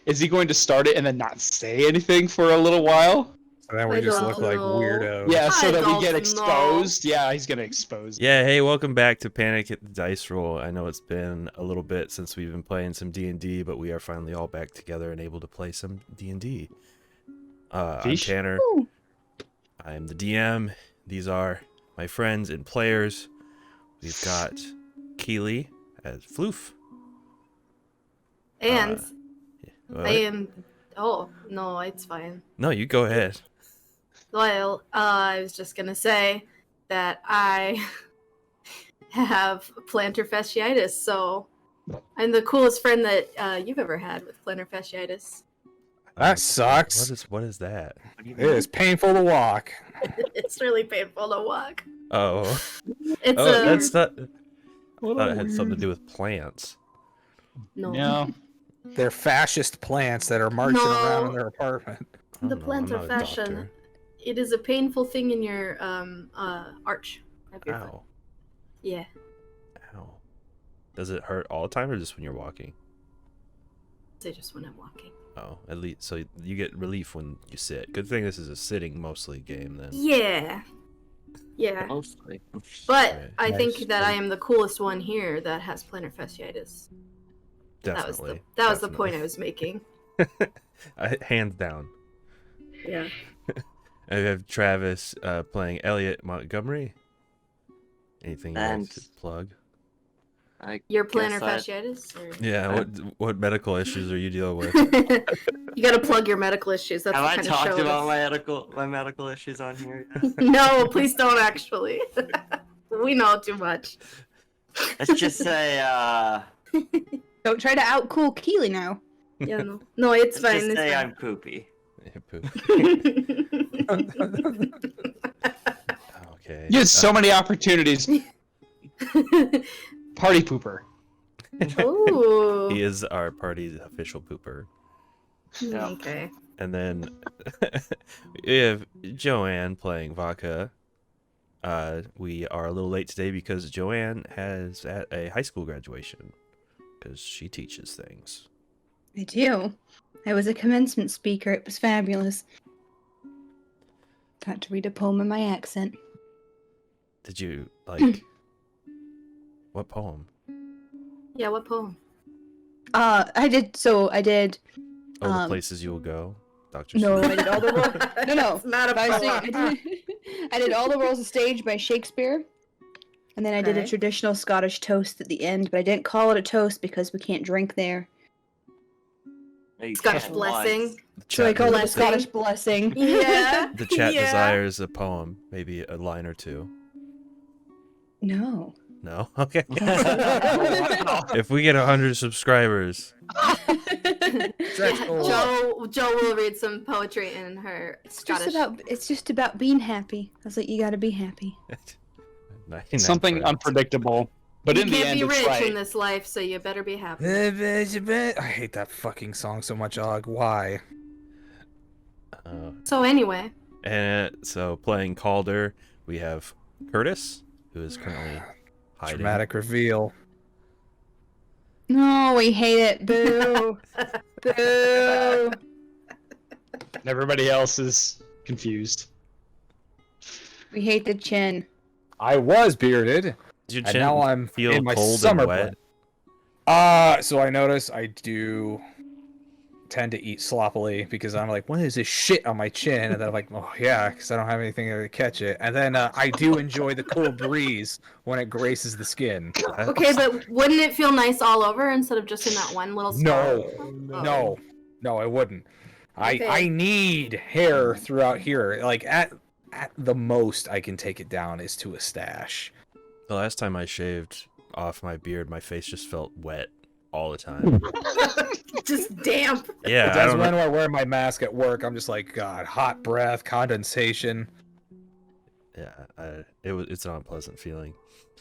Is he going to start it and then not say anything for a little while? And then we I just don't look like know. weirdos. Yeah, so I that we don't get know. exposed. Yeah, he's gonna expose. Yeah, hey, welcome back to Panic at the Dice Roll. I know it's been a little bit since we've been playing some D&D, but we are finally all back together and able to play some D&D. I'm Tanner. I'm the DM. These are my friends and players. We've got Keely as Floof. And What? I am. Oh no, it's fine. No, you go ahead. Well, I was just gonna say that I have plantar fasciitis, so I'm the coolest friend that you've ever had with plantar fasciitis. That sucks. What is that? It is painful to walk. It's really painful to walk. Oh, It's that's not. I thought it had something to do with plants. no. No. They're fascist plants that are marching around in their apartment. I The don't know, I'm plantar not a fascia. doctor. It is a painful thing in your arch of your foot. Ow. Yeah. Ow. Does it hurt all the time or just when you're walking? So just when I'm walking. Oh, at least so you get relief when you sit. Good thing this is a sitting mostly game then. Yeah. Yeah. Mostly. But Right. I Nice. think that I am the coolest one here that has plantar fasciitis. Definitely. That was the point I was making. Hands down. Yeah. I have Travis playing Elliot Montgomery. Anything you want to plug? Your plantar guess fasciitis? Or... Yeah, what medical issues are you dealing with? You gotta plug your medical issues. That's Have the I kind of talked show about my medical issues on here? Yet? No, please don't actually. We know too much. Let's just say, Don't try to outcool Keely now. Yeah, no, it's let's fine. just say It's I'm poopy. Yeah, poop. fine. Okay. You had so many opportunities. Party pooper. Ooh. He is our party's official pooper. Yeah. Okay. And then we have Joanne playing Vodka. We are a little late today because Joanne has at a high school graduation because she teaches things. I do. I was a commencement speaker. It was fabulous. Got to read a poem in my accent. Did you like what poem? Yeah, what poem? I did. Oh, the Um, places you will go, Dr. No, Seuss. I did all the roles. No. It's not a I, was poem. saying, I did all the roles of stage by Shakespeare, and then I did a Okay. traditional Scottish toast at the end. But I didn't call it a toast because we can't drink there. No, you Scottish can't blessing. The So I chat, called it a Blessing. Scottish blessing. Yeah. the chat Yeah. desires a poem, maybe a line or two. No. No, okay. Wow. If we get 100 subscribers, Stretch goal. Joe will read some poetry in her Scottish. It's just about being happy. I was like, you gotta be happy. 99 Something friends. unpredictable. But You in the can't end, be it's rich right. in this life, so you better be happy. I hate that fucking song so much, Og. Why? So anyway, And so playing Calder, we have Curtis, who is currently hiding. Dramatic reveal. No, we hate it. Boo. Boo. And everybody else is confused. We hate the chin. I was bearded, Does your and chin now I'm feel in my cold summer and wet? blend. So I notice I do tend to eat sloppily because I'm like, what is this shit on my chin? And then I'm like, oh yeah, because I don't have anything to catch it. And then I do enjoy the cool breeze when it graces the skin. okay, but wouldn't it feel nice all over instead of just in that one little spot? No, I wouldn't. Okay. I need hair throughout here. Like at the most I can take it down is to a stash. The last time I shaved off my beard, my face just felt wet all the time. Just damp. Yeah, I That's don't when know. I wear my mask at work. I'm just like, God, hot breath, condensation. Yeah, it's an unpleasant feeling.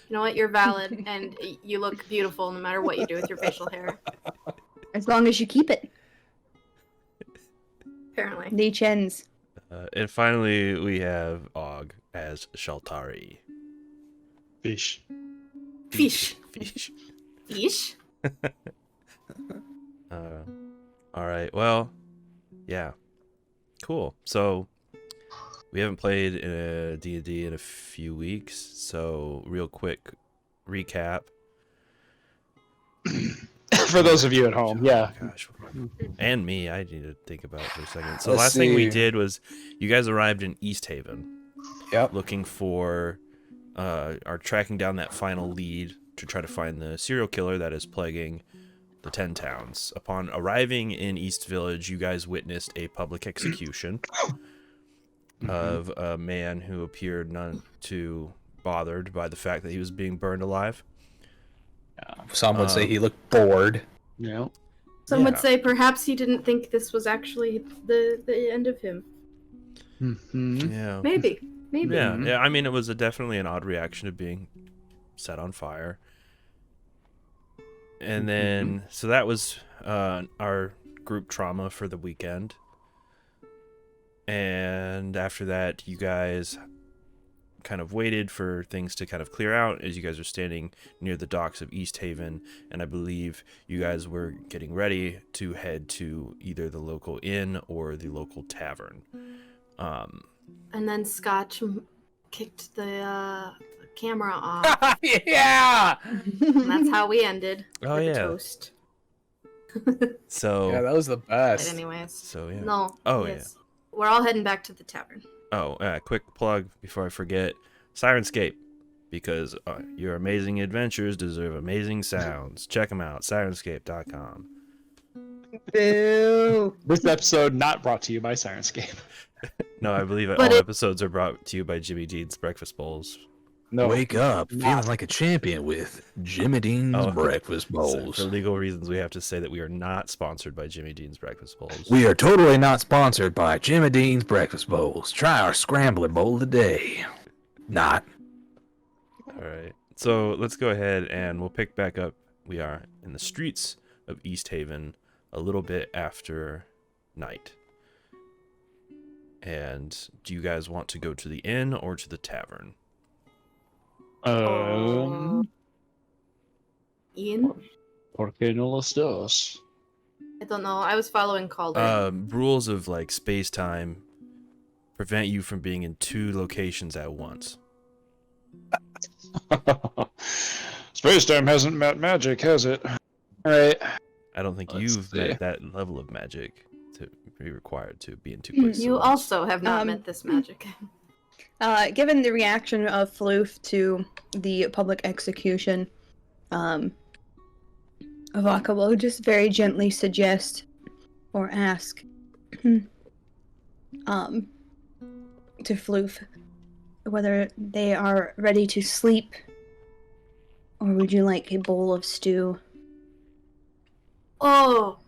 You know what? You're valid, and you look beautiful no matter what you do with your facial hair. As long as you keep it. Apparently. The chins. And finally, we have Og as Shaltari. Fish. Fish. Fish. Fish. Uh, All right. Well, yeah. Cool. So we haven't played D&D in a few weeks. So real quick recap. For those of you at home, yeah. Oh, gosh. And me, I need to think about it for a second. So Let's last thing we see. did was you guys arrived in East Haven Yep. looking for are tracking down that final lead to try to find the serial killer that is plaguing the 10 towns. Upon arriving in East Village, you guys witnessed a public execution of a man who appeared none too bothered by the fact that he was being burned alive. Some would say he looked bored. Yeah. Some would Yeah. say perhaps he didn't think this was actually the end of him. Mm-hmm. Yeah. Maybe. Yeah, yeah. I mean, it was definitely an odd reaction to being set on fire. And then, so that was our group trauma for the weekend. And after that, you guys kind of waited for things to kind of clear out as you guys are standing near the docks of East Haven. And I believe you guys were getting ready to head to either the local inn or the local tavern. And then Scotch kicked the camera off. Yeah. And that's how we ended. Oh, with yeah. A toast. So, Yeah, that was the But best. anyways. so yeah. No. Oh, yes. We're all heading back to the tavern. Oh, quick plug before I forget. Syrinscape, because your amazing adventures deserve amazing sounds. Check them out, Syrinscape.com. Boo. This episode not brought to you by Syrinscape. No, I believe But all it- episodes are brought to you by Jimmy Dean's Breakfast Bowls. No. Wake up, not. feeling like a champion with Jimmy Dean's Oh, Breakfast So Bowls. for legal reasons, we have to say that we are not sponsored by Jimmy Dean's Breakfast Bowls. We are totally not sponsored by Jimmy Dean's Breakfast Bowls. Try our scrambler bowl today. Not. All right. So let's go ahead and we'll pick back up. We are in the streets of East Haven a little bit after night. And do you guys want to go to the inn or to the tavern? Ian? ¿Por qué no los dos? I don't know. I was following Calder. Rules of like space time prevent you from being in two locations at once. Space time hasn't met magic, has it? Alright. I don't think Let's you've see. met that level of magic to be required to be in two places. You at once. also have not met this magic. Given the reaction of Floof to the public execution, Avaka will just very gently suggest or ask to Floof whether they are ready to sleep or would you like a bowl of stew? Oh!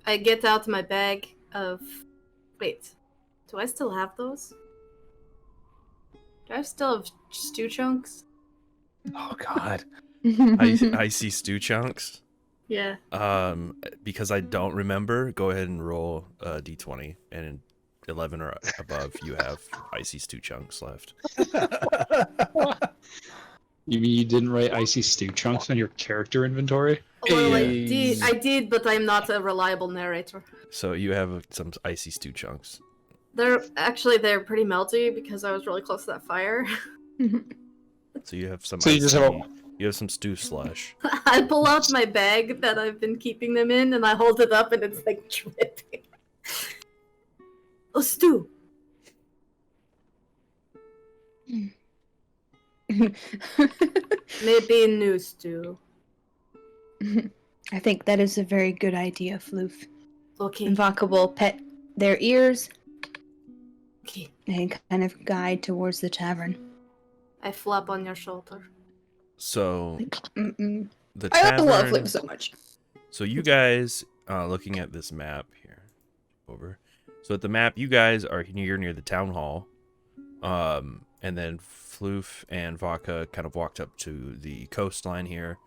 I get out my bag of... Wait. Do I still have those? Do I still have stew chunks? Oh God. Icy stew chunks. Yeah. Because I don't remember, go ahead and roll a d20, and in 11 or above, you have icy stew chunks left. You mean you didn't write icy stew chunks on your character inventory? Well, Hey. I did, but I'm not a reliable narrator. So you have some icy stew chunks. They're pretty melty because I was really close to that fire. So you have some. So you just have icy- You have some stew slush. I pull out my bag that I've been keeping them in, and I hold it up, and it's like dripping. Oh, stew. Maybe new stew. I think that is a very good idea, Floof. Okay. Avaka will pet their ears Okay. and kind of guide towards the tavern. I flop on your shoulder. So Mm-mm. the I love tavern. Floof so much. So you guys, looking at this map here, over. So at the map, you guys are near the town hall, and then Floof and Vodka kind of walked up to the coastline here,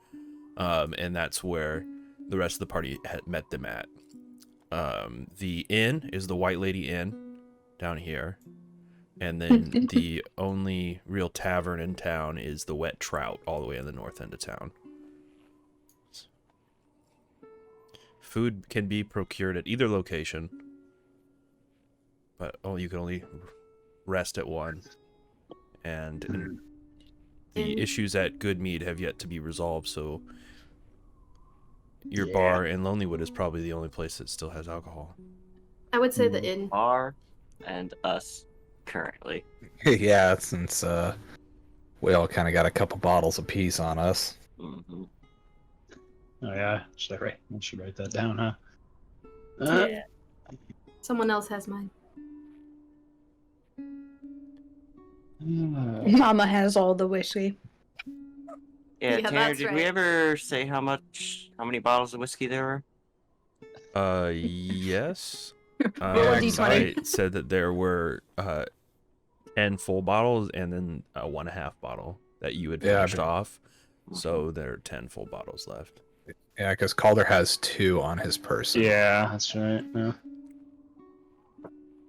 and that's where the rest of the party had met them at. The inn is the White Lady Inn down here, and then the only real tavern in town is the Wet Trout, all the way in the north end of town. food can be procured at either location, but you can only rest at one. And the issues at Goodmead have yet to be resolved, so your bar in Lonelywood is probably the only place that still has alcohol. I would say the inn. Bar and us currently. Yeah, since we all kind of got a couple bottles apiece on us. Mm-hmm. Oh yeah, should I should write that down, huh? Yeah. Someone else has mine. Mama has all the whiskey. Yeah, Yeah, Tanner, that's did right. we ever say how many bottles of whiskey there were? Yes. Roll a D20. I said that there were 10 full bottles and then a 1.5 bottle that you had finished off. So there are 10 full bottles left. Yeah, because Calder has 2 on his person. Yeah, that's right. Yeah.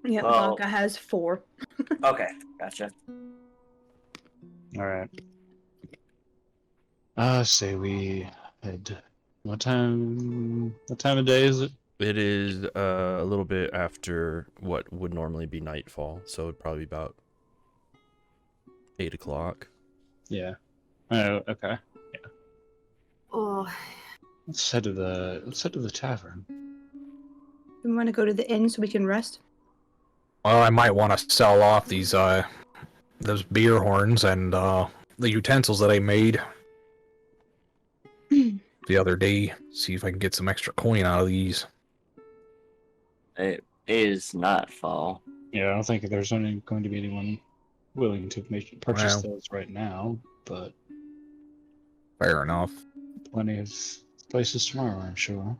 Yeah, Oh. Vodka has 4. Okay, gotcha. All right. Say we had what time of day is it? It is a little bit after what would normally be nightfall, so it'd probably be about 8 o'clock. Yeah. Oh, okay. Oh, Let's head to the tavern. We want to go to the inn so we can rest. Well, I might want to sell off these those beer horns and the utensils that I made the other day. See if I can get some extra coin out of these. It is nightfall. Yeah, I don't think there's only going to be anyone willing to purchase Well. those right now, but Fair enough. plenty of places tomorrow, I'm sure.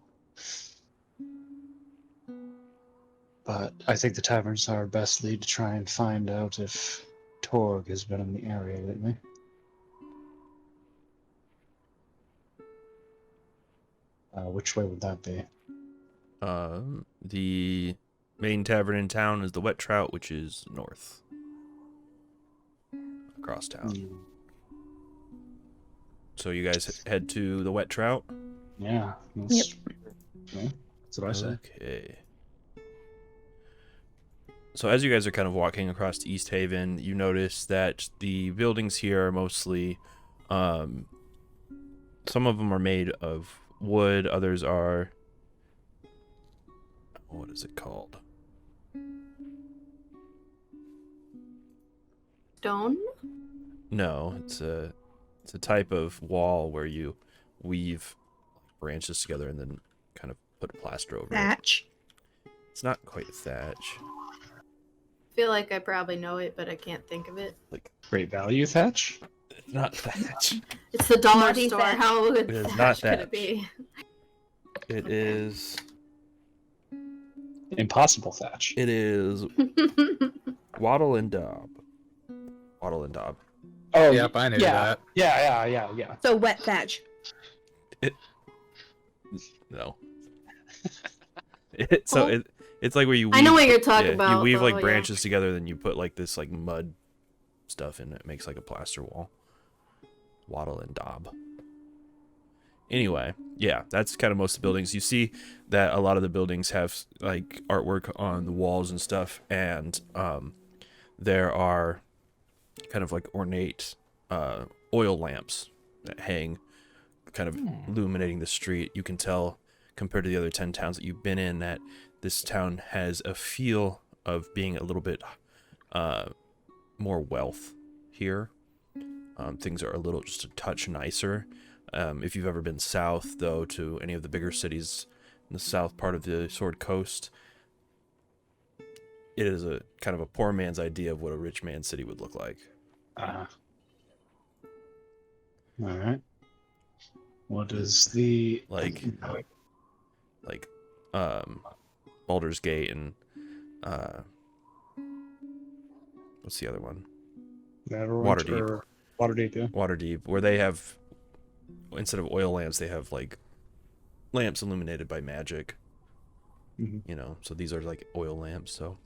But I think the tavern's our best lead to try and find out if Torg has been in the area lately. Which way would that be? The main tavern in town is the Wet Trout, which is north. Across town. So you guys head to the Wet Trout? Yeah. Yep. Yeah, that's what I say. Okay. So as you guys are kind of walking across to East Haven, you notice that the buildings here are mostly, some of them are made of wood, others are, what is it called? stone? No, it's a type of wall where you weave branches together and then kind of put plaster over it. Thatch. It's not quite thatch. I feel like I probably know it, but I can't think of it. Like, Great value thatch? it's not thatch. It's the dollar Muddy store. thatch. How good It is thatch not could thatch. it be? It is Impossible thatch. It is Wattle and Daub. Wattle and Daub. Oh, Yep, I knew that. Yeah. So wet thatch. No. It's like where you weave, I know what you're talking about. You weave though, like yeah. branches together, then you put like this like mud stuff in it. It makes like a plaster wall. Wattle and Daub. Anyway, yeah, that's kind of most of the buildings. You see that a lot of the buildings have like artwork on the walls and stuff, and there are kind of like ornate oil lamps that hang, kind of illuminating the street. You can tell compared to the other 10 towns that you've been in that this town has a feel of being a little bit more wealth here. Things are a little just a touch nicer. If you've ever been south, though, to any of the bigger cities in the south part of the Sword Coast, it is a kind of a poor man's idea of what a rich man's city would look like. All right. What is the Like Baldur's Gate and what's the other one? Waterdeep. Waterdeep, yeah. Waterdeep, where they have, instead of oil lamps, they have like lamps illuminated by magic. Mhm. You know, so these are like oil lamps. So,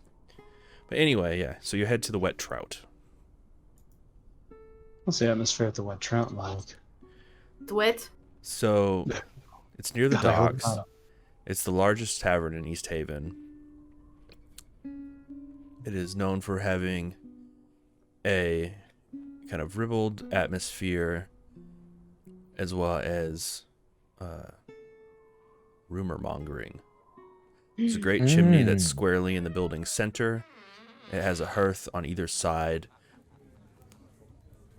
but anyway, yeah. So you head to the Wet Trout. What's the atmosphere at the Wet Trout like? Dwit? So it's near the God, I hope docks. not. It's the largest tavern in East Haven. It is known for having a kind of ribald atmosphere, as well as rumor mongering. There's a great chimney that's squarely in the building's center. It has a hearth on either side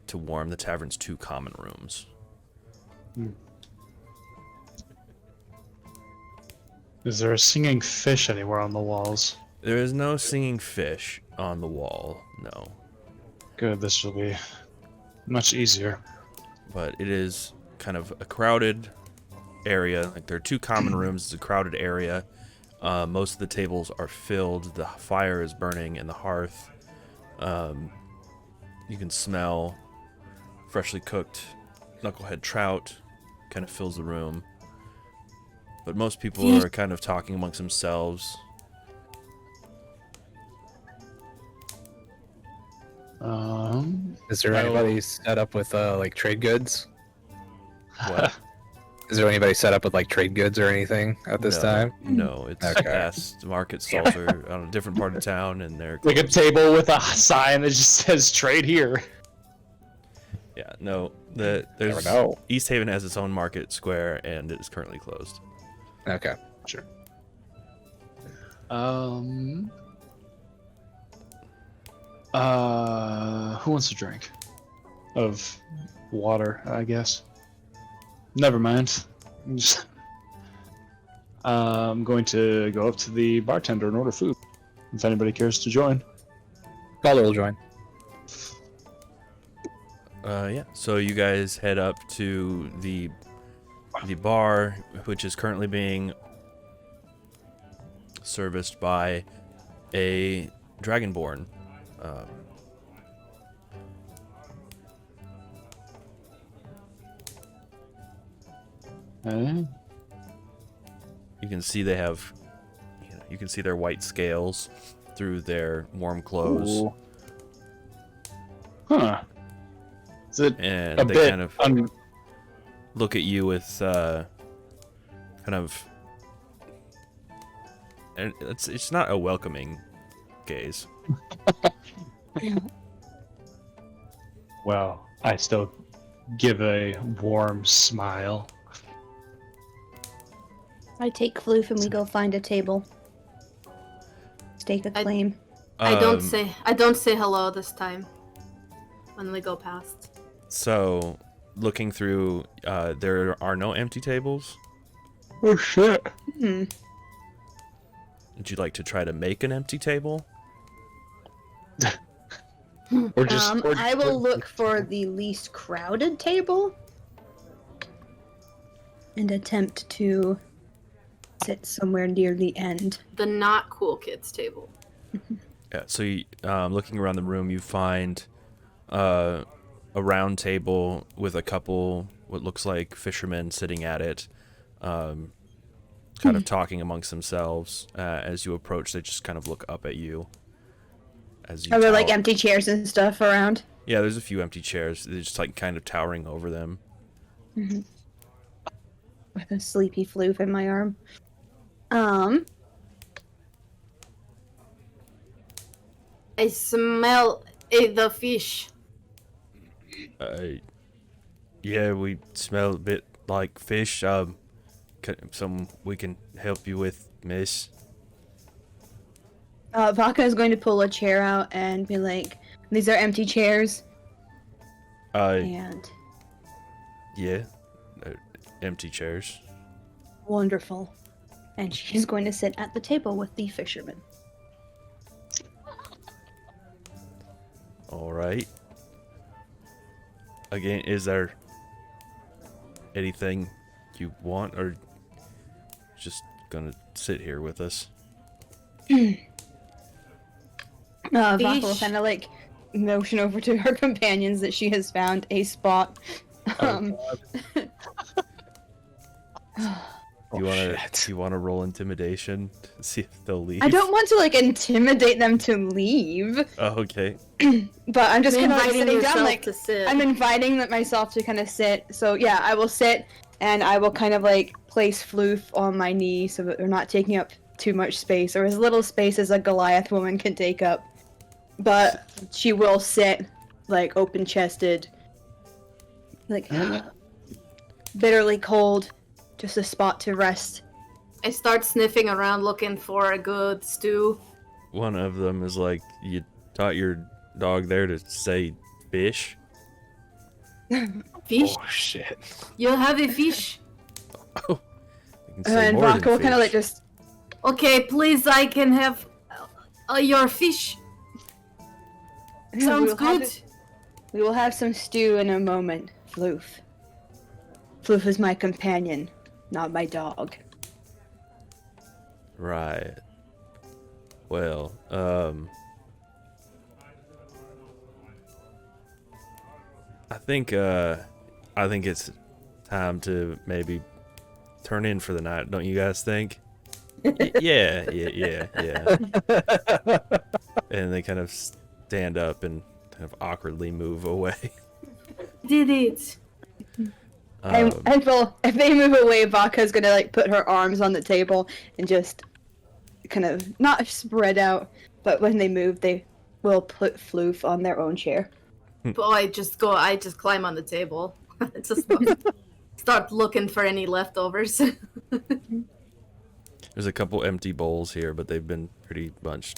to warm the tavern's 2 common rooms. Is there a singing fish anywhere on the walls? There is no singing fish on the wall, no. Good, this will be much easier. But it is kind of a crowded area. Like, there are 2 common rooms. It's a crowded area. Most of the tables are filled. The fire is burning in the hearth. You can smell freshly cooked knucklehead trout. Kind of fills the room. But most people are kind of talking amongst themselves. Is there anybody set up with like trade goods? What? Is there anybody set up with like trade goods or anything at this time? No, it's Okay. past market stalls are on a different part of town, and they're Like a table with a sign that just says "Trade here." yeah, no. Never There's know. East Haven has its own market square, and it is currently closed. Okay. Sure. Who wants a drink? Of water, I guess. Never mind. I'm going to go up to the bartender and order food. If anybody cares to join. Calder will join. Yeah. So you guys head up to the bar, which is currently being serviced by a dragonborn. Eh? You can see they have, you can see their white scales through their warm clothes, Ooh. Huh. Is it and a they bit kind of look at you with kind of, and it's not a welcoming gaze. Well, I still give a warm smile. I take Floof and we go find a table. Stake a claim. I don't say hello this time when we go past. So, looking through, there are no empty tables. Oh shit. Hmm. Would you like to try to make an empty table? Or just I will look for the least crowded table and attempt to sit somewhere near the end. The not cool kids table. Yeah. So, looking around the room, you find a round table with a couple what looks like fishermen sitting at it, kind of talking amongst themselves. As you approach, they just kind of look up at you. As you Are there like tower- empty chairs and stuff around? Yeah, there's a few empty chairs. They're just like kind of towering over them. With a sleepy Floof in my arm. I smell the fish. Yeah, we smell a bit like fish. Some we can help you with, miss. Vaca is going to pull a chair out and be like, "These are empty chairs." And Yeah, empty chairs. wonderful. And she's going to sit at the table with the fisherman. All right. Again, is there anything you want, or just gonna sit here with us? Vaca will kind of like motion over to her companions that she has found a spot. You wanna roll intimidation to see if they'll leave? I don't want to like intimidate them to leave, Oh, okay. but I'm just kind of like Inviting sitting down, yourself like to sit. I'm inviting myself to kind of sit. So yeah, I will sit and I will kind of like place Floof on my knee so that they're not taking up too much space, or as little space as a Goliath woman can take up. But she will sit, like, open-chested, like, bitterly cold, just a spot to rest. I start sniffing around looking for a good stew. One of them is like, you taught your dog there to say fish? Fish? Oh shit. You'll have a fish. Oh, you can say And more than Rocco will kind of like fish. just Okay, please, I can have your fish. Sounds good. We will have some stew in a moment, Floof. Floof is my companion, not my dog. Right. Well, I think it's time to maybe turn in for the night. Don't you guys think? Yeah. And they kind of stand up and kind of awkwardly move away. Did it. And well, if they move away, Vaka's gonna like put her arms on the table and just kind of not spread out, but when they move, they will put Floof on their own chair. Oh, I just climb on the table. Just start looking for any leftovers. There's a couple empty bowls here, but they've been pretty much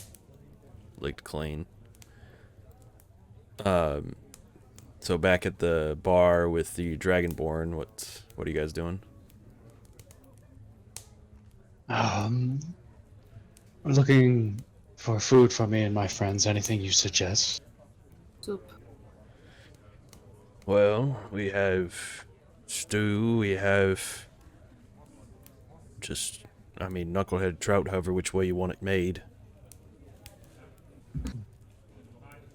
licked clean. So back at the bar with the Dragonborn, what are you guys doing? I'm looking for food for me and my friends. Anything you suggest? Soup. Well, we have stew, we have just, knucklehead trout, however which way you want it made.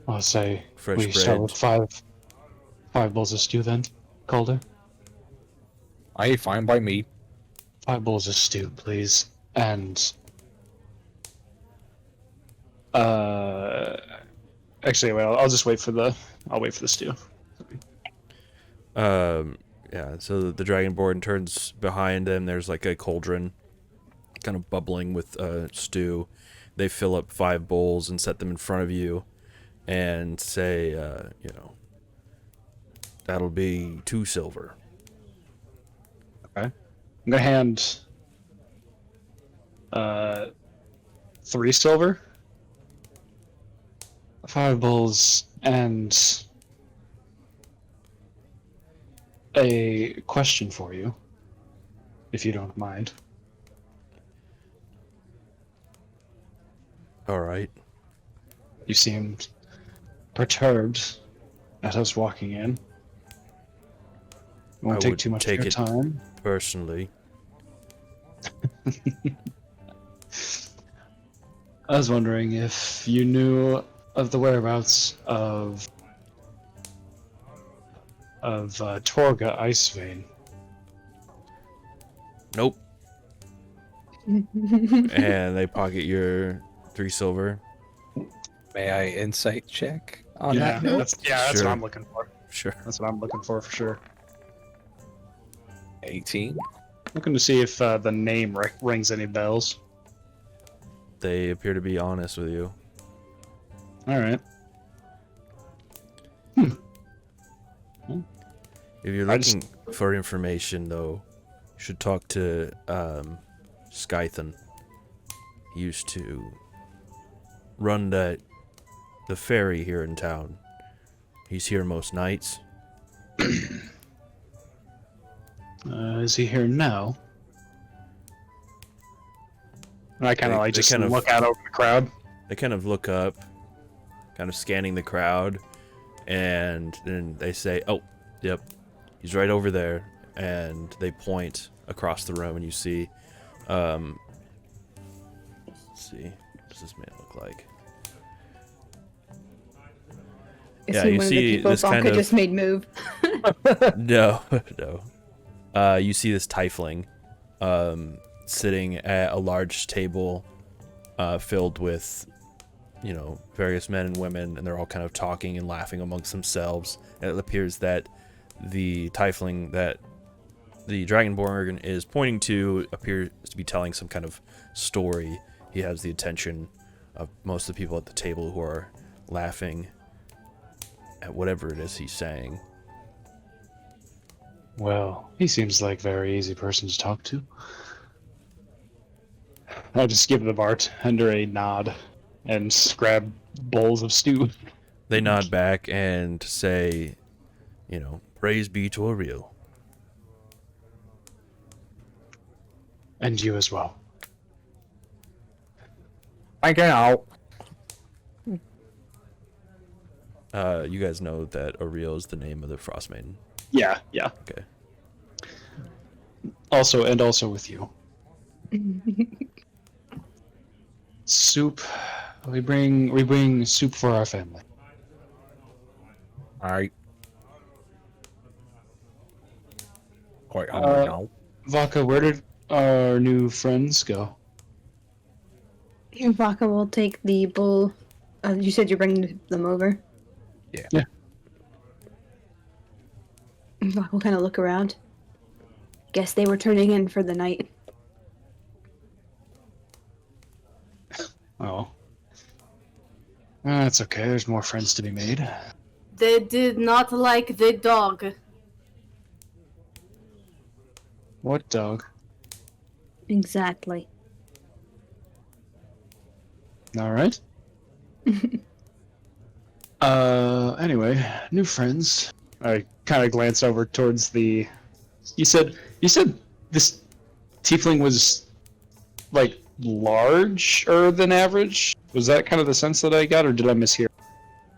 I'll say Fresh we start with bread. five bowls of stew then, Calder. I fine by me. 5 bowls of stew, please. And actually, wait, I'll just wait for the stew. Yeah, so the Dragonborn turns behind them. There's like a cauldron kind of bubbling with stew. They fill up 5 bowls and set them in front of you and say, that'll be 2 silver. Okay. I'm gonna hand 3 silver, 5 bowls, and a question for you, if you don't mind. All right. You seemed perturbed at us walking in. Won't I take would too much take of your it time. personally. I was wondering if you knew of the whereabouts of Torga Icewind. Nope. And they pocket your 3 silver. May I insight check on Yeah, that note? that's Sure. what I'm looking for. Sure. That's what I'm looking for sure. 18. Looking to see if the name rings any bells. They appear to be honest with you. All right. If you're I just- looking for information, though, you should talk to Skythan. He used to run the ferry here in town. He's here most nights. Is he here now? And I kind of They- like they just kind of- look out over the crowd. They kind of look up, kind of scanning the crowd, and then they say, "Oh, yep, he's right over there." And they point across the room, and you see, let's see, what does this man look like? Is Yeah, he you one of see the people this kind Vaka of- just made move? No, no. You see this tiefling sitting at a large table filled with, various men and women, and they're all kind of talking and laughing amongst themselves. And it appears that the tiefling that the Dragonborn is pointing to appears to be telling some kind of story. He has the attention of most of the people at the table who are laughing at whatever it is he's saying. Well, he seems like a very easy person to talk to. I'll just give the bartender a nod and grab bowls of stew. They nod back and say, you know, praise be to Ariel. And you as well. Thank you now. You guys know that Ariel is the name of the Frostmaiden. Yeah. Okay. Also with you. Soup. We bring soup for our family. Alright. Quite hungry now. Vaka, where did our new friends go? Vaka will take the bowl. You said you're bringing them over? Yeah. Vaka will kind of look around. Guess they were turning in for the night. Oh. That's okay. There's more friends to be made. They did not like the dog. What dog? Exactly. All right. Anyway, new friends. I kind of glance over towards the. You said this tiefling was like larger than average. Was that kind of the sense that I got, or did I mishear?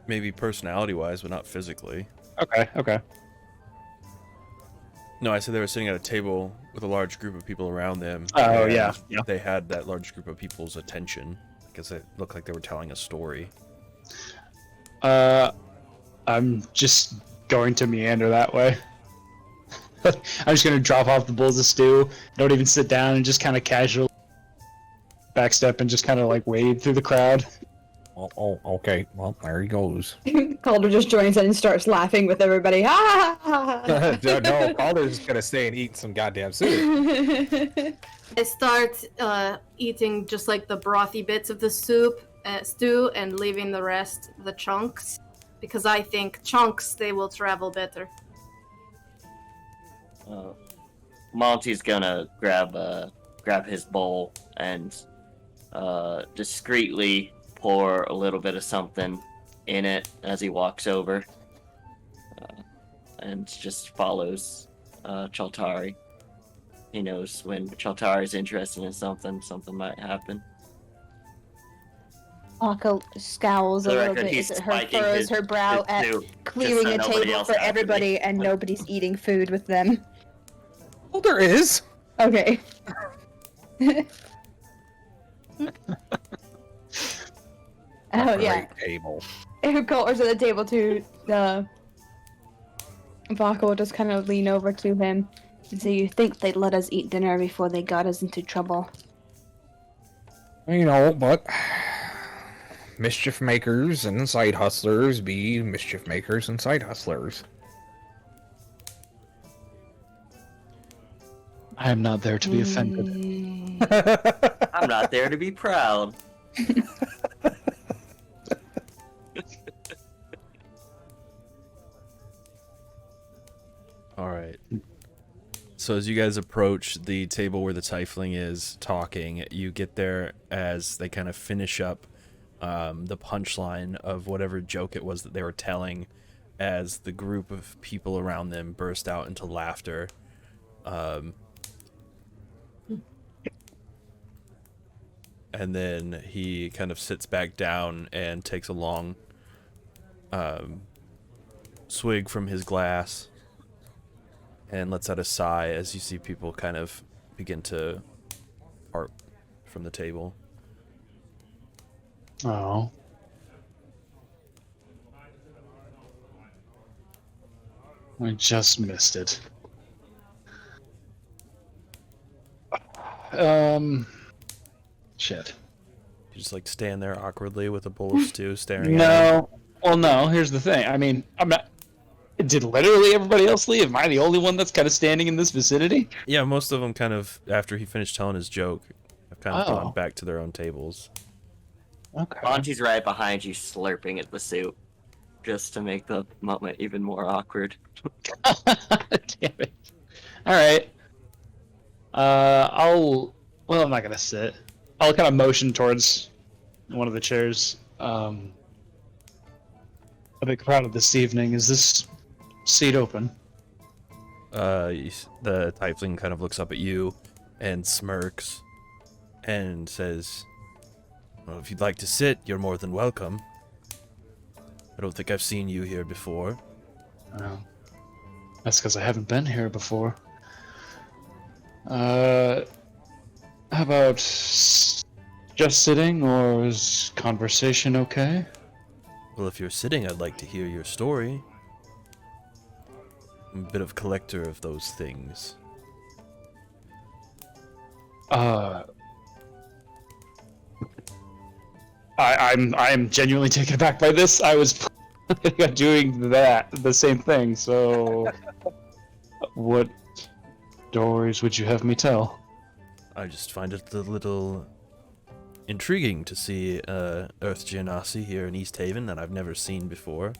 Maybe personality-wise, but not physically. Okay. No, I said they were sitting at a table with a large group of people around them. Oh, and yeah. They had that large group of people's attention because it looked like they were telling a story. I'm just going to meander that way. I'm just gonna drop off the bowls of stew, don't even sit down, and just kind of casually backstep and just kind of like wade through the crowd. Oh, okay. Well, there he goes. Calder just joins in and starts laughing with everybody. Ha ha ha! No, Calder's just gonna stay and eat some goddamn soup. I start eating just like the brothy bits of the soup, stew, and leaving the rest, the chunks, because I think chunks, they will travel better. Monty's gonna grab his bowl and discreetly pour a little bit of something in it as he walks over, and just follows Chaltari. He knows when Chaltari's interested in something might happen. Vaka scowls a For the little record, bit he's as her spiking furrows his- her brow his at soup, clearing just so a nobody table else for has to everybody be. and nobody's eating food with them. Well, there is. Okay. Oh yeah. Great table. Calder's at the table too. Vaka will just kind of lean over to him and say, "You think they'd let us eat dinner before they got us into trouble?" You know, but mischief makers and side hustlers be mischief makers and side hustlers. I am not there to be offended. I'm not there to be proud. All right. So as you guys approach the table where the tiefling is talking, you get there as they kind of finish up the punchline of whatever joke it was that they were telling, as the group of people around them burst out into laughter. And then he kind of sits back down and takes a long swig from his glass and lets out a sigh as you see people kind of begin to part from the table. Oh. I just missed it. Shit. You just like stand there awkwardly with a bowl of stew staring at him. No. Well, no. Here's the thing. I mean, I'm not. Did literally everybody else leave? Am I the only one that's kind of standing in this vicinity? Yeah, most of them kind of, after he finished telling his joke, have kind of Oh. gone back to their own tables. Okay. Monty's right behind you, slurping at the soup, just to make the moment even more awkward. Damn it. All right. Well, I'm not gonna sit. I'll kind of motion towards one of the chairs. A bit crowded this evening. Is this seat open? The tiefling kind of looks up at you and smirks and says, well, if you'd like to sit, you're more than welcome. I don't think I've seen you here before. Oh. That's because I haven't been here before. How about just sitting, or is conversation okay? Well, if you're sitting, I'd like to hear your story. I'm a bit of a collector of those things. I'm genuinely taken aback by this. I was doing the same thing. So, what stories would you have me tell? I just find it a little intriguing to see Earth Genasi here in East Haven that I've never seen before.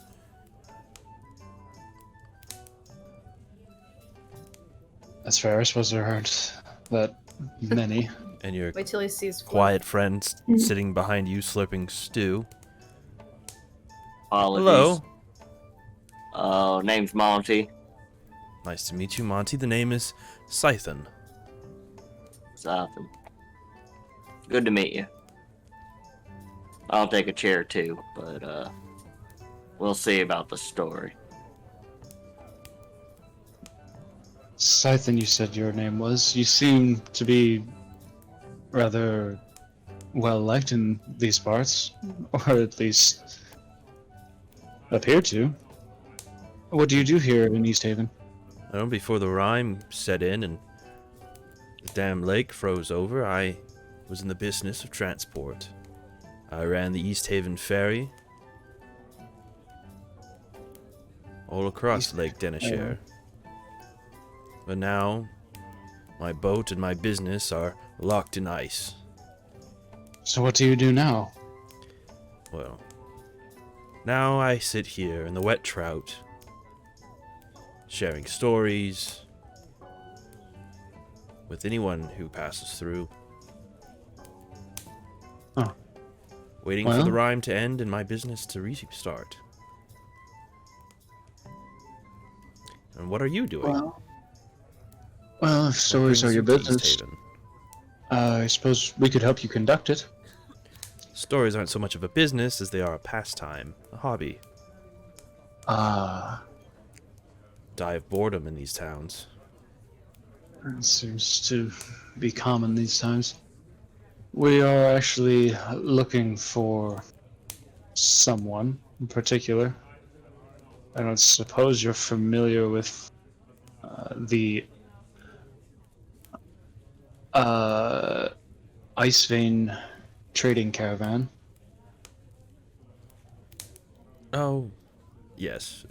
That's fair. I suppose there aren't that many. And your Wait till he sees quiet friend sitting behind you slurping stew. Apologies. Hello. Oh, name's Monty. Nice to meet you, Monty. The name is Scythen. Something. Good to meet you. I'll take a chair too, but we'll see about the story. Scythen, you said your name was. You seem to be rather well liked in these parts, or at least appear to. What do you do here in East Haven? Well, before the rime set in and the damn lake froze over, I was in the business of transport. I ran the East Haven ferry all across Lake Denishire. But now, my boat and my business are locked in ice. So what do you do now? Well, now I sit here in the wet trout, sharing stories with anyone who passes through. Huh. Waiting for Well? the rime to end and my business to restart. And what are you doing? Well, if stories are your Brings you to East business, Haven. I suppose we could help you conduct it. Stories aren't so much of a business as they are a pastime, a hobby. Ah, Die of boredom in these towns. it seems to be common these times. We are actually looking for someone in particular. I don't suppose you're familiar with the Icewind trading caravan. Oh, yes.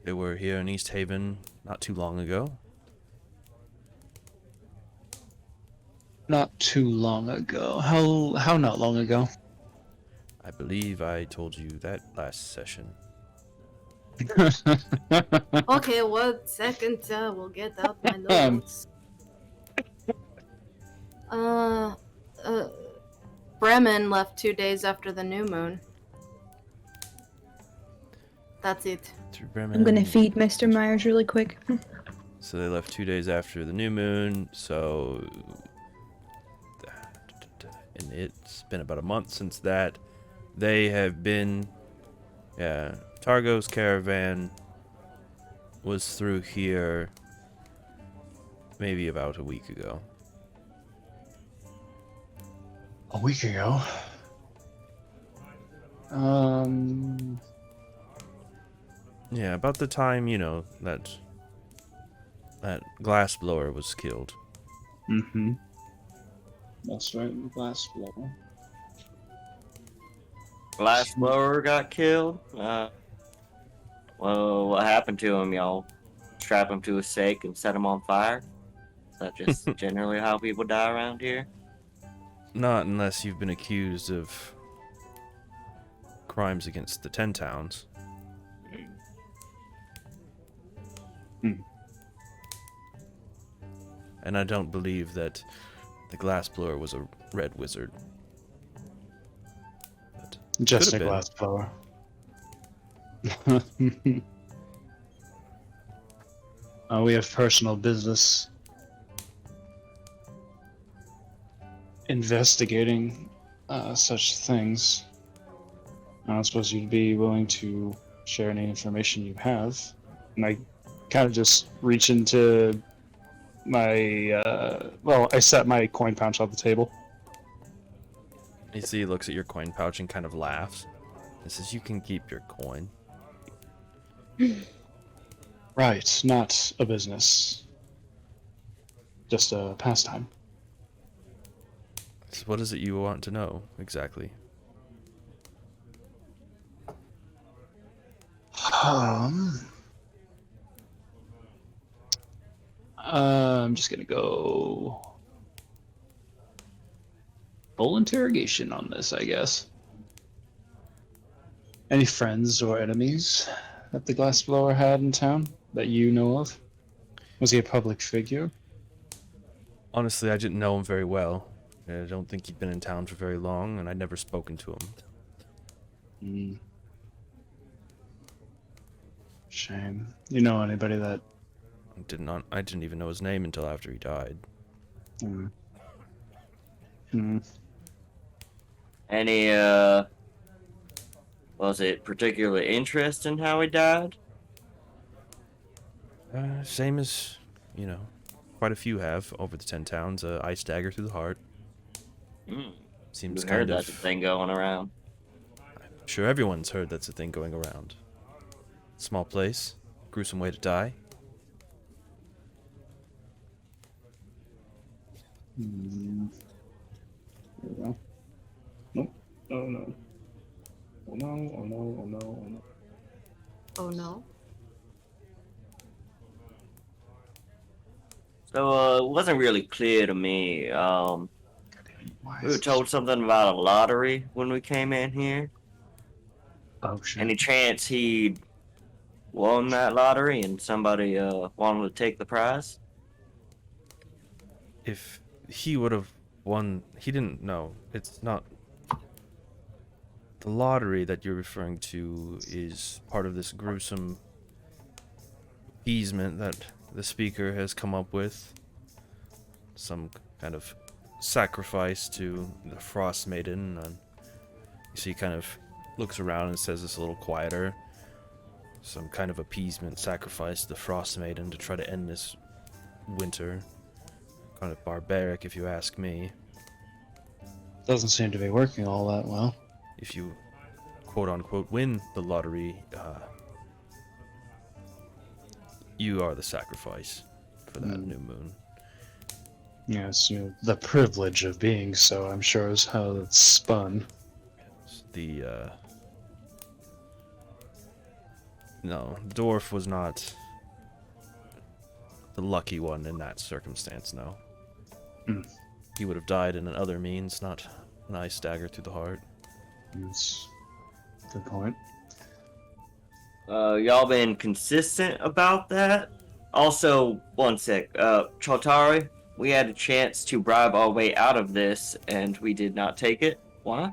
They were here in East Haven not too long ago. Not too long ago. How not long ago? I believe I told you that last session. Okay, 1 second. We'll get out my notes. Bremen left 2 days after the new moon. That's it. Through Bremen. I'm gonna feed Mr. Myers really quick. So they left 2 days after the new moon, so... And it's been about a month since that. They have been... Yeah, Targo's caravan was through here maybe about a week ago. A week ago. Yeah, about the time, you know, that glassblower was killed. Mm-hmm. That's right, glass blower. glassblower got killed. Well, what happened to him? Y'all strap him to a stake and set him on fire? Is that just generally how people die around here? Not unless you've been accused of crimes against the 10 towns. And I don't believe that the glassblower was a red wizard. But Just a could've been. glass blower. We have personal business investigating such things. I don't suppose you'd be willing to share any information you have. And I kind of just reach into my, I set my coin pouch on the table. You see, he looks at your coin pouch and kind of laughs. He says, "You can keep your coin." Right, not a business. Just a pastime. So what is it you want to know, exactly? I'm just gonna go full interrogation on this, I guess. Any friends or enemies that the glassblower had in town that you know of? Was he a public figure? Honestly, I didn't know him very well. I don't think he'd been in town for very long, and I'd never spoken to him. Shame. You know anybody that... I didn't even know his name until after he died. Any, was it particular interest in how he died? Same as, quite a few have over the 10 towns. Ice dagger through the heart. Seems You kind heard of... that's a thing going around. I'm sure everyone's heard that's a thing going around. Small place, gruesome way to die. There we go. Nope. Oh no. Oh no, oh no, oh no, oh no. Oh no. So, it wasn't really clear to me. We were told something about a lottery when we came in here. Oh shit. Any chance he'd won that lottery and somebody wanted to take the prize? If he would have won, he didn't know. It's not... The lottery that you're referring to is part of this gruesome appeasement that the speaker has come up with. Some kind of sacrifice to the Frostmadien, and you see he kind of looks around and says this a little quieter. Some kind of appeasement sacrifice to the Frostmadien to try to end this winter. Kind of barbaric, if you ask me. Doesn't seem to be working all that well. If you quote-unquote win the lottery, you are the sacrifice for that new moon. Yes, the privilege of being so, I'm sure, is how it's spun. No, the dwarf was not the lucky one in that circumstance, no. He would have died in other means, not an ice dagger through the heart. That's a good point. Y'all been consistent about that? Also, one sec, Chotari, we had a chance to bribe our way out of this, and we did not take it. Why?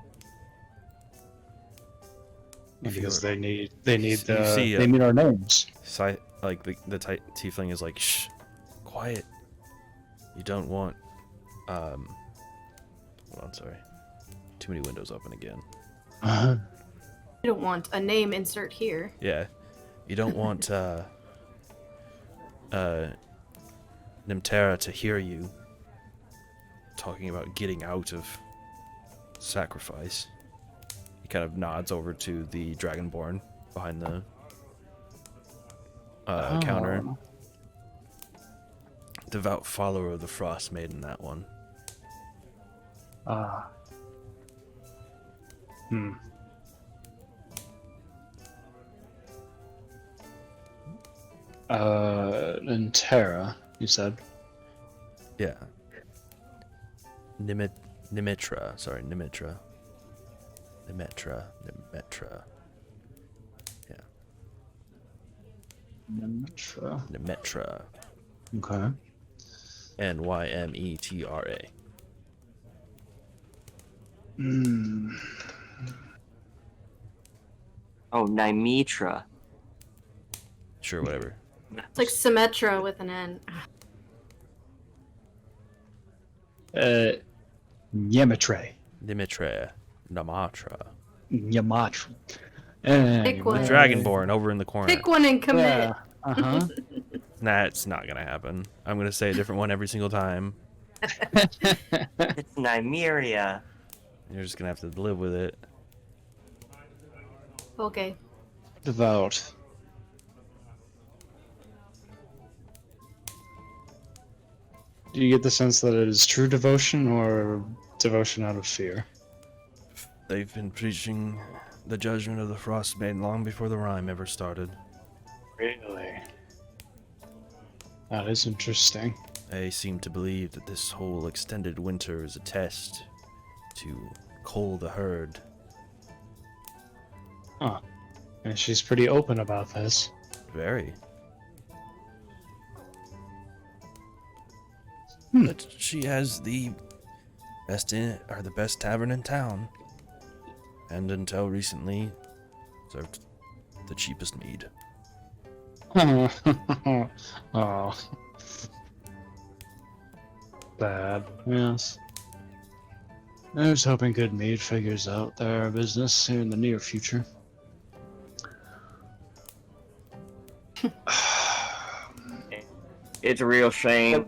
Because they need they need our names. Like the tiefling is like, shh, quiet. You don't want hold on, sorry. Too many windows open again. Uh-huh. You don't want a name insert here. Yeah. You don't want Nimtera to hear you talking about getting out of sacrifice. He kind of nods over to the Dragonborn behind the counter. Devout follower of the Frostmaiden, that one. And Terra, you said. Yeah. Nimitra. Sorry, Nimitra. Nimetra. Yeah. Nimitra. Nimetra. Okay. Nymetra. Hmm. Oh, Nimitra. Sure, whatever. It's like Symmetra with an N. Yemitre. Nimitra. Namatra. Yamatra. Pick one. Dragonborn over in the corner. Pick one and commit. Yeah. Uh-huh. Nah, it's not gonna happen. I'm gonna say a different one every single time. It's Nymeria. You're just gonna have to live with it. Okay. Devout. Do you get the sense that it is true devotion or devotion out of fear? They've been preaching the judgment of the Frostmadien long before the Rime ever started. Really? That is interesting. They seem to believe that this whole extended winter is a test to cull the herd. Huh. And she's pretty open about this. Very. Hmm. But she has the best tavern in town, and until recently, served the cheapest mead. Oh. Bad. Yes. I was hoping Good Mead figures out their business here in the near future. It's a real shame.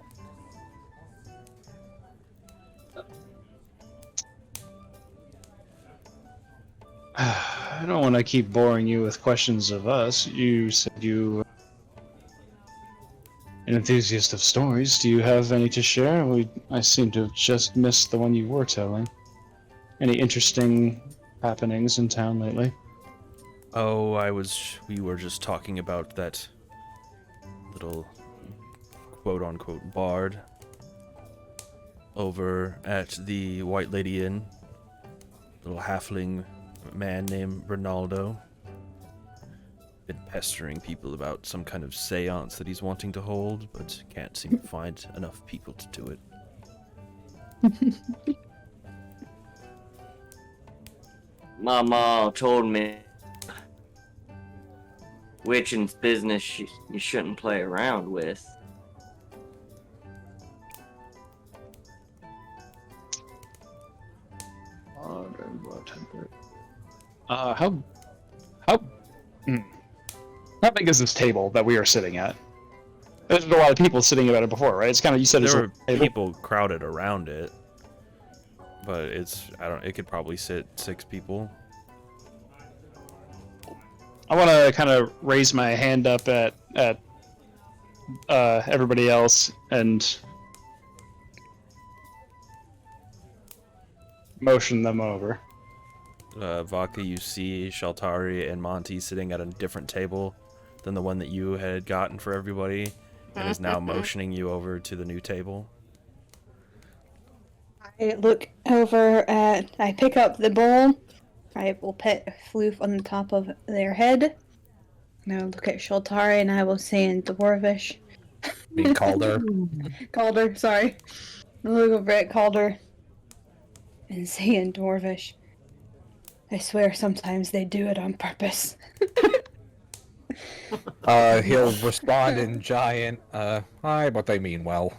I don't want to keep boring you with questions of us. You said you an enthusiast of stories. Do you have any to share? I seem to have just missed the one you were telling. Any interesting happenings in town lately? Oh, we were just talking about that little quote-unquote bard over at the White Lady Inn. Little halfling man named Ronaldo. Been pestering people about some kind of seance that he's wanting to hold, but can't seem to find enough people to do it. My mom told me witching's business you shouldn't play around with. How big is this table that we are sitting at? There's been a lot of people sitting at it before, right? It's kind of, you said it's There a were table. people crowded around it, but it could probably sit 6 people. I want to kind of raise my hand up at everybody else and motion them over. Vodka, you see Shaltari and Monty sitting at a different table than the one that you had gotten for everybody, and is now motioning you over to the new table. I look over I pick up the bowl. I will pet Floof on the top of their head. And I will look at Shaltari and I will say in Dwarvish. Being Calder. Calder, sorry. I look over at Calder and say in Dwarvish. I swear sometimes they do it on purpose. He'll respond in giant, hi, but they mean well.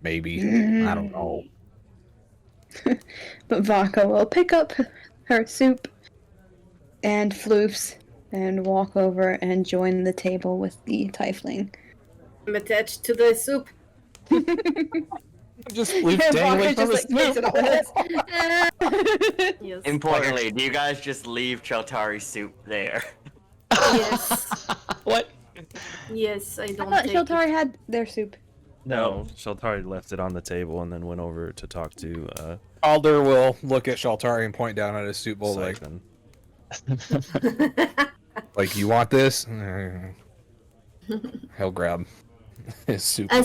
Maybe. I don't know. But Vodka will pick up her soup and Floof's and walk over and join the table with the tiefling. I'm attached to the soup. Just Floof dangling from his soup. Yes. Importantly, do you guys just leave Chaltari's soup there? Yes. What? Yes, I I don't thought take Shaltari had their soup. No, Shaltari left it on the table and then went over to talk to Calder will look at Shaltari and point down at his soup bowl like, Siphon. it. like, you want this? He'll grab his soup bowl.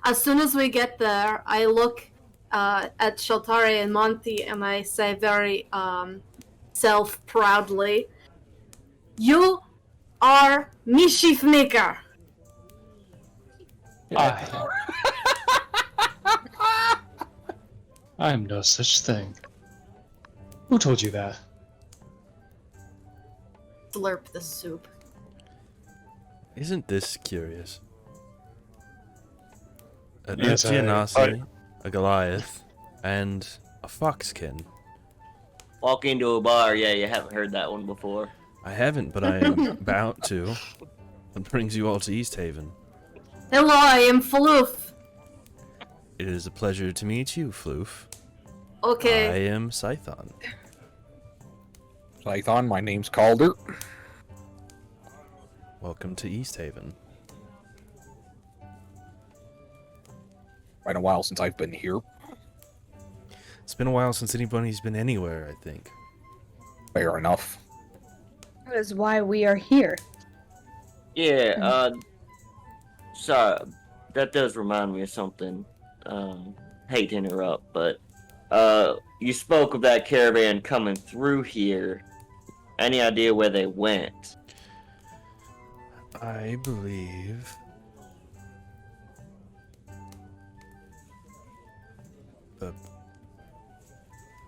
As soon as we get there, I look at Shaltari and Monty, and I say very self-proudly, "You are mischief maker." I am no such thing. Who told you that? Slurp the soup. Isn't this curious? An Yes, Urchianasi, a Goliath, and a Foxkin. Walk into a bar, yeah, you haven't heard that one before. I haven't, but I am about to. What brings you all to East Haven? Hello, I am Floof. It is a pleasure to meet you, Floof. Okay. I am Scython. Python, my name's Calder. Welcome to East Haven. Been a while since I've been here. It's been a while since anybody's been anywhere, I think. Fair enough. That is why we are here. Yeah, sorry, that does remind me of something. Hate to interrupt, but you spoke of that caravan coming through here. Any idea where they went? I believe...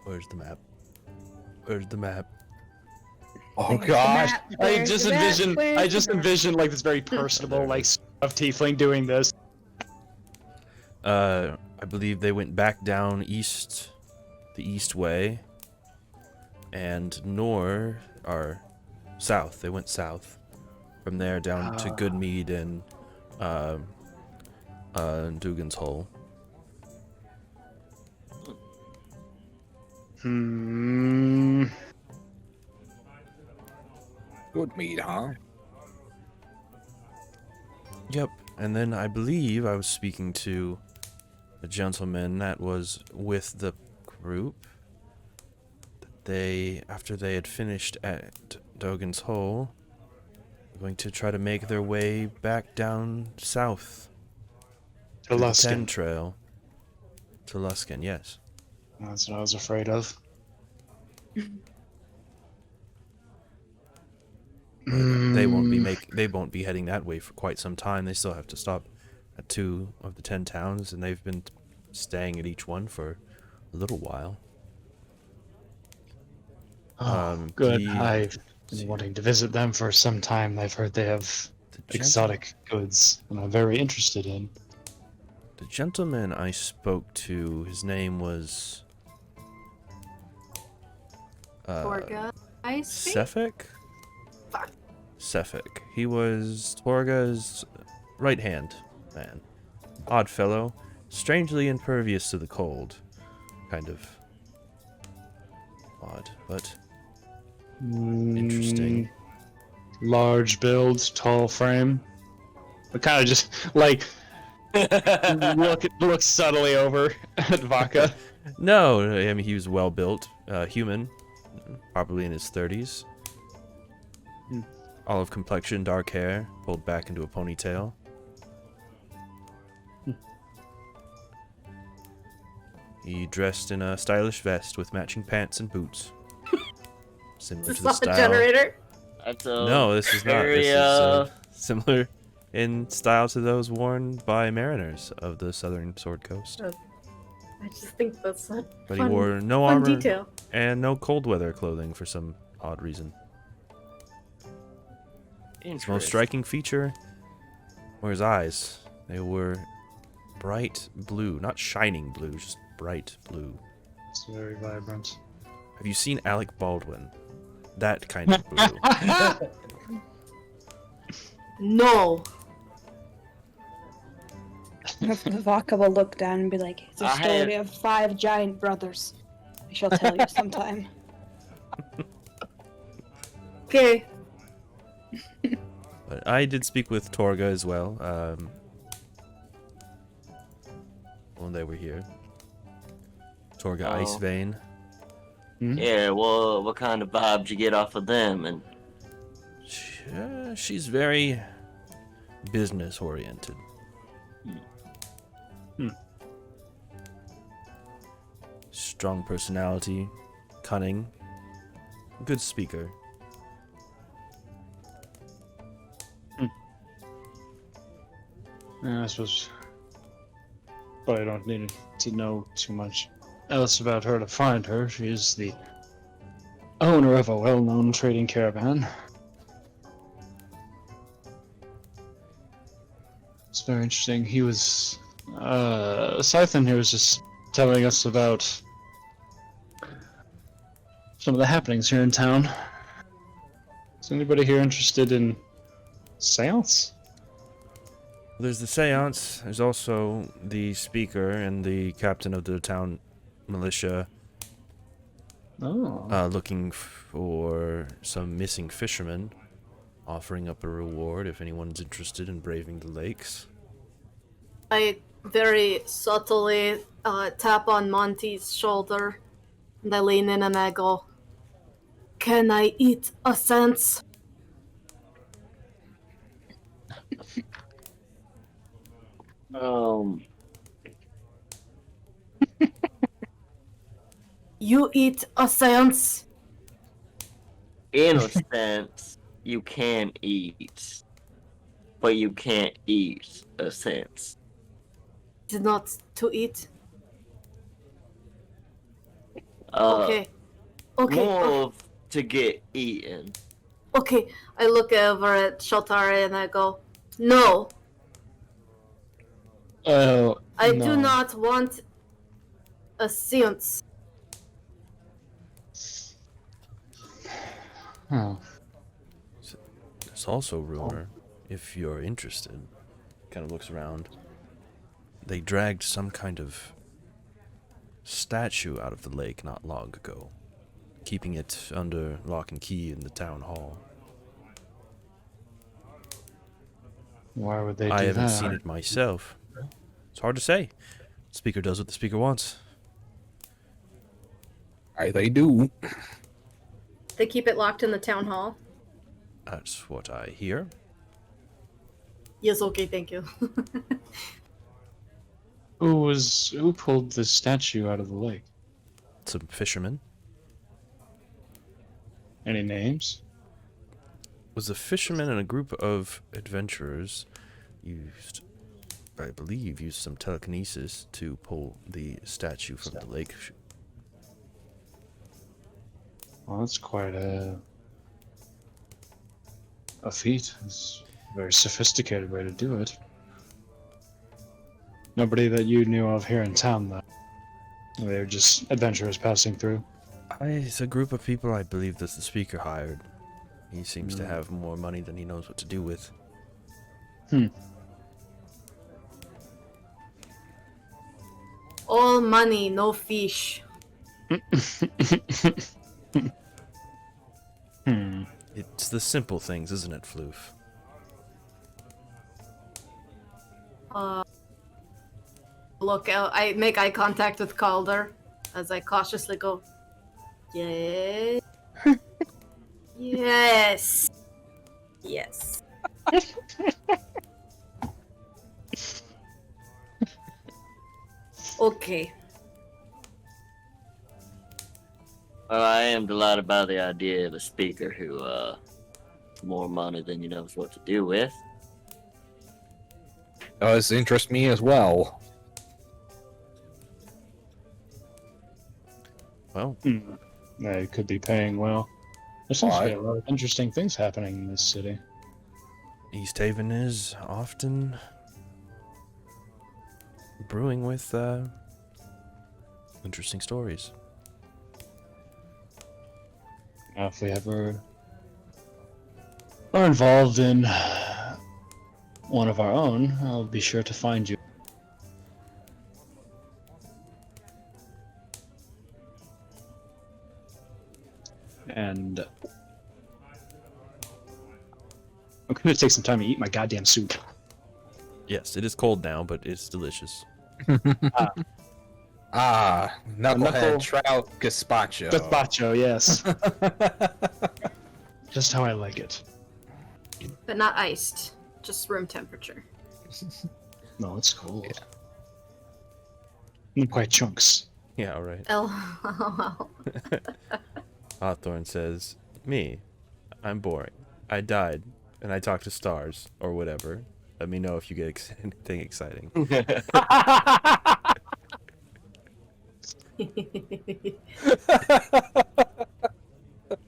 Where's the map? Where's the map? Oh gosh. I just envision like this very personable like of tiefling doing this. I believe they went back down east, the east way, and south. They went south. From there down to Goodmead and Dugan's Hole. Good meat, huh? Yep, and then I believe I was speaking to a gentleman that was with the group. After they had finished at Dugan's Hole, were going to try to make their way back down south. To the Luskin. 10 Trail. To Luskin, yes. That's what I was afraid of. They won't be heading that way for quite some time. They still have to stop at 2 of the 10 towns, and they've been staying at each one for a little while. Good. I've been wanting to visit them for some time. I've heard they have exotic goods, and I'm very interested in. The gentleman I spoke to, his name was Torga, I see. Sefik? Fuck. Sefik. He was Torga's right-hand man. Odd fellow. Strangely impervious to the cold. Kind of odd, but interesting. Large build, tall frame. But kind of just like look subtly over at Vaca. No, I mean he was well built, human, probably in his 30s. Olive complexion, dark hair, pulled back into a ponytail. He dressed in a stylish vest with matching pants and boots. Similar Is to this the not a style. generator? That's No, this is not. This is similar in style to those worn by mariners of the southern Sword Coast. I just think that's a But fun, he wore no fun armor detail. and no cold weather clothing for some odd reason. His most striking feature were his eyes. They were bright blue, not shining blue, just bright blue. It's very vibrant. Have you seen Alec Baldwin? That kind of blue. No. Vaka will look down and be like, it's a I story have- of 5 giant brothers. I shall tell you sometime. Okay. But I did speak with Torga as well. When they were here. Torga Oh. Icewind. Yeah, well, what kind of vibes you get off of them? And She's very business oriented. Strong personality, cunning, good speaker. I suppose probably don't need to know too much else about her to find her. She is the owner of a well-known trading caravan. It's very interesting. He was Scythen here was just telling us about some of the happenings here in town. Is anybody here interested in seance? There's the seance. There's also the speaker and the captain of the town militia Oh. looking for some missing fishermen, offering up a reward if anyone's interested in braving the lakes. I very subtly tap on Monty's shoulder, and I lean in and I go, "Can I eat a sense?" You eat a sense? In a sense, you can eat, but you can't eat a sense. It's not to eat. Uh, Okay. Okay. More of to get eaten. Okay. I look over at Shaltari and I go, "No, Oh. I no. do not want a sense." Oh. There's also rumor, if you're interested, kind of looks around, they dragged some kind of statue out of the lake not long ago, keeping it under lock and key in the town hall. Why would they do I haven't that? seen it myself. It's hard to say. Speaker does what the speaker wants. They do. They keep it locked in the town hall. That's what I hear. Yes, okay, thank you. Who pulled the statue out of the lake? Some fishermen. Any names? Was a fisherman and a group of adventurers I believe, used some telekinesis to pull the statue from the lake. Well, that's quite a feat. It's a very sophisticated way to do it. Nobody that you knew of here in town, though. They were just adventurers passing through. It's a group of people I believe that the speaker hired. He seems to have more money than he knows what to do with. All money, no fish. It's the simple things, isn't it, Floof? Look out. I make eye contact with Calder as I cautiously go, "Yes." Yes. Yes. Okay. Well, I am delighted by the idea of a speaker who, more money than he knows what to do with. Does interest me as well. Well, They could be paying well. There seems to be a lot of interesting things happening in this city. East Haven is often brewing with interesting stories. Now, if we ever are involved in one of our own, I'll be sure to find you. And I'm gonna take some time to eat my goddamn soup. Yes, it is cold now, but it's delicious. Knucklehead trout gazpacho. Gazpacho, yes. Just how I like it. But not iced. just room temperature. No, it's cool. Not quite chunks. Yeah, all right. LOL. Hawthorne says, "Me, I'm boring. I died, and I talk to stars, or whatever. Let me know if you get anything exciting."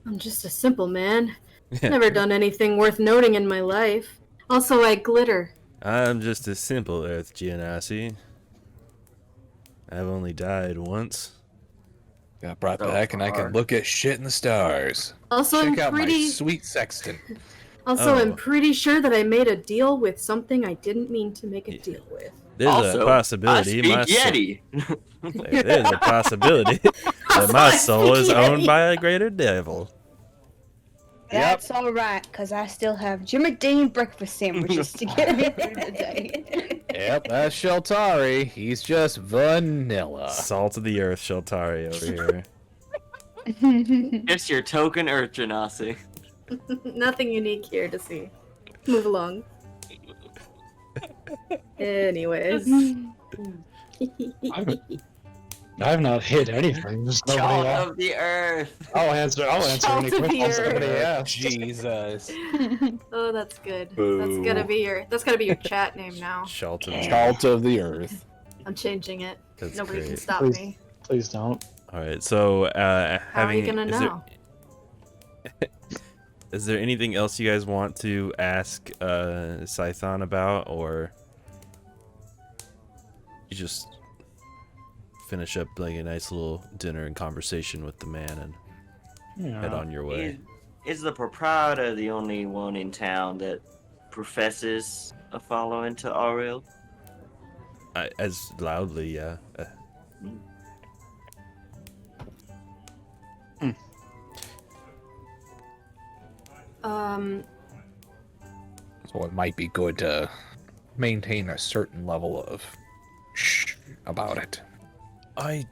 I'm just a simple man. Never done anything worth noting in my life. Also, I glitter. I'm just a simple Earth Genasi. I've only died once. Got brought So back, and I can far. look at shit in the stars. Also, Check I'm out my pretty. sweet sextant. Also, I'm Oh. pretty sure that I made a deal with something I didn't mean to make a deal with. There's Also, a possibility I speak my Yeti. there's a possibility that my I soul is speak owned Yeti. by a greater devil. That's all right, because I still have Jimmy Dean breakfast sandwiches to get me through the day. Yep, that's Sheltari. He's just vanilla. Salt of the earth, Sheltari over here. Just your token Earth Genasi. Nothing unique here to see. Move along. Anyways. I've not hit anything. There's nobody Child else. of the Earth. I'll answer Child any of the questions earth. somebody asks. Jesus. Oh, that's good. Boo. That's gotta be your chat name now. Shalt of Salt of the earth. I'm changing it. That's Nobody great. can stop Please. me. Please don't. All right, so How are you gonna know? Is there anything else you guys want to ask Scython about, or you just finish up like a nice little dinner and conversation with the man and head on your way? Is the proprietor the only one in town that professes a following to Ariel? As loudly, yeah. So it might be good to maintain a certain level of shh about it. I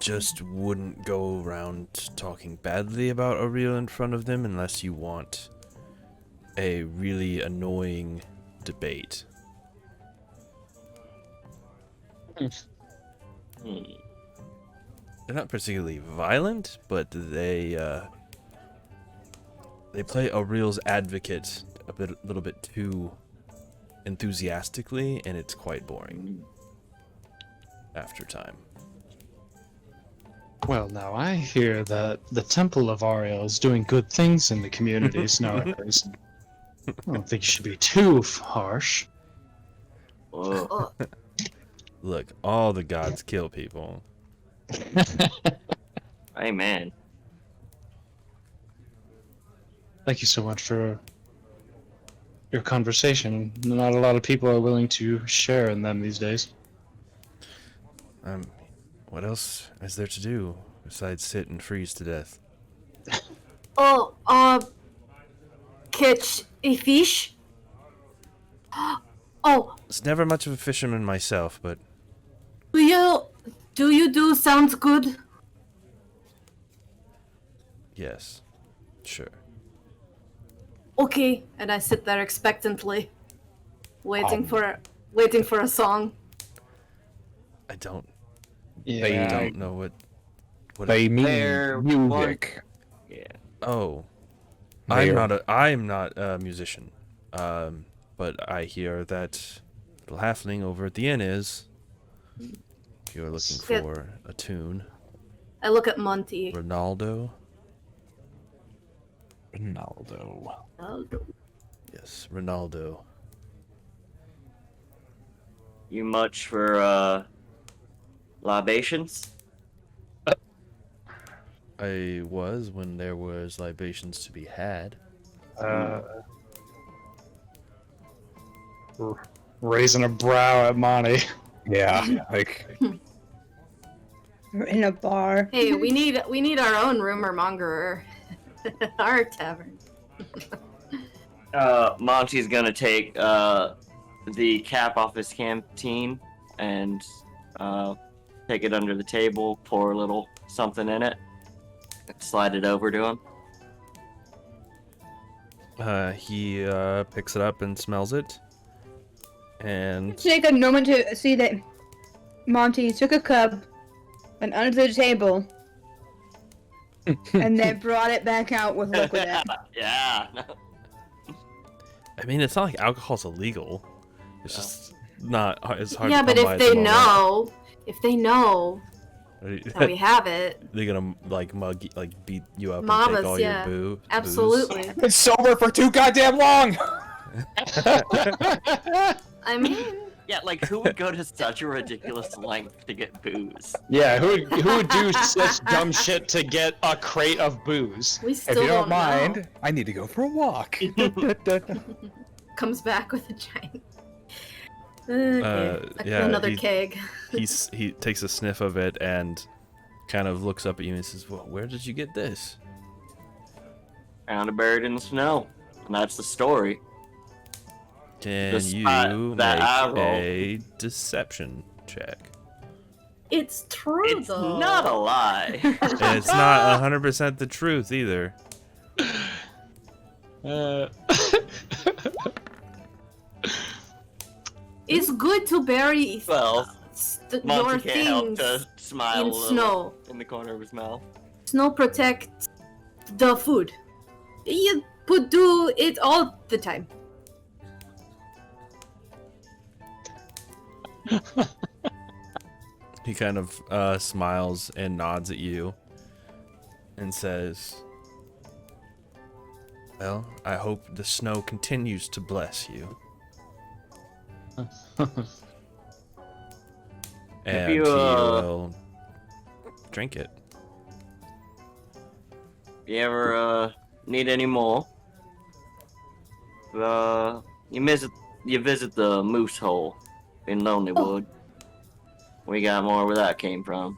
just wouldn't go around talking badly about Ariel in front of them unless you want a really annoying debate. Hmm. They're not particularly violent, but they play Ariel's advocate a little bit too enthusiastically, and it's quite boring after time. Well, now I hear that the Temple of Ariel is doing good things in the communities nowadays. I don't think you should be too harsh. Whoa. Oh, Look, all the gods kill people. Hey, man. Thank you so much for your conversation. Not a lot of people are willing to share in them these days. What else is there to do besides sit and freeze to death? catch a fish? Oh, It's never much of a fisherman myself, but do you do sounds good? yes, sure. Okay, and I sit there expectantly, waiting for a song. I don't know what They mean They're music. Yeah. Oh, They're- I'm not a musician. But I hear that little halfling over at the inn is. If you're looking Good. for a tune, I look at Monty. Ronaldo. Ronaldo. Yes, Ronaldo. You much for libations? I was when there was libations to be had. Raising a brow at Monty. Yeah, like We're in a bar. Hey, we need our own rumor mongerer. Our tavern. Monty's gonna take the cap off his canteen and take it under the table, pour a little something in it, slide it over to him. He picks it up and smells it. And Take a moment to see that Monty took a cup and under the table, and then brought it back out with liquid in. Yeah. I mean, it's not like alcohol's illegal. It's just not as hard Yeah, to but come by if at the they moment. know, that we have it, They're gonna like beat you up Mob and take us, all yeah. your booze. absolutely. Been sober for too goddamn long. I mean, Yeah, like who would go to such a ridiculous length to get booze? Yeah, who would do such dumb shit to get a crate of booze? we If still you don't know. mind, I need to go for a walk. Comes back with a giant. Okay. Yeah, Another he- keg. He takes a sniff of it and kind of looks up at you and says, "Well, where did you get this?" Found a bird in the snow. And that's the story. Can Despite you that eye make roll. a deception check? It's true It's though. not a lie. And it's not 100% the truth either. It's good to bury Well, your Monty can't help things to smile a in little snow. in the corner of his mouth. Snow protect the food. You put do it all the time. He kind of smiles and nods at you and says, "Well, I hope the snow continues to bless you." And you, he will drink it. You ever need any more? You visit the Moose Hole in Lonelywood. We got more where that came from.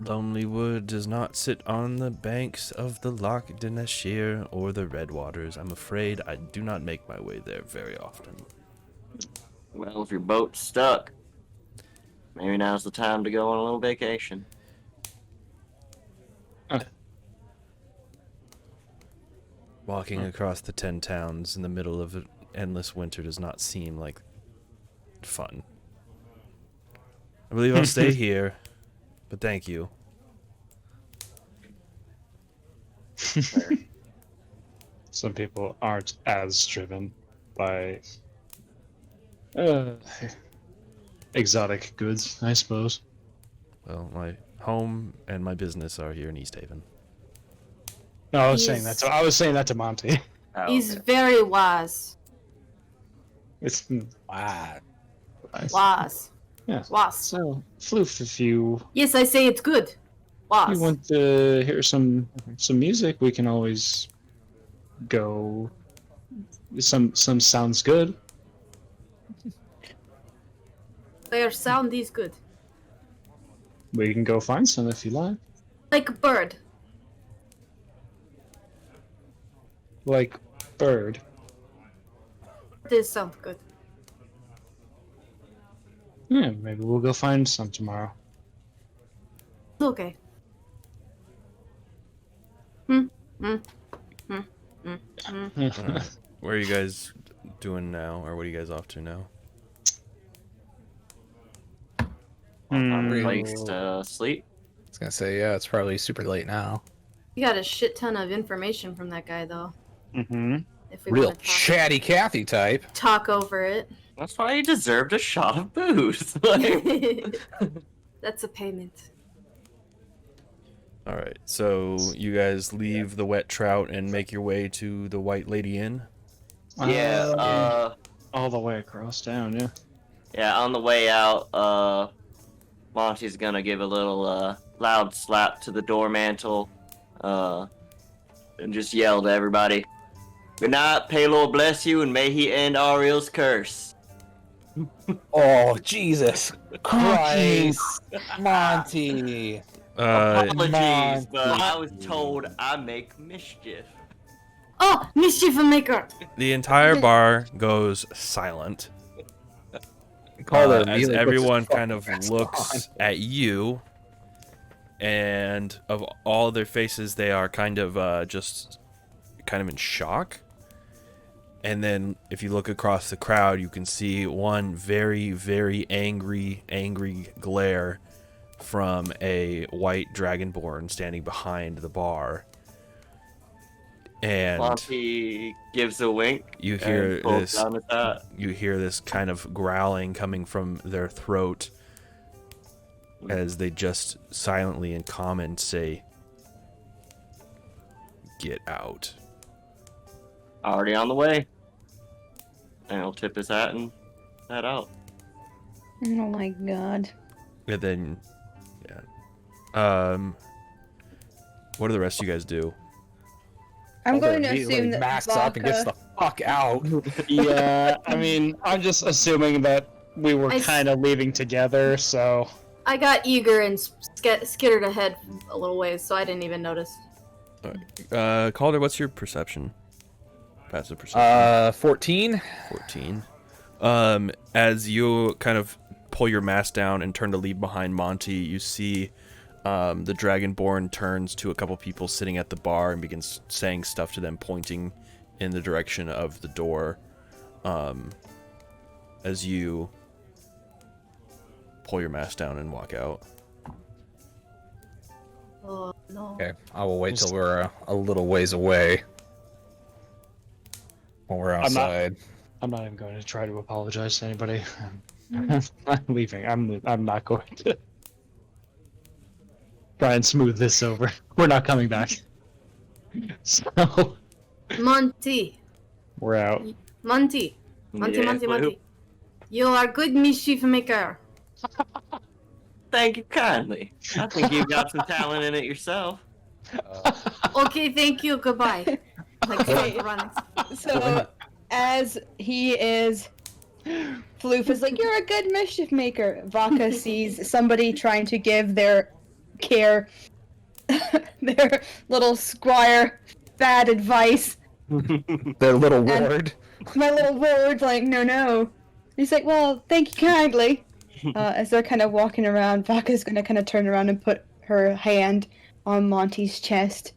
Lonelywood does not sit on the banks of the Lac de Nashir or the Redwaters. I'm afraid I do not make my way there very often. Well, if your boat's stuck, maybe now's the time to go on a little vacation. Walking across the 10 towns in the middle of an endless winter does not seem like fun. I believe I'll stay here, but thank you. Some people aren't as driven by exotic goods, I suppose. Well, my home and my business are here in East Haven. No, I was saying that to Monty. Oh, He's okay. very wise. It's Wow. Wise. yeah. Wise. So, Floof, if you Yes, I say it's good. Wise. want to hear some music, we can always go. Some sounds good. Their sound is good. We can go find some if you like. Like a bird. Like bird. This sounds good. Yeah, maybe we'll go find some tomorrow. Okay. Where are you guys doing now, or what are you guys off to now? Place to sleep. I was gonna say, yeah, it's probably super late now. We got a shit ton of information from that guy, though. Mm-hmm. If we Real want to chatty Cathy type. talk over it. That's why he deserved a shot of booze. Like, That's a payment. All right, so you guys leave the Wet Trout and make your way to the White Lady Inn. yeah, all the way across town. Yeah. yeah, on the way out, Monty's gonna give a little loud slap to the door mantle, and just yell to everybody, "Good night, Pelor bless you, and may he end Ariel's curse." Oh, Jesus Christ. Monty. Apologies, Monty. but I was told I make mischief. Oh, mischief maker! The entire bar goes silent Calder as immediately puts everyone his kind of fucking mask looks at you, and of all their faces, they are kind of just kind of in shock. And then if you look across the crowd, you can see one very, very angry glare from a white dragonborn standing behind the bar. And Monty gives a wink. you hear and pulls this. down his hat. You hear this kind of growling coming from their throat as they just silently in common say, "Get out." Already on the way. And he'll tip his hat and head out. Oh my god. And then, yeah. What do the rest of you guys do? I'm Calder going to immediately assume that masks up and gets the fuck out. Yeah, I mean, I'm just assuming that we were I s- kind of leaving together, so I got eager and skittered ahead a little ways, so I didn't even notice. Calder, what's your perception? Passive perception. 14. 14. As you kind of pull your mask down and turn to leave behind Monty, you see the Dragonborn turns to a couple people sitting at the bar and begins saying stuff to them, pointing in the direction of the door. As you pull your mask down and walk out. Oh no. Okay, I will wait till we're a little ways away. When we're outside. I'm not even going to try to apologize to anybody. I'm leaving. I'm not going to try and smooth this over. We're not coming back. So Monty. we're out. Monty. Monty, Yeah, Monty, well, Monty. You are good mischief maker. Thank you kindly. I think you've got some talent in it yourself. Okay, thank you. Goodbye. Like start running. So, as he is, Floof is like, "You're a good mischief maker." Vaka sees somebody trying to give their their little squire bad advice. Their little And- ward. My little ward's like, no. He's like, "Well, thank you kindly." As they're kind of walking around, Vaka's gonna kind of turn around and put her hand on Monty's chest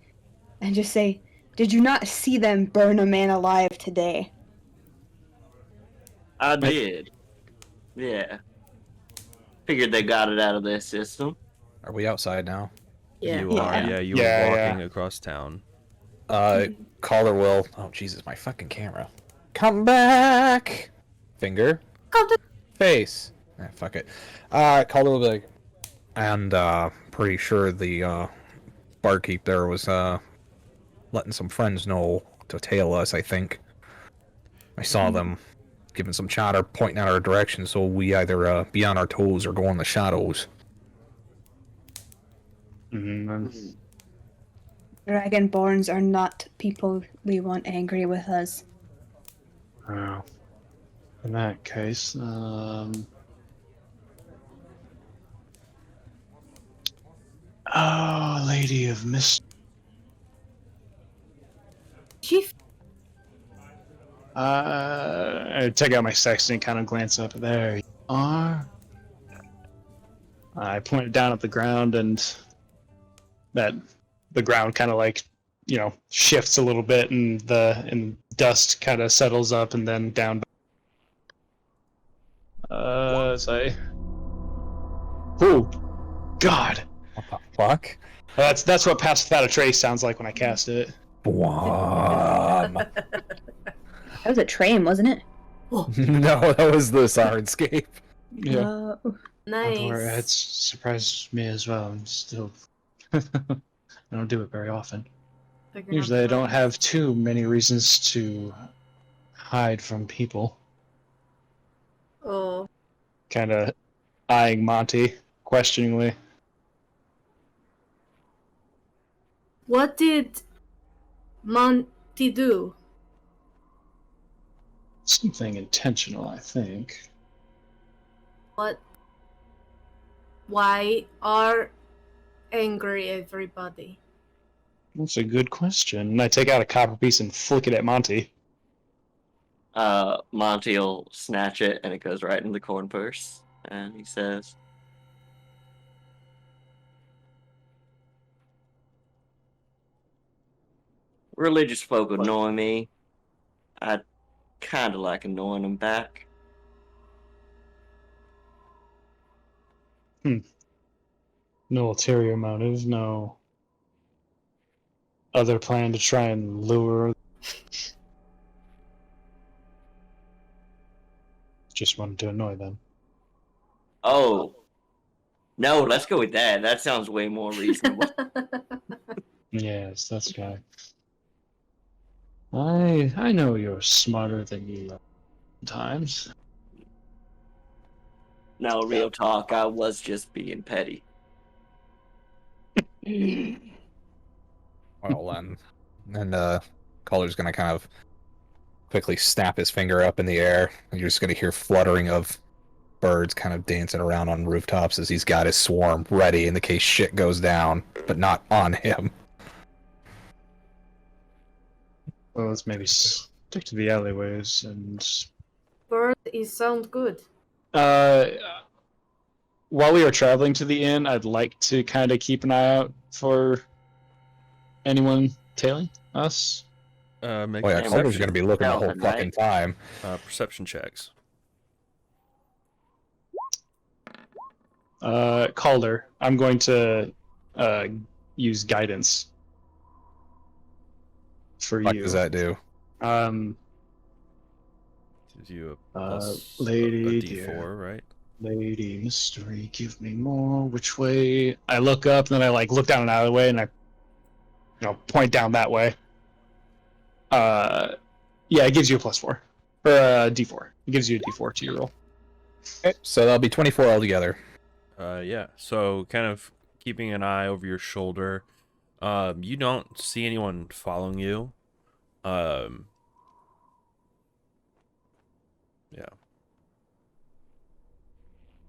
and just say, "Did you not see them burn a man alive today?" I did. Yeah. Figured they got it out of their system. Are we outside now? Yeah. You are, yeah, you Yeah, are yeah. walking across town. Calder will. Oh, Jesus, my fucking camera. Come back! Finger. Come to- Face. Fuck it. Calder will be like, and, pretty sure the, barkeep there was, letting some friends know to tail us, I think. I saw them giving some chatter, pointing out our direction, so we either, be on our toes or go in the shadows. Mhm. Dragonborns are not people we want angry with us. Wow. In that case, oh, Lady of Mist. Chief. I take out my sextant and kind of glance up. There you are. I point down at the ground, and that the ground kind of like, shifts a little bit, and the dust kind of settles up, and then down. Say, oh, God, What the fuck? that's what Pass Without a Trace sounds like when I cast it. Bwam. That was a train, wasn't it? No, that was the Syrinscape. Yeah. Nice. It's surprised me as well. I'm still. I don't do it very often. Figuring out Usually, I the don't rules. have too many reasons to hide from people. Oh. Kind of eyeing Monty questioningly. What did Monty do? Something intentional, I think. What? Why are angry everybody? That's a good question. And I take out a copper piece and flick it at Monty. Monty will snatch it and it goes right in the corn purse. And he says, religious folk annoy me. I kind of like annoying him back. No ulterior motive, no other plan to try and lure. Just wanted to annoy them. Oh. No, let's go with that. That sounds way more reasonable. Yes, that's right. I know you're smarter than you are sometimes. No, real talk, I was just being petty. Well, and Calder's gonna kind of quickly snap his finger up in the air, and you're just gonna hear fluttering of birds kind of dancing around on rooftops as he's got his swarm ready in the case shit goes down, but not on him. Well, let's maybe stick to the alleyways and. Bird is sound good. While we are traveling to the inn, I'd like to kind of keep an eye out for anyone tailing us. Make Oh yeah, Yeah, Calder's gonna be looking the whole Stealth, fucking right? time. perception checks. Calder, I'm going to use guidance for What you. does that do? Gives you a plus lady a D4, dear. right? Lady mystery, give me more. Which way? I look up, and then I look down an alleyway, and I, point down that way. Yeah, it gives you a +4 or a D4. It gives you a D4 to your roll. Okay, so that'll be 24 altogether. Yeah. So kind of keeping an eye over your shoulder. You don't see anyone following you. Yeah.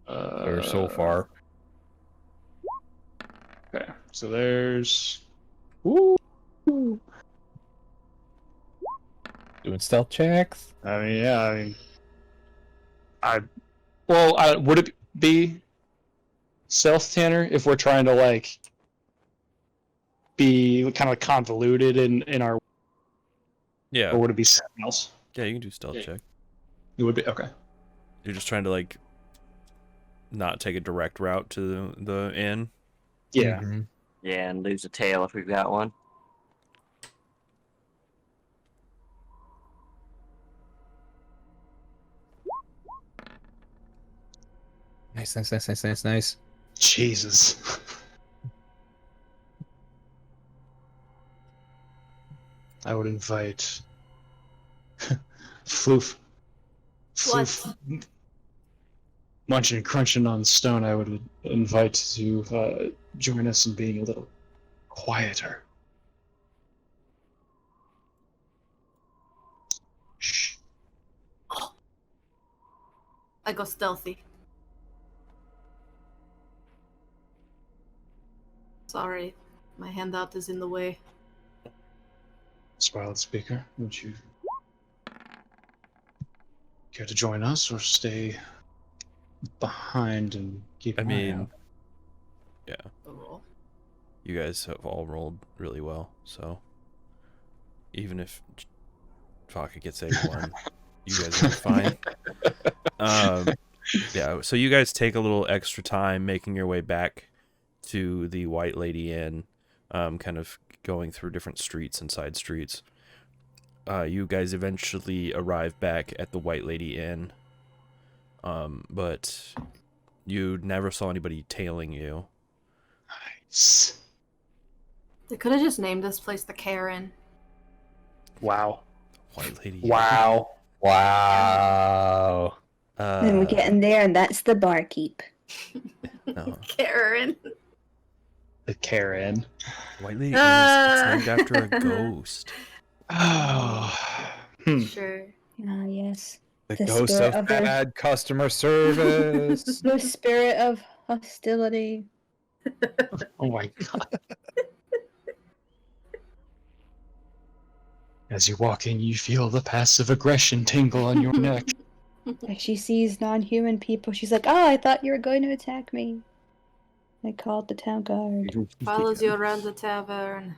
So far. Okay, so there's. Ooh. Doing stealth checks. I mean, yeah. Would it be stealth, Tanner, if we're trying to be kind of convoluted in our, Yeah. or would it be something else? Yeah, you can do stealth check. It would be okay. You're just trying to not take a direct route to the inn. Yeah. Mhm. Yeah, and lose a tail if we've got one. Nice. Jesus. I would invite Floof. Floof. Munching and crunching on stone, I would invite to join us in being a little quieter. Shh. I go stealthy. Sorry, my handout is in the way. Smiled speaker, would you care to join us or stay behind and keep I an eye mean, out? yeah, The roll. you guys have all rolled really well, so even if Faka gets A1, you guys are fine. Yeah, so you guys take a little extra time making your way back to the White Lady Inn, kind of going through different streets and side streets. You guys eventually arrive back at the White Lady Inn, but you never saw anybody tailing you. Nice. They could have just named this place the Karen. Wow. White Lady. Wow. Wow. Then we get in there, and that's the barkeep. No. Karen. The Karen. White Lady Inn is named after a ghost. Oh. Sure. Ah, yes. The The ghost spirit of of the- bad customer service. The spirit of hostility. Oh my god. As you walk in, you feel the passive aggression tingle on your neck. Like she sees non-human people, she's like, "Oh, I thought you were going to attack me." I called the town guard. Follows you around the tavern.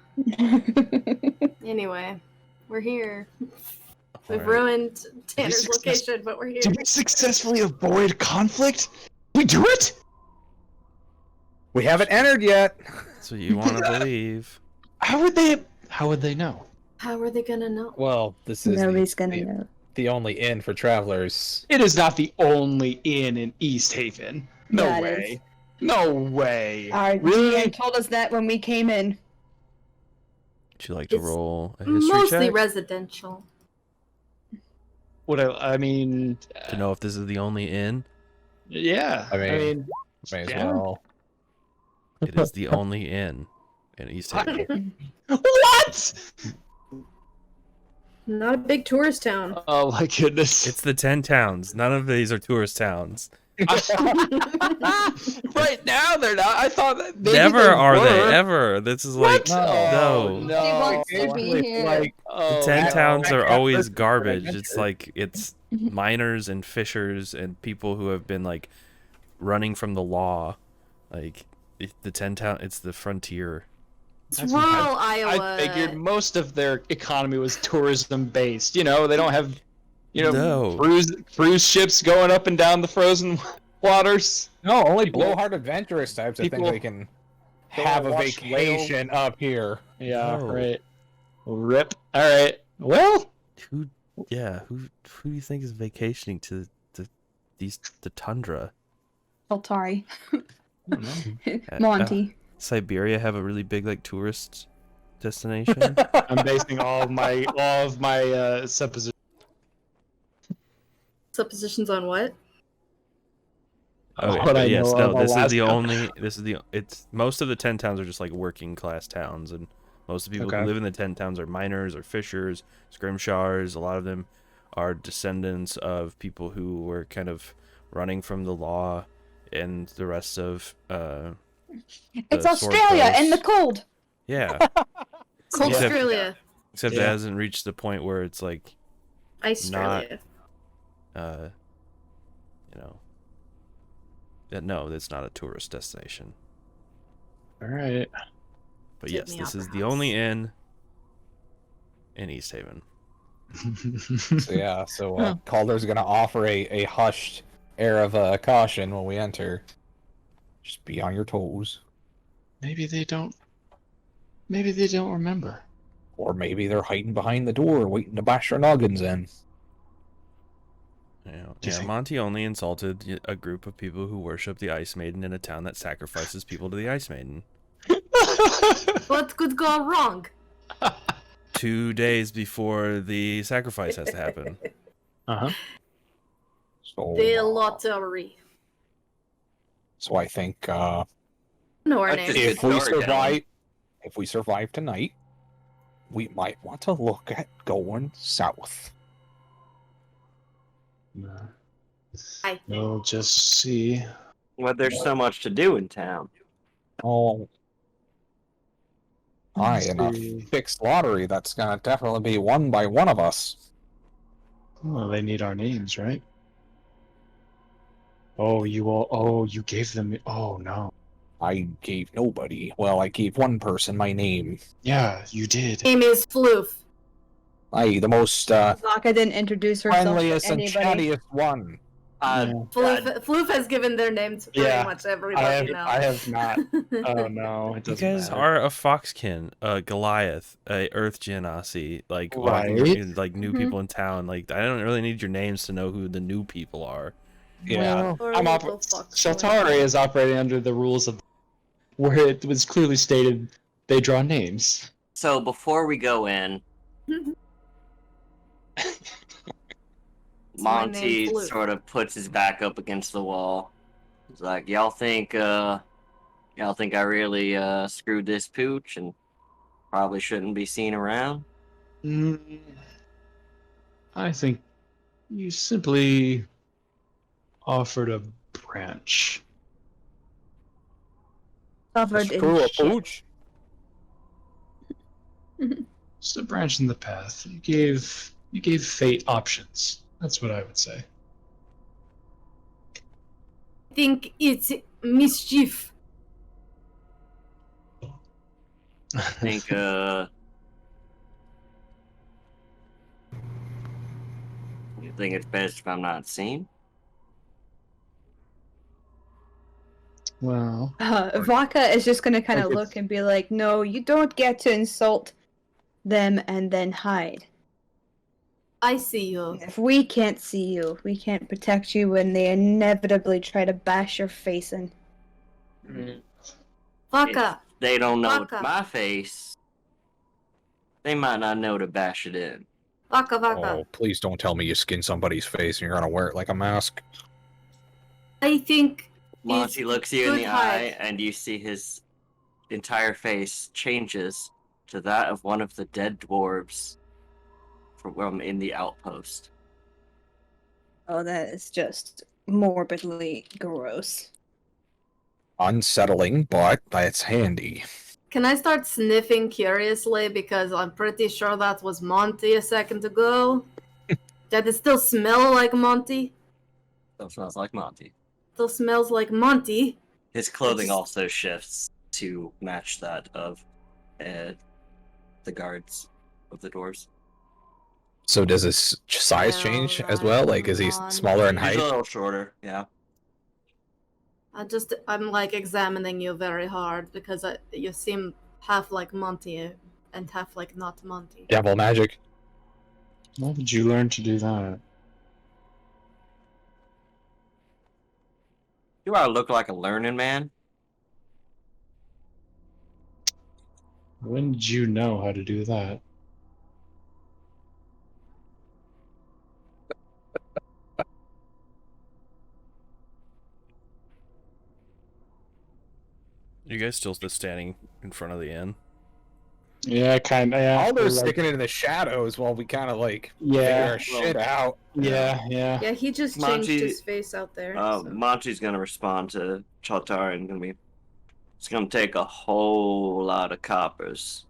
Anyway, we're here. We've Alright. ruined Tanner's success- location, but we're here. Did we successfully avoid conflict? We do it? We haven't entered yet. That's what you want to believe. How would they know? How are they gonna know? Well, this is Nobody's gonna know. the only inn for travelers. It is not the only inn in East Haven. No Yeah, it way. is. No way. Our Really? GM told us that when we came in. Would you like to It's roll a history Mostly check residential. I mean, to know if this is the only inn? yeah. I mean, May as yeah. well. It is the only inn in East Haven. What? Not a big tourist town. Oh my goodness. It's the 10 towns. None of these are tourist towns. Right now they're not. I thought that maybe Never they are were. they ever. This is like Oh, no. He no. wants to be here. Like, Oh, The 10 no. towns are I always can't garbage. adventure. It's like it's miners and fishers and people who have been like running from the law. Like the 10 town, it's the frontier. It's rural Iowa. I figured most of their economy was tourism based. You know, they don't have, No. cruise ships going up and down the frozen waters. no, only People- blowhard adventurous types. I think people they can go have a watch vacation up here. Yeah, Oh. right. Rip. All right. Well, Who do you think is vacationing to the tundra? Altari. I don't know. Monty. Siberia have a really big like tourist destination? I'm basing all of my suppositions. Suppositions on what? Oh, What I yes, know no, of this is the it's most of the 10 towns are just like working class towns, and most of the people Okay. who live in the 10 towns are miners or fishers, scrimshars. A lot of them are descendants of people who were kind of running from the law, and the rest of It's the Australia Sword and the Coast. cold. Yeah, Cold Except- Australia. except it Yeah. hasn't reached the point where it's like Australia. you know, no, it's not a tourist destination. All right. But Take yes, me this Opera is the House. only inn in East Haven. So yeah, Calder's gonna offer a hushed air of caution when we enter. Just be on your toes, Maybe they don't. Maybe they don't remember. or maybe they're hiding behind the door, waiting to bash their noggins in. You know, Do you yeah, think- Monty only insulted a group of people who worship the Ice Maiden in a town that sacrifices people to the Ice Maiden. What could go wrong? 2 days before the sacrifice has to happen. Uh-huh. So, The lottery. so I think Know our That's names. just- if Good we storytelling. survive tonight, we might want to look at going south. I think. We'll just see. Well, there's so much to do in town. Oh, aye, and a See. fixed lottery that's gonna definitely be won by one of us. Well, they need our names, right? Oh, you gave them. Oh no. I gave nobody. Well, I gave one person my name. Yeah, you did. Name is Floof. Aye, the most Zaka didn't introduce herself friendliest to and anybody. chattiest one. Floof has given their name to pretty Yeah, much everybody now. I have not. Oh no, it You doesn't guys matter. are a Foxkin, a Goliath, a Earth Genasi, like walking Right. in, like new Mhm. people in town. Like I don't really need your names to know who the new people are. Yeah. Or I'm little fuck boy. Shaltari is operating under the rules of where it was clearly stated they draw names. So before we go in, my Monty name's Luke. sort of puts his back up against the wall. He's like, y'all think I really screwed this pooch and probably shouldn't be seen around? I think you simply offered a branch. Covered in Screw a shit. pooch. Just a branch in the path. You gave fate options. That's what I would say. I think it's mischief. I think You think it's best if I'm not seen? Well, Vaka is just gonna kind Like of it's- look and be like, "No, you don't get to insult them and then hide. I see you. If we can't see you, we can't protect you when they inevitably try to bash your face in." Vaka, If they don't know it's Baka. my face, they might not know to bash it in. Vaka, Vaka. Oh, please don't tell me you skin somebody's face and you're gonna wear it like a mask. I think Monty it's looks you in good the hide. eye, and you see his entire face changes to that of one of the dead dwarves from in the outpost. Oh, that is just morbidly gross. Unsettling, but that's handy. Can I start sniffing curiously because I'm pretty sure that was Monty a second ago? Does it still smell like Monty? Still smells like Monty. Still smells like Monty. His clothing just- also shifts to match that of the guards of the dwarves. So does his size change as well? Like, is he Monty. smaller in He's a height? little shorter, yeah. I'm like examining you very hard because you seem half like Monty and half like not Monty. Devil magic. how did you learn to do that? You ought to look like a learning man. When did you know how to do that? You guys still just standing in front of the inn? Yeah, kind of. Yeah, Alder's like- sticking it in the shadows while we kind of like Yeah, figure our shit out. yeah. Yeah, he just Monty- changed his face out there. so. Monty's gonna respond to Chotar and gonna be. It's gonna take a whole lot of coppers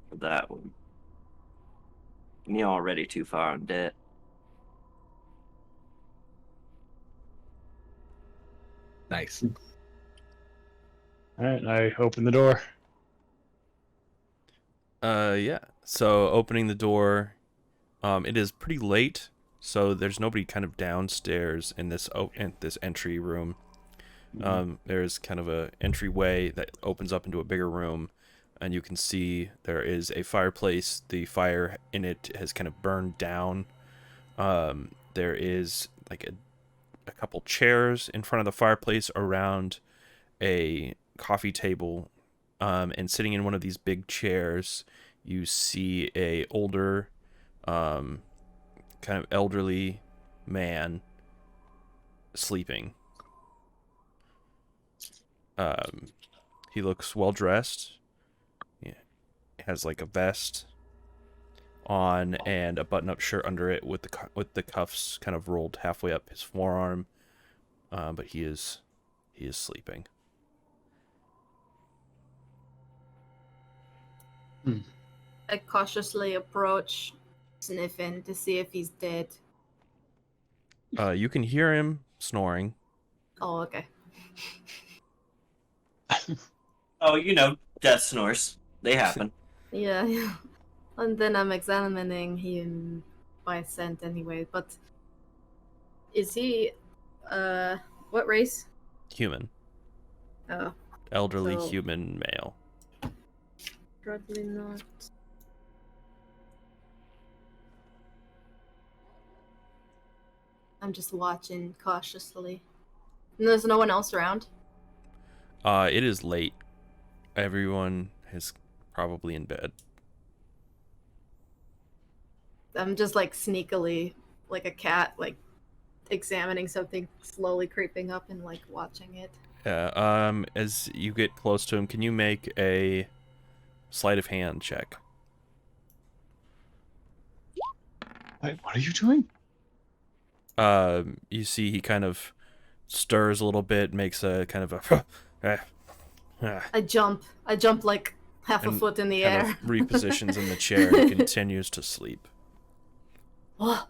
for that one. And you're already too far in debt. Nice. All right, I open the door. Yeah. So opening the door, it is pretty late, so there's nobody kind of downstairs in this in this entry room. There's kind of a entryway that opens up into a bigger room, and you can see there is a fireplace. The fire in it has kind of burned down. There is like a couple chairs in front of the fireplace around a coffee table, and sitting in one of these big chairs, you see a older, kind of elderly man sleeping. He looks well dressed. He has like a vest on and a button-up shirt under it with the cuffs kind of rolled halfway up his forearm. But he is sleeping. I cautiously approach, sniffing to see if he's dead. You can hear him snoring. Oh, okay. Oh, death snores. They happen. Yeah, yeah. And then I'm examining him by scent anyway, but is he what race? Human. Oh, Elderly So- human male. probably not. I'm just watching cautiously. And there's no one else around? It is late. Everyone is probably in bed. I'm just like sneakily, like a cat, like examining something, slowly creeping up and like watching it. As you get close to him, can you make a sleight of hand check? Wait, what are you doing? You see he kind of stirs a little bit, makes a kind of a I jump like half a And foot in the kind air. of repositions in the chair and continues to sleep. What? What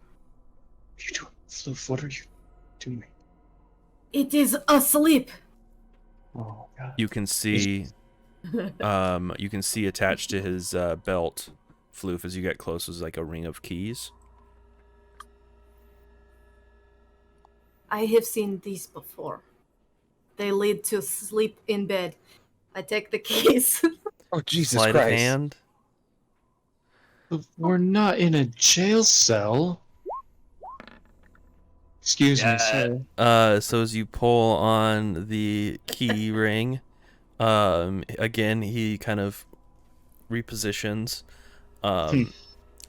are you doing? Floof, what are you doing? It is asleep. Oh god. You can see attached to his belt, Floof, as you get close, is like a ring of keys. I have seen these before. They lead to sleep in bed. I take the keys. Oh, Jesus Sleight of Christ. hand. We're not in a jail cell. Excuse me, Yeah. sir. So as you pull on the key ring, again he kind of repositions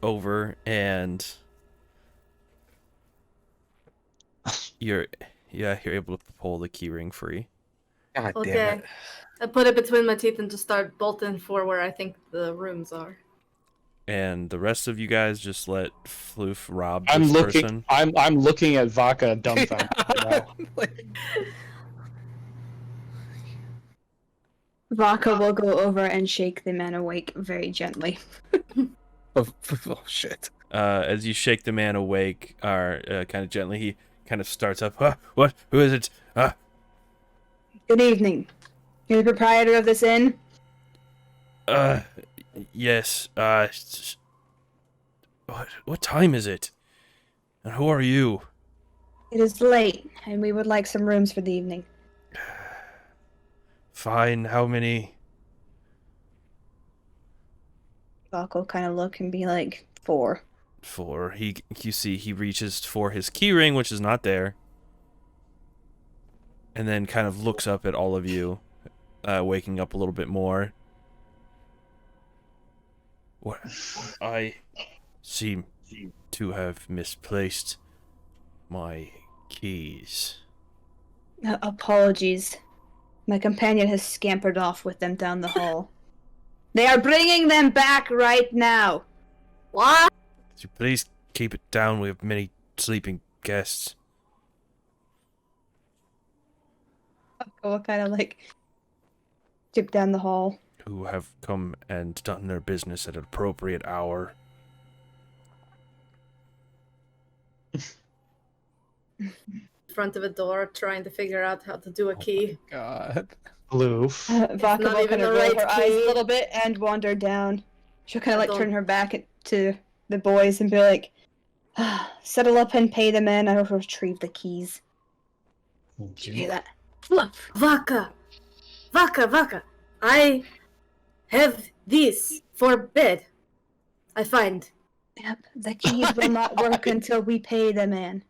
over, and you're able to pull the key ring free. God damn Okay. it. I put it between my teeth and just start bolting for where I think the rooms are. And the rest of you guys just let Floof rob I'm this looking. person. I'm looking at Vodka dumbfounded right now. Vaka will go over and shake the man awake very gently. Oh, shit. As you shake the man awake, or kind of gently, he kind of starts up. What? Who is it? Good evening. You're the proprietor of this inn? Yes. What time is it? And who are you? It is late, and we would like some rooms for the evening. Fine. How many? Vaka will kind of look and be like, 4. 4. You see, he reaches for his keyring, which is not there, and then kind of looks up at all of you, waking up a little bit more. What? I seem to have misplaced my keys. Apologies. My companion has scampered off with them down the hall. They are bringing them back right now. What? Could you please keep it down? We have many sleeping guests. Vaka will kind of like dip down the hall. Who have come and done their business at an appropriate hour. Front of a door, trying to figure out how to do a key. God. Floof. Vaka not will even kind of the roll right her eyes key. a little bit and wander down. She'll kind of I like don't- turn her back to the boys and be like, settle up and pay the men. I will retrieve the keys. Did you hear that? Vaka! Vaka! I have this for bed. I find. Yep, the keys will not work until we pay the man.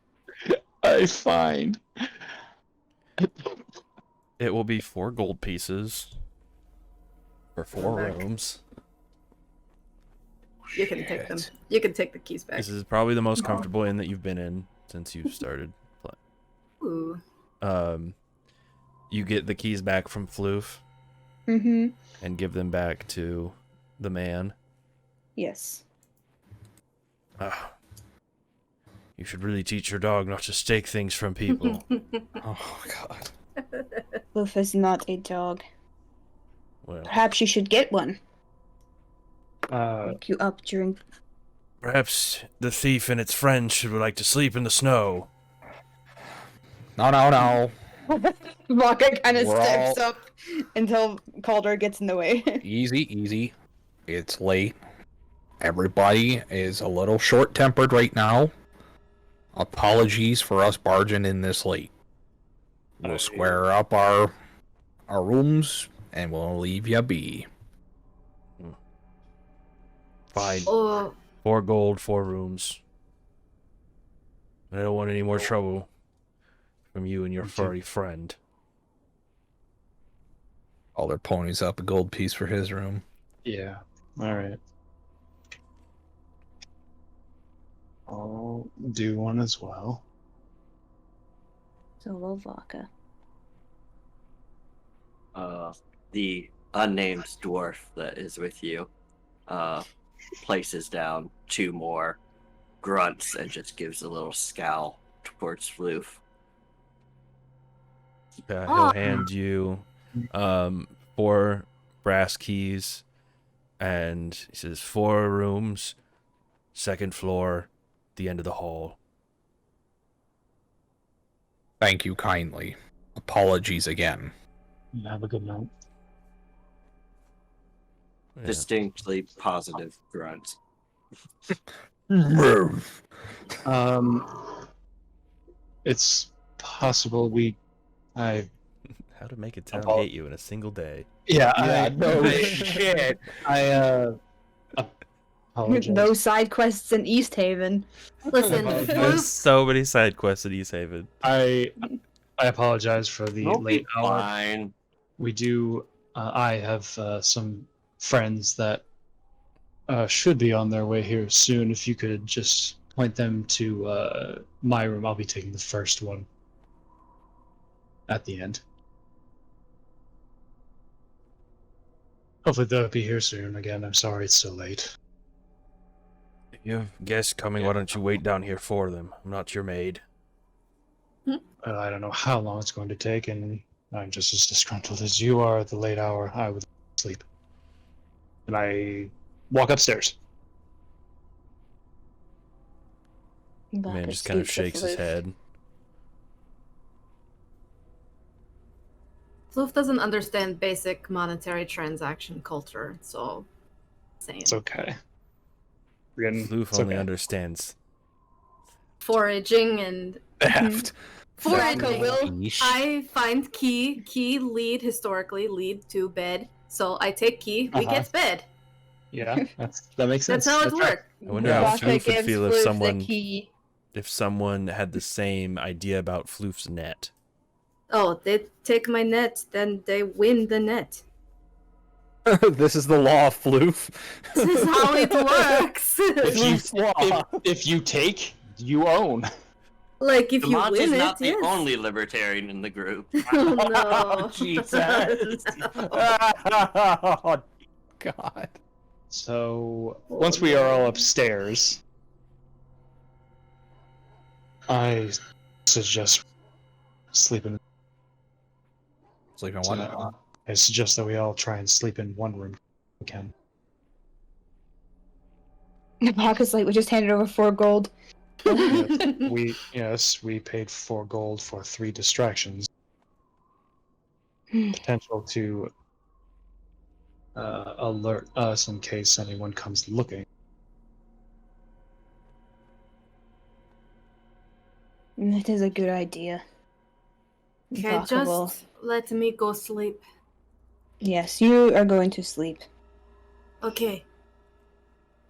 I find. It will be 4 gold pieces for 4 Back. rooms. You can take them. You can take the keys back. This is probably the most comfortable inn that you've been in since you've started. Ooh. You get the keys back from Floof Mm-hmm. and give them back to the man. Yes. You should really teach your dog not to stake things from people. Oh, God. Wolf is not a dog. Well, Perhaps you should get one. Uh, Wake you up during. perhaps the thief and its friends should like to sleep in the snow. No. Vaka kind of We're steps all- up until Calder gets in the way. Easy. It's late. Everybody is a little short-tempered right now. Apologies for us barging in this late. We'll square up our rooms and we'll leave ya be. Fine. Oh, 4 gold, 4 rooms. I don't want any more trouble from you and your furry friend. Calder ponies up a gold piece for his room. yeah. All right. I'll do one as well. So will Vaka. The unnamed dwarf that is with you places down 2 more, grunts, and just gives a little scowl towards Floof. He'll hand you 4 brass keys, and he says 4 rooms, 2nd floor, the end of the hall. Thank you kindly. Apologies again. Have a good night. Yeah. Distinctly positive grunt. It's possible. I How to make a town Apol- hate you in a single day. yeah, no shit. I apologize. No side quests in East Haven. Listen, There's There's Floof, so many side quests in East Haven. I apologize for the You'll late be hour. fine. We do. I have some friends that should be on their way here soon. If you could just point them to my room, I'll be taking the first one at the end. Hopefully they'll be here soon. Again, I'm sorry it's so late. If you have guests coming, why don't you wait down here for them? I'm not your maid. I don't know how long it's going to take, and I'm just as disgruntled as you are at the late hour. I would sleep. And I walk upstairs. Man just kind of shakes his head. Floof doesn't understand basic monetary transaction culture, so saying It's okay. Again, Floof it's only okay. understands. foraging and Theft. foraging. will- I find key lead historically lead to bed. So I take key, we Uh-huh. get bed. Yeah, that makes sense. That's how it right. works. I wonder how Vodka Floof would gives feel if Floof someone the key. had the same idea about Floof's net. Oh, they take my net, then they win the net. This is the law of Floof. This is how it works. If you take, you own. Like if you Demont win is it, not the yes. only libertarian in the group. Oh no. Jesus. Oh, God. So once we are all upstairs, I suggest sleeping. Sleep in one. I suggest that we all try and sleep in one room if we can. Vodka's like, we just handed over 4 gold. We paid 4 gold for 3 distractions. Potential to alert us in case anyone comes looking. That is a good idea. Okay, Vodka will- just let me go sleep. Yes, you are going to sleep. Okay.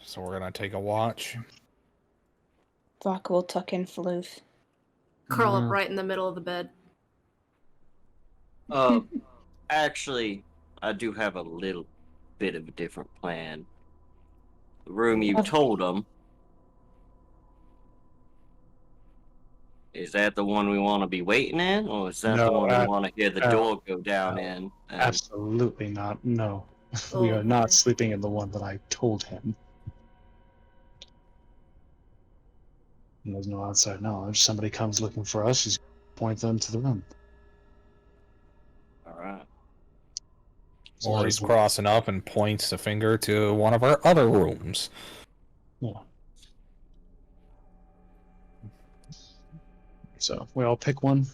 So we're gonna take a watch. Vodka will tuck in Floof. Curl up right in the middle of the bed. Actually, I do have a little bit of a different plan. The room you told them. Is that the one we want to be waiting in, or is that the No, one we want to hear the door go down in? And Absolutely not. No. We Oh, are not okay. sleeping in the one that I told him. And there's no outside knowledge. Somebody comes looking for us, he's going to point them to the room. all right. Or he's crossing up and points a finger to one of our other rooms. Yeah. So we all pick one.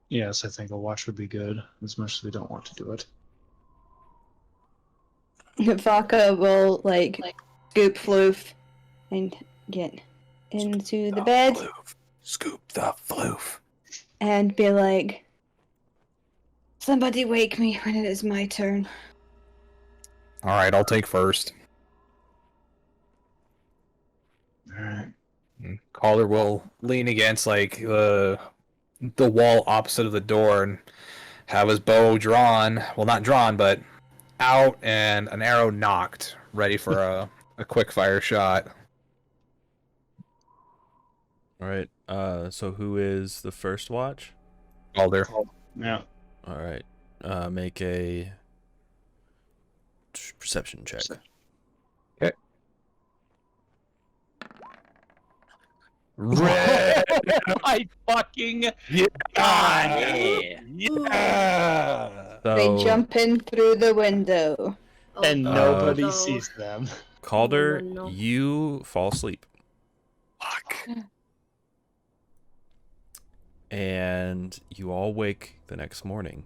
Yes, I think a watch would be good, as much as we don't want to do it. Vodka will, like scoop Floof and get into the bed Floof. Scoop the floof. and be like, somebody wake me when it is my turn. Alright, I'll take first. Alright. Calder will lean against like the wall opposite of the door and have his bow drawn. Well, not drawn, but out and an arrow knocked, ready for a quick fire shot. All right. So who is the first watch? Calder. Yeah. All right. Make a perception check. Red. I fucking Yeah. Yeah. So, They jump in through the window. Oh, and no. nobody No. sees them. Calder, No. you fall asleep. Fuck. And you all wake the next morning.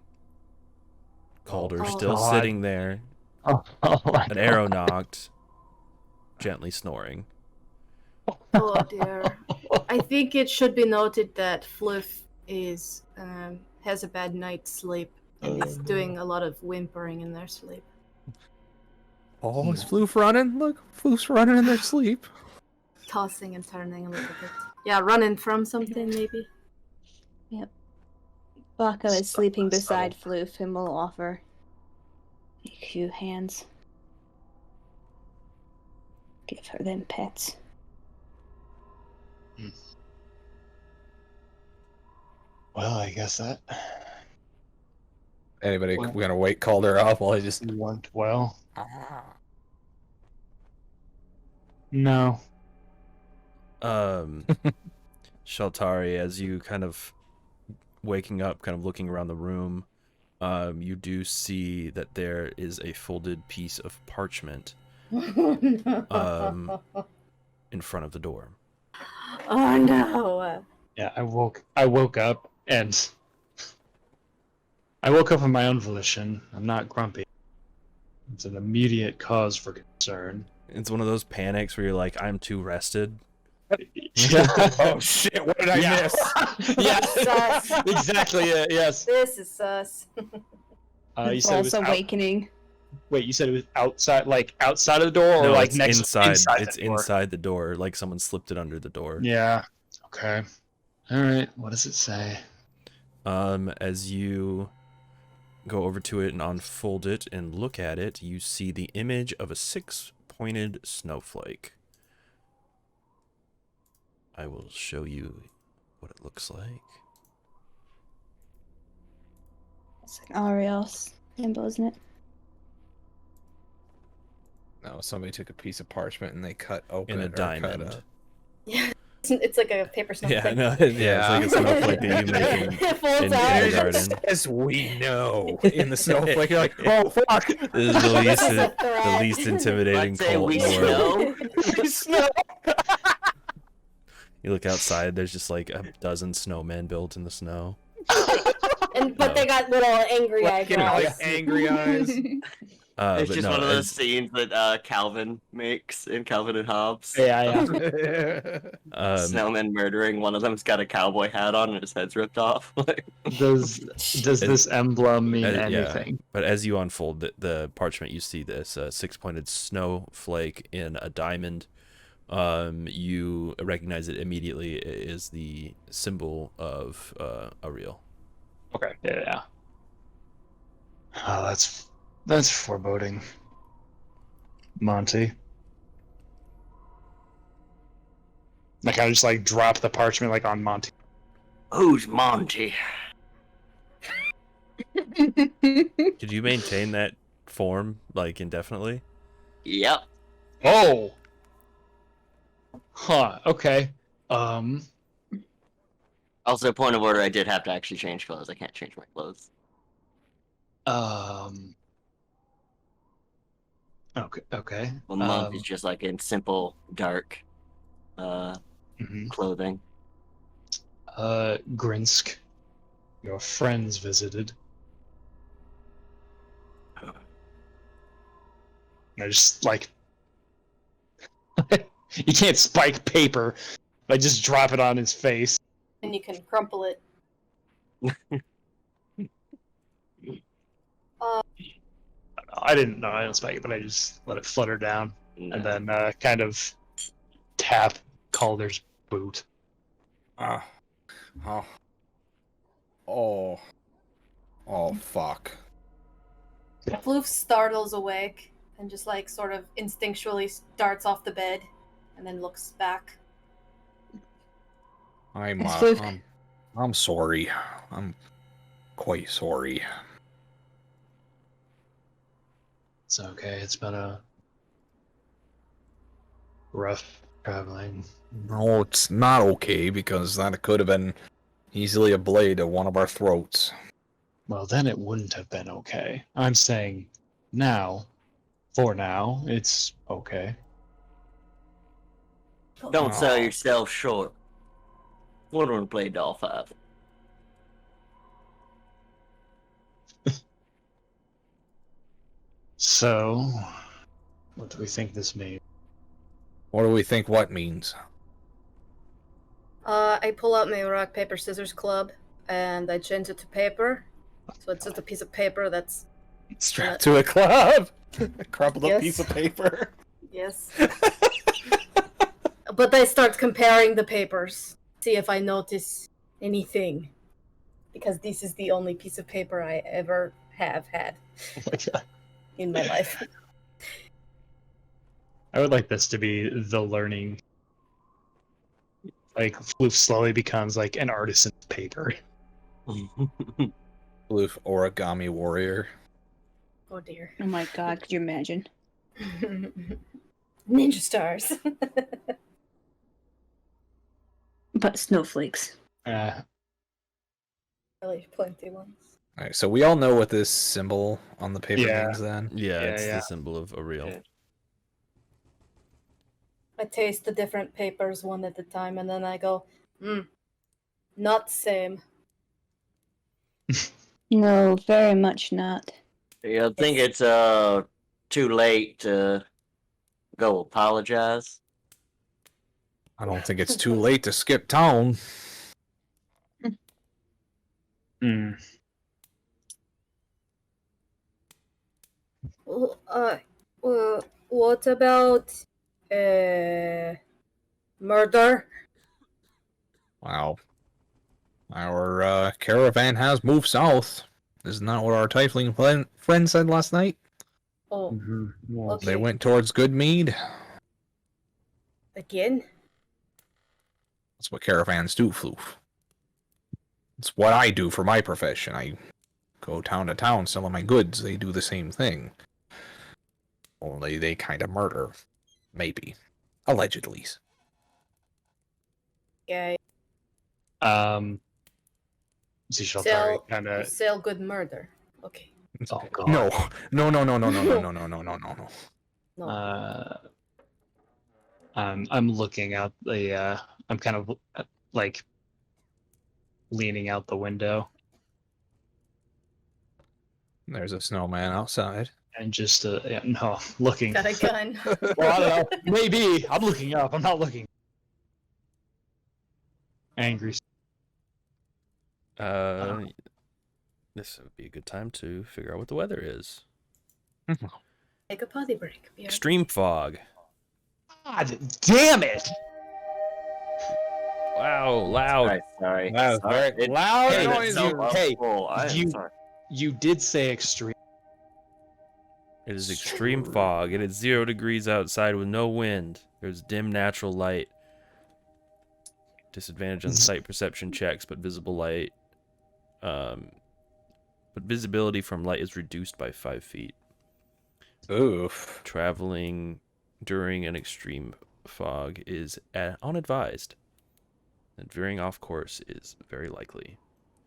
Calder Oh, still God. sitting there, an arrow knocked, gently snoring. Oh dear. I I think it should be noted that Fluff is has a bad night's sleep and is doing a lot of whimpering in their sleep. Oh, is Floof running? Look, Floof's running in their sleep. Tossing and turning a little bit. Yeah, running from something maybe. Baka is sleeping Subtle. beside Floof and will offer a few hands. Give her them pets. Well, I guess that Anybody What? gonna wait, called her off while I just. went well. No. Shaltari, as you kind of waking up, kind of looking around the room, you do see that there is a folded piece of parchment in front of the door. Oh no. Yeah, I woke up and I woke up on my own volition. I'm not grumpy. It's an immediate cause for concern. It's one of those panics where you're like, I'm too rested. Oh shit! What did I miss? Sus. Exactly it, yes. This is sus. You said it was False awakening. Wait, you said it was outside, like outside of the door, or No, like it's next inside. It's the door? inside the door, like someone slipped it under the door. Yeah. Okay. All right. What does it say? As you go over to it and unfold it and look at it, you see the image of a six-pointed snowflake. I will show you what it looks like. It's like Ariel's symbol, isn't it? No, somebody took a piece of parchment and they cut open In a it or diamond. Cut Yeah. It's like a paper snowflake. Yeah, no, yeah, it's like a snowflake that you make It folds in out. kindergarten. As we know, in the snowflake, you're like, oh fuck! This is the least, This is a the threat. least intimidating Let's say cult we in the world. snow. You look outside, there's just like a dozen snowmen built in the snow. But they got little angry Like, you know, eyebrows. like angry eyes. It's But just no, one of those as- scenes that Calvin makes in Calvin and Hobbes. Yeah. Snowman murdering. One of them's got a cowboy hat on and his head's ripped off. Does this emblem mean yeah. anything? But as you unfold the parchment, you see this six-pointed snowflake in a diamond. You recognize it immediately. It is the symbol of Ariel. Okay. Yeah. Oh, that's foreboding. Monty. Like I just like drop the parchment like on Monty. Who's Monty? Did you maintain that form like indefinitely? Yep. Oh. Huh. Okay. Also, point of order, I did have to actually change clothes. I can't change my clothes. Okay. Okay. Well, monk is just like in simple, dark Mhm. clothing. Grinsk. Your friends visited. I just like you can't spike paper. I just drop it on his face. And you can crumple it. I didn't know I didn't spike it, but I just let it flutter down and then kind of tap Calder's boot. Oh, fuck. Floof startles awake and just like sort of instinctually starts off the bed and then looks back. I'm Floof. I'm sorry. I'm quite sorry. It's okay. It's been a rough traveling. No, it's not okay because that could have been easily a blade at one of our throats. Well, then it wouldn't have been okay. I'm saying now, for now, it's okay. Don't Aw. sell yourself short. One would play doll 5. So, what do we think this means? What do we think what means? I pull out my rock, paper, scissors club, and I change it to paper. So it's just a piece of paper that's... Strapped to a club. A crumpled up Yes. piece of paper. Yes. But I start comparing the papers. See if I notice anything. Because this is the only piece of paper I ever have had Oh my god. in my life. I would like this to be the learning. Like, Floof slowly becomes like an artisan of paper. Bloof origami warrior. Oh dear. Oh my god, could you imagine? Ninja stars. But snowflakes. Really, plenty ones. Alright, so we all know what this symbol on the paper Yeah. means then? Yeah, Yeah, it's yeah. the symbol of a real. Yeah. I taste the different papers one at a time, and then I go, not same. No, very much not. Yeah, I think it's too late to go apologize. I don't think it's too late to skip town. Hmm. What about murder? Wow. Our caravan has moved south. Isn't that what our tiefling friend said last night? Oh, Mhm. Well, Okay. They went towards Goodmead. again? That's what caravans do, Floof. It's what I do for my profession. I go town to town selling my goods. They do the same thing. Only they kind of murder. Maybe. Allegedly. Yeah, Zishaltari kind you of. sell good murder. Okay. Oh god. No. No, no, no, no, no, no, no, no, no, no, no, no. No. I'm looking out the. I'm kind of like leaning out the window There's a snowman outside. and just yeah, no, looking. Got a gun. Well, I don't know. Maybe I'm looking up. I'm not looking. Angry. This would be a good time to figure out what the weather is. Take a potty break. Be right Extreme fog. God damn it! Wow, loud. Sorry. That was Sorry. very loud Hey, noise. you- Sorry. You did say extreme. It is extreme fog. It is 0 degrees outside with no wind. There's dim natural light. Disadvantage on sight perception checks, but visible light. But visibility from light is reduced by 5 feet. Oof. Traveling during an extreme fog is unadvised. And veering off course is very likely.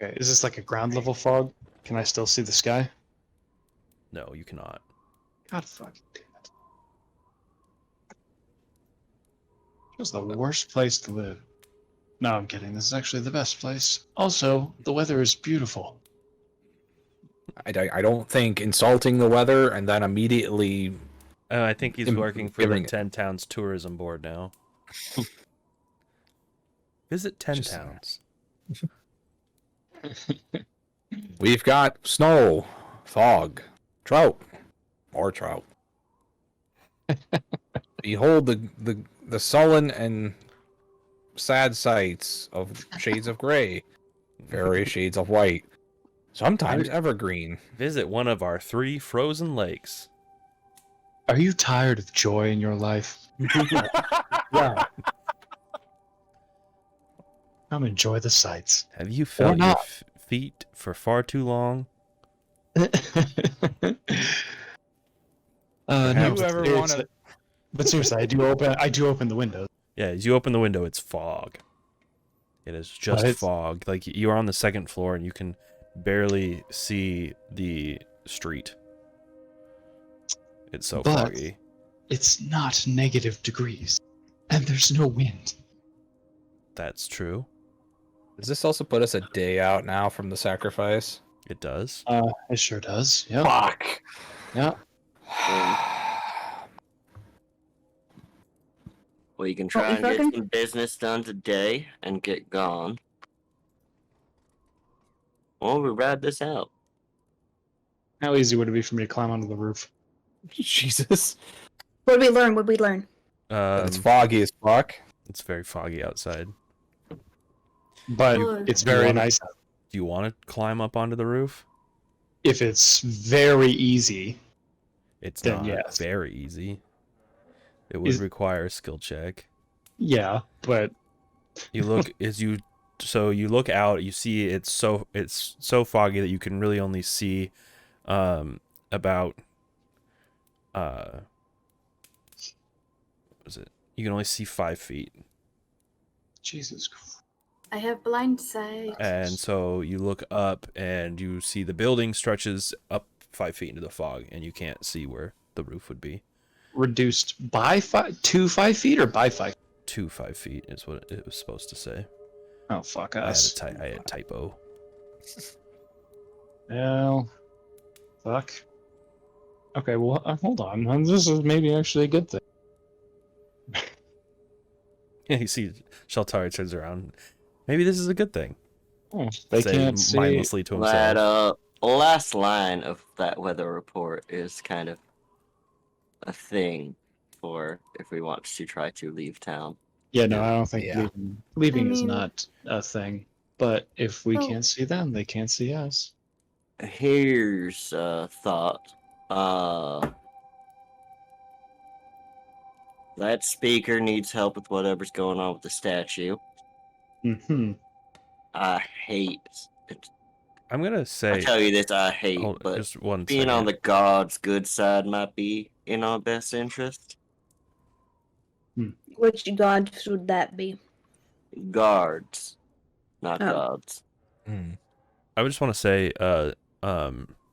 Okay, is this like a ground level fog? Can I still see the sky? No, you cannot. God fucking damn it. It's the worst place to live. No, I'm kidding. This is actually the best place. Also, the weather is beautiful. I don't think insulting the weather and then immediately I think he's working for the giving- 10 Towns tourism board now. Visit 10 Just- Towns. we've got snow, fog, trout, more trout. Behold the sullen and sad sights of shades of gray, various shades of white, sometimes evergreen. Visit one of our 3 frozen lakes. Are you tired of joy in your life? Yeah. Come enjoy the sights. Have you felt your not. feet for far too long? No, Have you ever it's- wanna- But seriously, I do open the windows. Yeah, as you open the window, it's fog. It is just it's- fog. Like, you're on the 2nd floor and you can barely see the street. It's so But- foggy. It's not negative degrees, and there's no wind. That's true. Does this also put us a day out now from the sacrifice? It does. It sure does. Yeah. We can try you and get fucking- some business done today and get gone. Or we ride this out. How easy would it be for me to climb onto the roof? Jesus. What did we learn? What did we learn? It's foggy as fuck. It's very foggy outside. But Ugh. it's very wanna- nice Do you want to climb up onto the roof? if it's very easy. It's Then not yes. very easy. It would Is- require a skill check. Yeah, but You look you look out, you see it's so foggy that you can really only see about what is it? You can only see 5 feet. Jesus Christ. I have blind sight. And so you look up and you see the building stretches up 5 feet into the fog and you can't see where the roof would be. Reduced by 5 feet or by 5? To 5 feet is what it was supposed to say. Oh, fuck I us. had a typo. Well, fuck. Okay, well, hold on. This is maybe actually a good thing. Yeah, you see Sheltari turns around. Maybe this is a good thing. Oh, they Say can't see. mindlessly to himself. That last line of that weather report is kind of a thing for if we want to try to leave town. Yeah, no, I don't think Yeah. leaving is mean- not a thing. But if we Oh. can't see them, they can't see us. Here's a thought. That speaker needs help with whatever's going on with the statue. Mm-hmm. I hate it. I'm gonna I say tell you this, I hate, hold, but just one being second. on the God's good side might be in our best interest. Which god should that be? Guards, not Oh. gods. I would just want to say,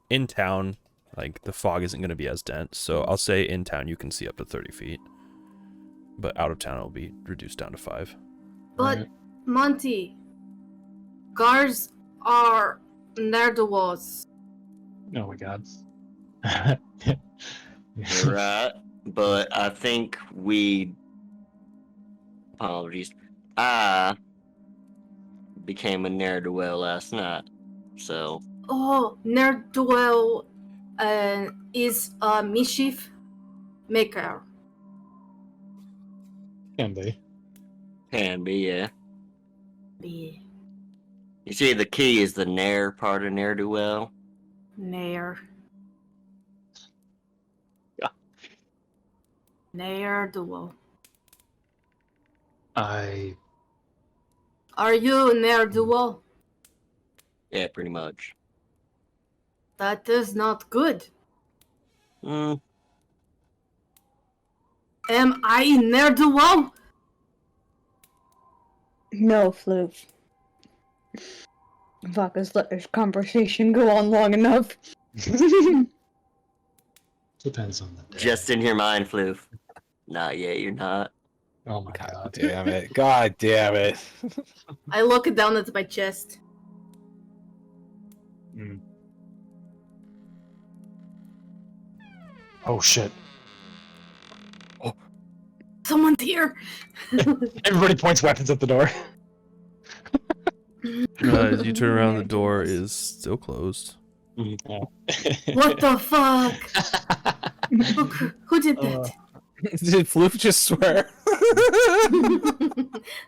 in town, like the fog isn't going to be as dense, so I'll say in town you can see up to 30 feet, but out of town it'll be reduced down to 5. But Right. Monty, guards are ne'er-do-wells. Oh my god. You're right, but I think apologies. I became a ne'er-do-well last night, so Oh, ne'er-do-well is a mischief maker. Can be. can be, yeah. Be You see, the key is the ne'er part of ne'er-do-well. ne'er. Yeah. Ne'er-do-well. I Are you ne'er-do-well? Yeah, pretty much. That is not good. Mm, Am I ne'er-do-well? No, Floof. Fuck, let's let this conversation go on long enough. depends on the day. just in your mind, Floof. Not yet, you're not. Oh my God god. damn it. God damn it. I look down at my chest. Mm. Oh shit. Someone's here. Everybody points weapons at the door. As you turn around, the door is still closed. What the fuck? Who did that? Did Floof just swear?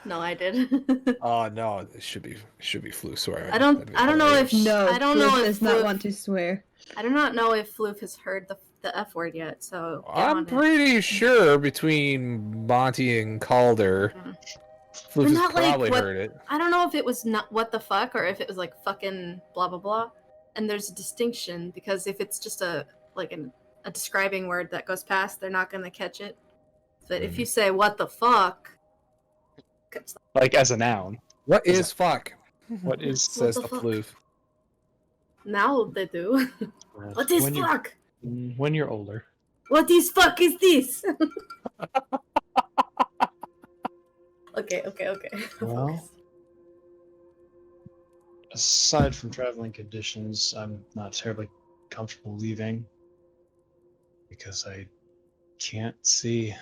No, I did. Oh no, it should be Floof swearing. I don't know if No, I don't know Floof if does not Floof- want to swear. I do not know if Floof has heard the F word yet, so get I'm on it. pretty sure between Monty and Calder, Floof They're has not like probably what- heard it. I don't know if it was not what the fuck or if it was like fucking blah blah blah. And there's a distinction because if it's just a describing word that goes past, they're not gonna catch it. But if you say what the fuck, Like as a noun. What is fuck? What is Says the the fuck? Floof. now they do. What is when you- fuck? when you're older. What is fuck is this? Okay. Well, aside from traveling conditions, I'm not terribly comfortable leaving because I can't see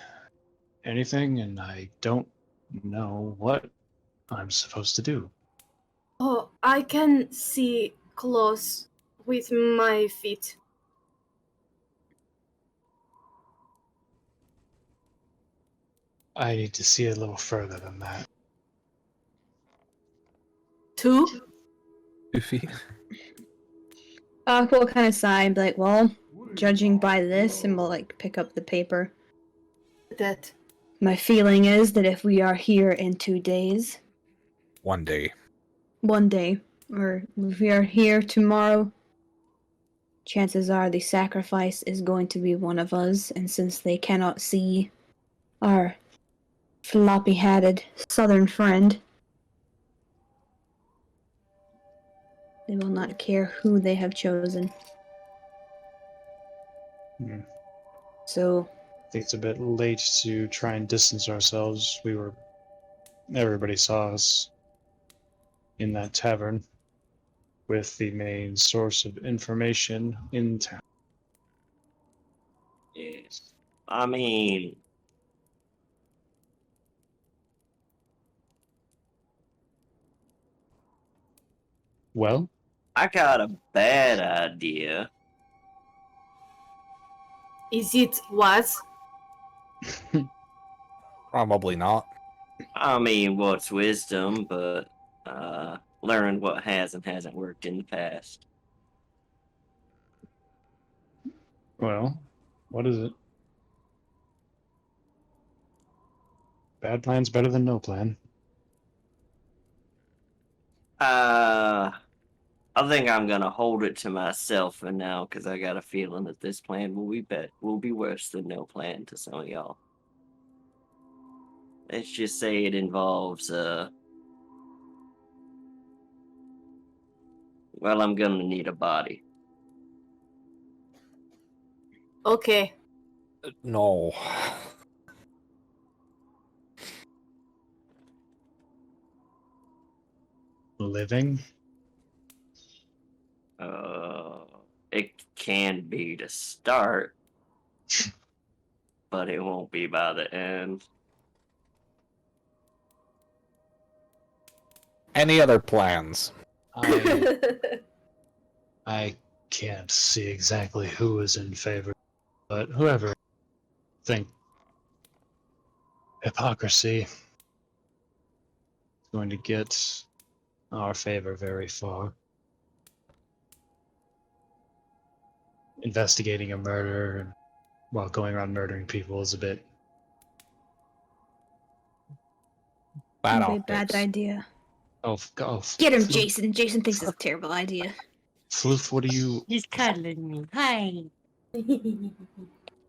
anything, and I don't know what I'm supposed to do. Oh, I can see close with my feet. I need to see a little further than that. 2? Goofy. Aqua will kind of sigh and be like, well, judging by this, and we'll like pick up the paper. That. My feeling is that if we are here in 2 days, 1 day. 1 day, or if we are here tomorrow, chances are the sacrifice is going to be one of us, and since they cannot see our floppy-hatted southern friend, they will not care who they have chosen. Hmm. So, I think it's a bit late to try and distance ourselves. Everybody saw us in that tavern with the main source of information in town. Yes. I mean, Well, I got a bad idea. Is it was? Probably not. I mean, what's wisdom, but learn what has and hasn't worked in the past. well, what is it? Bad plan's better than no plan. I think I'm gonna hold it to myself for now because I got a feeling that this plan will be worse than no plan to some of y'all. Let's just say it involves well, I'm gonna need a body. Okay. No. Living? It can be to start, but it won't be by the end. Any other plans? I can't see exactly who is in favor, but whoever think hypocrisy is going to get our favor very far. Investigating a murder while going around murdering people is a bit. Bad very optics. bad idea. Oh, Get him, Floof, Jason. Jason thinks it's a terrible idea. Floof, what do you? He's cuddling me. Hi.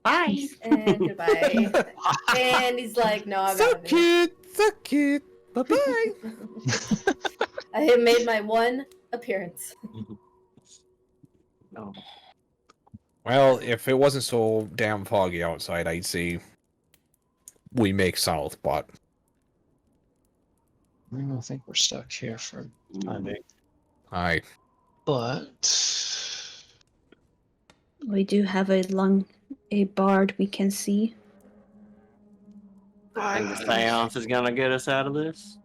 Bye. And goodbye. And he's like, no, I'm out of here. So cute. Bye-bye. I have made my one appearance. No. Well, if it wasn't so damn foggy outside, I'd say we make south, but I don't think we're stuck here for time being. I But We do have a bard we can see. I think the seance is gonna get us out of this.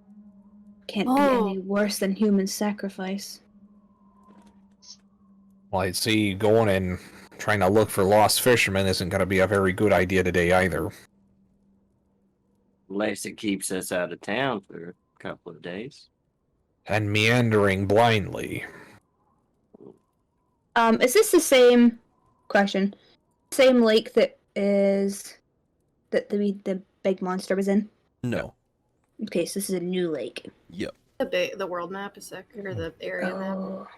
Can't be any worse than human sacrifice. well, I'd say going and trying to look for lost fishermen isn't going to be a very good idea today either. Unless it keeps us out of town for a couple of days. And meandering blindly. Is this the same question? Same lake that the big monster was in? No. Okay, so this is a new lake. Yep. The world map is or the area map. Oh.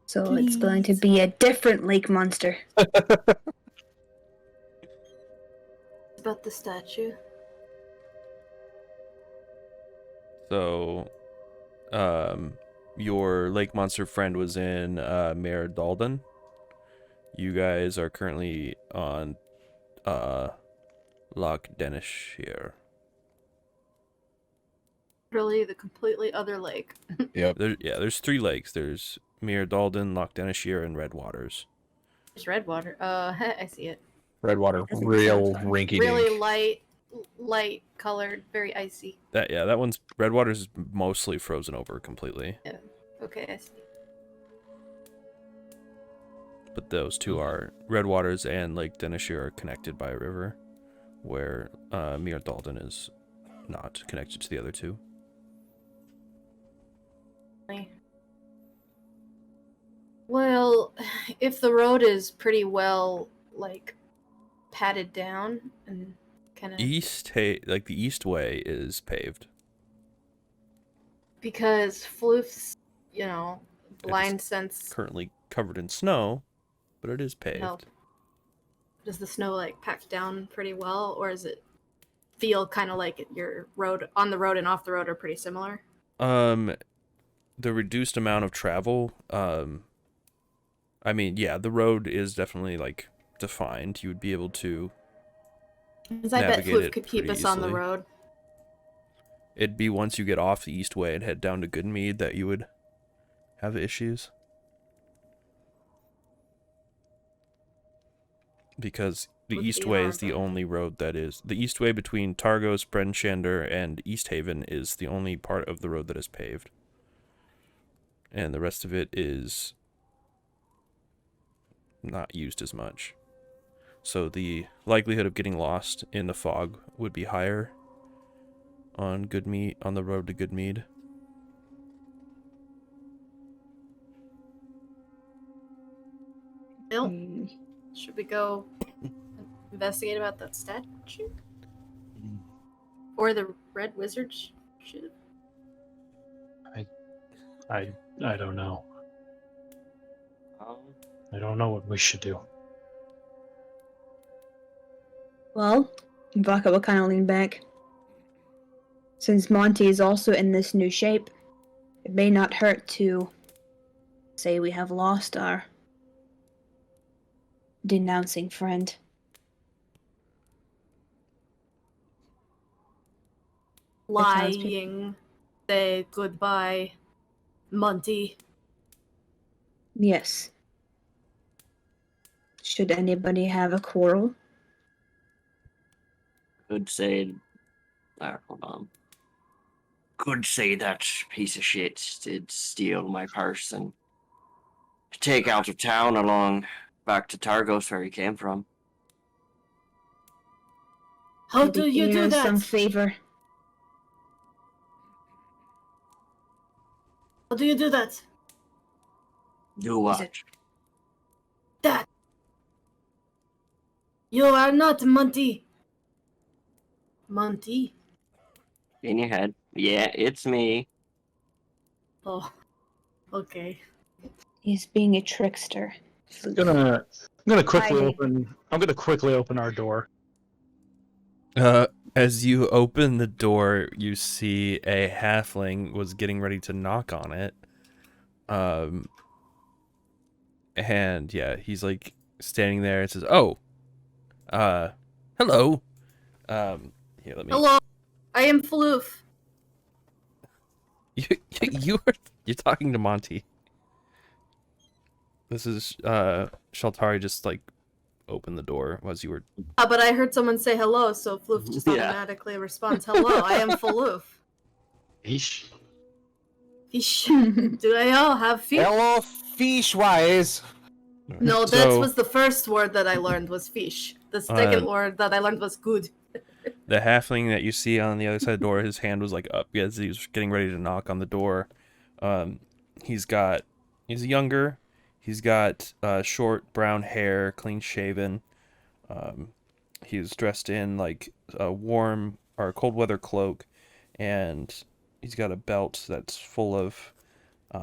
So it's going to be a different lake monster. About the statue. So, your lake monster friend was in Mare Dalden. You guys are currently on Loch Denish here. Really, the completely other lake. Yep. There's 3 lakes. There's Mere Dalden, Loch Denishir, and Red Waters. There's Redwater. I see it. Redwater, real rinky Really dink. light colored, very icy. That one's Redwater's mostly frozen over completely. Yeah. Okay, I see. But those two are Redwaters and Lake Denishir are connected by a river, where Mir Dalton is not connected to the other two. Well, if the road is pretty well like patted down and kind of The East Way is paved. because Floof's, blind sense. Currently covered in snow, but it is paved. No. Does the snow like pack down pretty well, or does it feel kind of like your road on the road and off the road are pretty similar? The reduced amount of travel, I mean, yeah, the road is definitely like defined. You would be able to Because I bet navigate Floof it could keep pretty us on the easily. road. It'd be once you get off the East Way and head down to Goodmead that you would have issues. Because the Would East be Way hard, is the but- only road that is... The East Way between Targos, Brenshander, and East Haven is the only part of the road that is paved. And the rest of it is not used as much. So the likelihood of getting lost in the fog would be higher on the road to Goodmead. Bill, Hmm. should we go investigate about that statue? Or the red wizard shit? I don't know. Um, I don't know what we should do. Well, Vaka will kind of lean back. Since Monty is also in this new shape, it may not hurt to say we have lost our denouncing friend. sounds good. Lying. Say goodbye, Monty. Yes. Should anybody have a quarrel? could say, hold on. Could say that piece of shit did steal my purse and take out of town along back to Targos where he came from. How Maybe do you do do us some that? favor. How do you do that? Do what? it- That. You are not Monty. Monty? In your head. Yeah, it's me. Oh. Okay. He's being a trickster. I'm gonna quickly Hi. open our door. As you open the door, you see a halfling was getting ready to knock on it. And yeah, he's like standing there and says, "Oh, hello. Here, let me." Hello. I am Floof. You're talking to Monty. This is Shaltari just like opened the door as you were. But I heard someone say hello, so Floof just Yeah. automatically responds, hello, I am Floof. Eesh. Fish. Do they all have fish? Hello, fish-wise. No, that So- was the first word that I learned was fish. The second word that I learned was good. The halfling that you see on the other side of the door, his hand was like up as he was getting ready to knock on the door. He's younger. He's got short brown hair, clean shaven. He's dressed in like a warm or cold weather cloak, and he's got a belt that's full of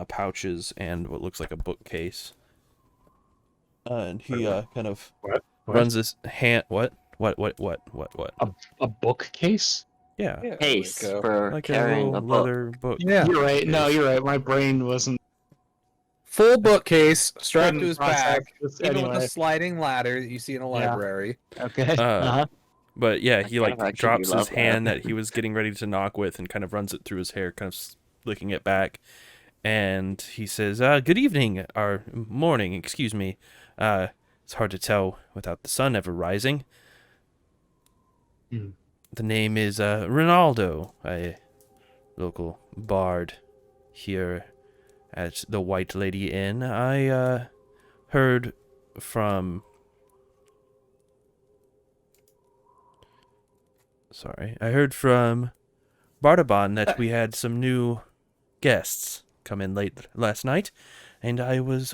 pouches and what looks like a bookcase. And he kind of What? runs his hand. What? A bookcase? Yeah. Case Like, for Like a carrying little a book. leather book. Yeah. You're right. No, you're right. My brain wasn't. Full bookcase strapped to Couldn't his process back, this even with anyway. a sliding ladder that you see in a Yeah. library. Okay. Uh-huh. But yeah, I he kind of like actually drops love his that. hand that he was getting ready to knock with and kind of runs it through his hair, kind of flicking it back. And he says, "Good evening, or morning, excuse me. It's hard to tell without the sun ever rising. Hmm. The name is Ronaldo, a local bard here at the White Lady Inn. I heard from... I heard from Bardaban that we had some new guests come in late last night, and I was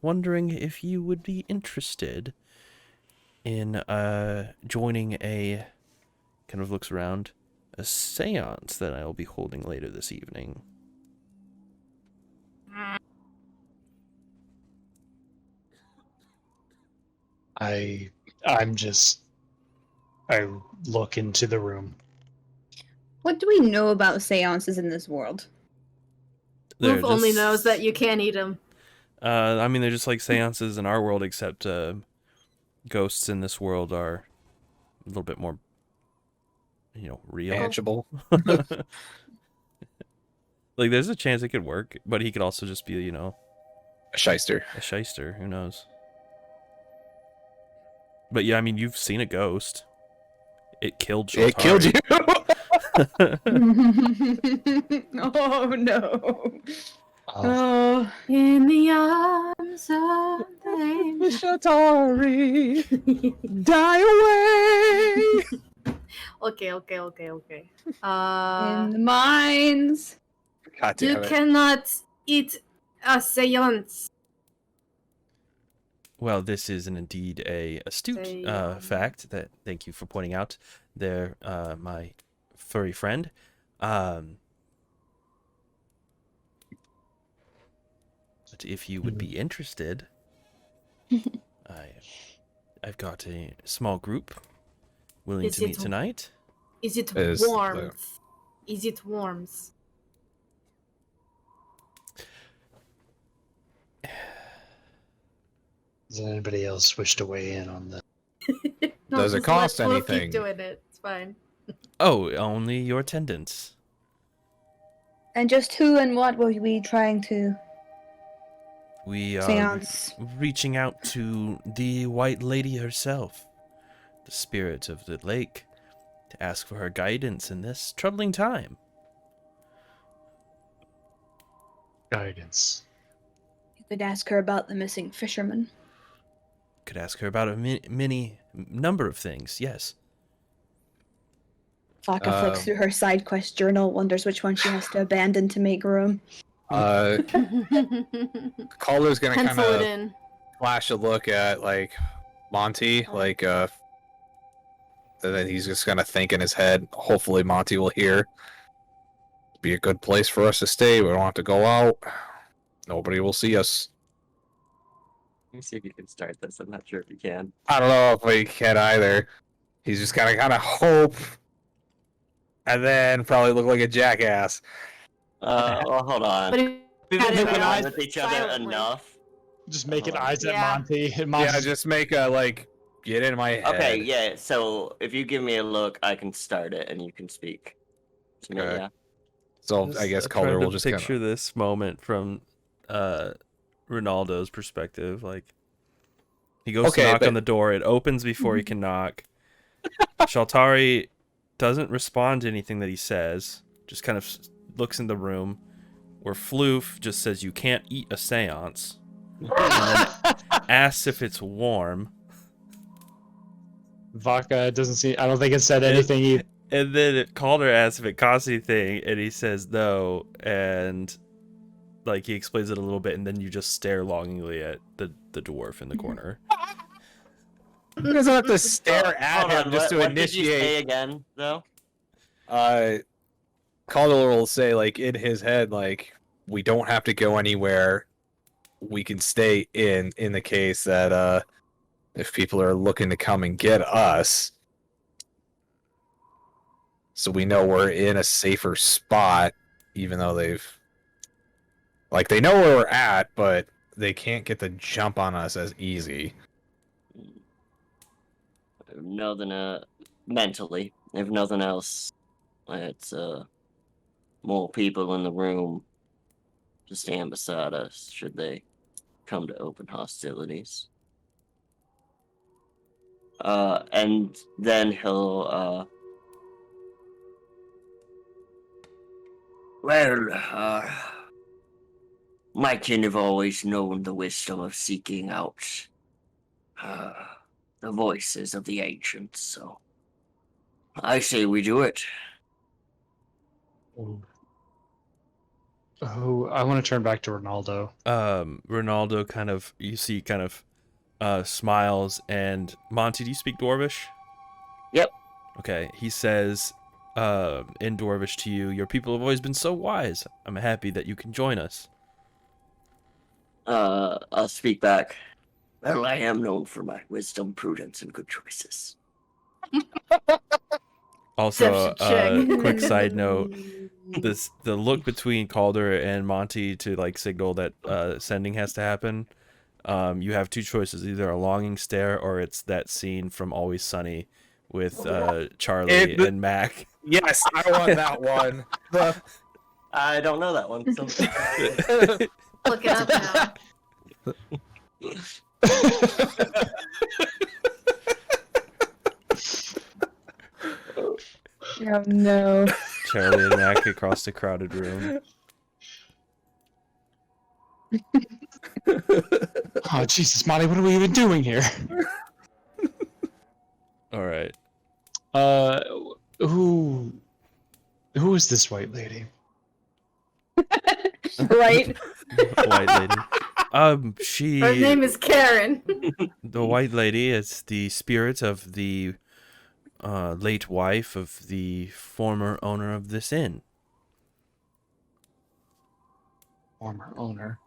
wondering if you would be interested in joining a, kind of looks around, a seance that I will be holding later this evening. I'm just. I look into the room. What do we know about seances in this world? Wolf only knows that you can't eat them. I mean, they're just like seances in our world, except ghosts in this world are a little bit more, real. Tangible. Like, there's a chance it could work, but he could also just be, A shyster. a shyster. Who knows? But yeah, I mean, you've seen a ghost. It killed Sholtari. It killed you. Oh no. Oh, Oh. In the arms of the angel. Sholtari, die away. Okay. In the mines. God You damn it. cannot eat a seance. Well, this is indeed a astute fact that, thank you for pointing out there, my furry friend. But if you would be interested, I've got a small group willing Is to it- meet tonight. Is it Is warmth? Is it warmth? does anybody else wish to weigh in on this? Does it just cost let Wolf anything? Keep doing it. It's fine. Oh, only your attendance. And just who and what were we trying to We are seance? reaching out to the White Lady herself, the spirit of the lake, to ask for her guidance in this troubling time. Guidance. You could ask her about the missing fisherman. Could ask her about a many number of things, yes. Faka flicks through her side quest journal, wonders which one she has to abandon to make room. Caller's gonna kind Pencil it of in. flash a look at like Monty, like and then he's just gonna think in his head. Hopefully, Monty will hear. Be a good place for us to stay. We don't have to go out. Nobody will see us. Let me see if you can start this. I'm not sure if you can. I don't know if we can either. He's just gonna kind of hope, and then probably look like a jackass. Well, hold on. But We've Got been it moving right. on with each other Silently. enough. Just making eyes at Yeah. Monty. And Yeah, Monty's just make a like get in my head. Okay, yeah. So if you give me a look, I can start it, and you can speak. To me, Okay. yeah. So I guess I'm Color trying to will just picture kinda... this moment from Ronaldo's perspective. Like, he goes Okay, to knock but- on the door. It opens before he can knock. Sholtari doesn't respond to anything that he says. Just kind of looks in the room. Where Floof just says you can't eat a seance. And then asks if it's warm. Vodka doesn't seem. I don't think it said anything either. And then Calder asks if it costs anything, and he says no. And like he explains it a little bit, and then you just stare longingly at the dwarf in the corner. You guys don't have to stare at Hold him on, just to what did you say initiate. again, though? Calder will say, like, in his head, like, we don't have to go anywhere. We can stay in the case that if people are looking to come and get us. So we know we're in a safer spot, even though they know where we're at, but they can't get the jump on us as easy. If nothing, mentally, if nothing else, it's more people in the room to stand beside us should they come to open hostilities. And then he'll, my kin have always known the wisdom of seeking out the voices of the ancients, so I say we do it. Oh, I want to turn back to Ronaldo. Ronaldo kind of smiles, and Monty, do you speak Dwarvish? Yep. Okay, he says in Dwarvish to you, your people have always been so wise. I'm happy that you can join us. I'll speak back. Well, I am known for my wisdom, prudence, and good choices. Also, Perception check. quick side note, the look between Calder and Monty to like signal that sending has to happen. You have two choices, either a longing stare or it's that scene from Always Sunny with Charlie and Mac. Yes, I want that one. I don't know that one. So... Look it up now. Oh no. Charlie and Mac across the crowded room. Oh, Jesus, Monty, what are we even doing here? All right. Who is this white lady? Right? White lady. She. Her name is Karen. The white lady is the spirit of the late wife of the former owner of this inn. Former owner.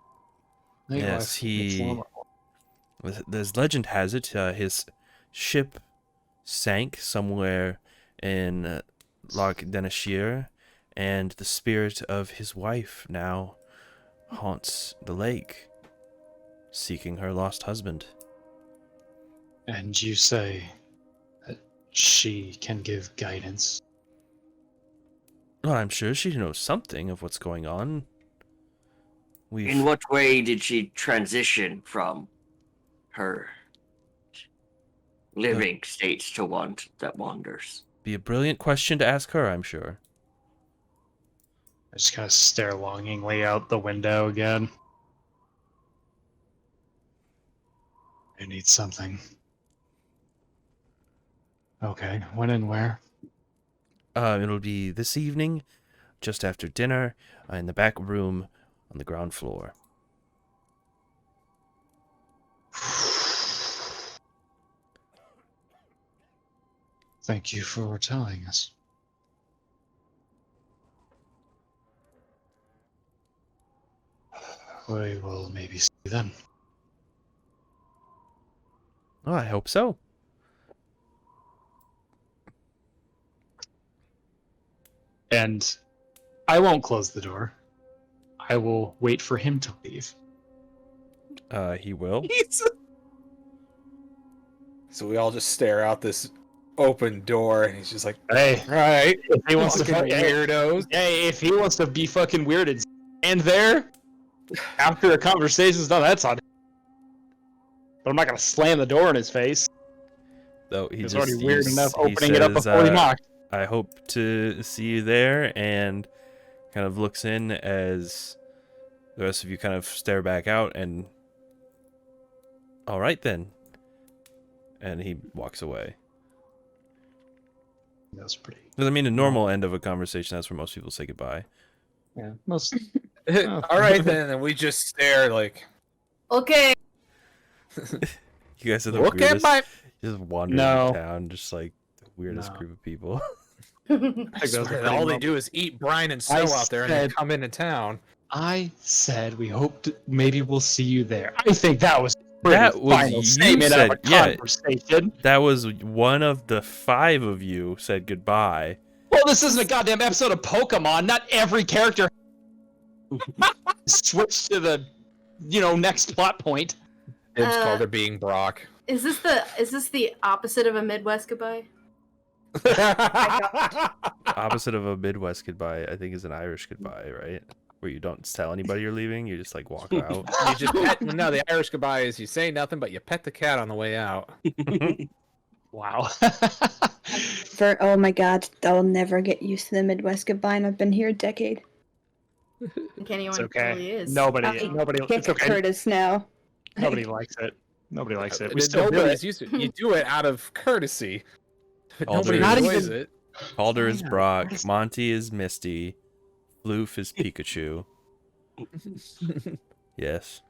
Yes, There's legend has it, his ship sank somewhere in Lac Denashir, and the spirit of his wife now haunts the lake, seeking her lost husband. And you say that she can give guidance? Well, I'm sure she knows something of what's going on. In what way did she transition from her living states to one that wanders? Be a brilliant question to ask her, I'm sure. I just kind of stare longingly out the window again. I need something. Okay, when and where? It'll be this evening, just after dinner, in the back room on the ground floor. Thank you for telling us. We will maybe see you then. Oh, I hope so. And I won't close the door. I will wait for him to leave. He will. So we all just stare out this open door, and he's just like, Hey, right, if he wants to fucking weirdos. Hey, if he wants to be fucking weird and stand there after a conversation's done, that's on him. But I'm not gonna slam the door in his face. Though It's already weird enough opening it up says, before he knocked. I hope to see you there, and kind of looks in as the rest of you kind of stare back out, and all right then. And he walks away. That's pretty. Because I mean, a normal end of a conversation, that's where most people say goodbye. Yeah, most. All right then, and we just stare like, Okay. You guys are the look at weirdest. my. Just wandering No. down, just like the weirdest No. group of people. I swear that all they do is eat brine and snow out there, and then come into town. I said we hoped maybe we'll see you there. I think that was That was final you statement said, of a yeah. conversation. That was one of the 5 of you said goodbye. Well, this isn't a goddamn episode of Pokemon. Not every character switch to the, next plot point. Dibs called her being Brock. Is this the opposite of a Midwest goodbye? Opposite of a Midwest goodbye, I think, is an Irish goodbye, right? Where you don't tell anybody you're leaving, you just like walk out. You just pet, no, the Irish goodbye is you say nothing, but you pet the cat on the way out. Wow. Oh my god, I'll never get used to the Midwest goodbye, and I've been here a decade. I think anyone It's okay. really is. Nobody. Kick It's okay. Curtis now. Nobody likes it. Nobody likes it. We And still do nobody's it. used to it. You do it out of courtesy. But Alder nobody is- enjoys it. Calder is Yeah, Brock. that's- Monty is Misty. Floof is Pikachu. Yes.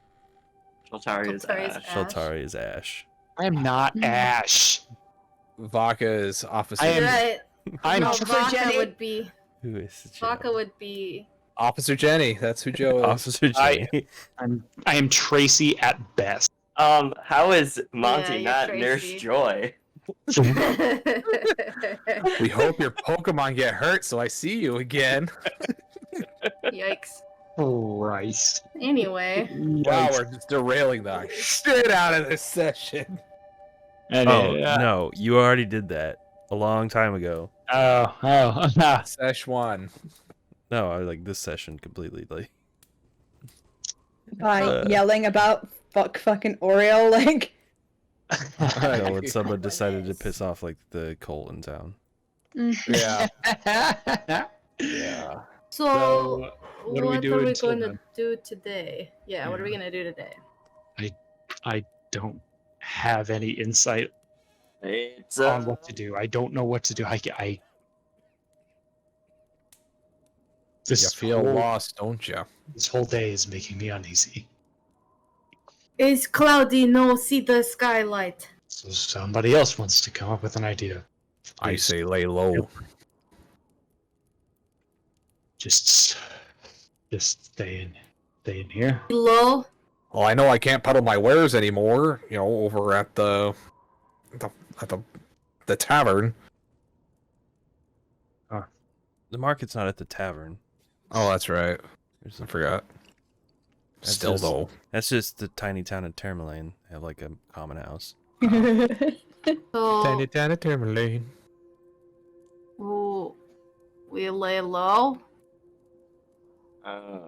Shaltari is Shaltari is Ash. Ash. Shaltari is Ash. I am not Ash. Vodka is Officer. I am- You're right. I'm No, Officer Vodka Jenny. would be. Who is Vodka would be. Officer Jenny. That's who Joe is. Officer I- Jenny? I am Tracy at best. How is Monty you're not Tracy. Nurse Joy? We hope your Pokemon get hurt, so I see you again. Yikes. Christ. Anyway, Wow, we're just derailing the shit out of this session. And, Oh, no. You already did that a long time ago. Oh. Sesh 1. No, I like this session completely. Like, By yelling about fucking Oreo, like. you know, when someone decided to piss off like the coal in town. Yeah. Yeah. so what do we what do are we until going to then? do today? Yeah, what are we Yeah. going to do today? I don't have any insight It's on what to do. I don't know what to do. You This feel whole, lost, don't you? this whole day is making me uneasy. It's cloudy, no see the skylight. So somebody else wants to come up with an idea. I Please. say lay low. Just stay in here. Low. Well, I know I can't peddle my wares anymore. You know, over at the tavern. The market's not at the tavern. Oh, that's right. There's I forgot. That's Still just- though. That's just the tiny town of Tourmaline. They have like a common house. So Tourmaline. ooh, we lay low. uh,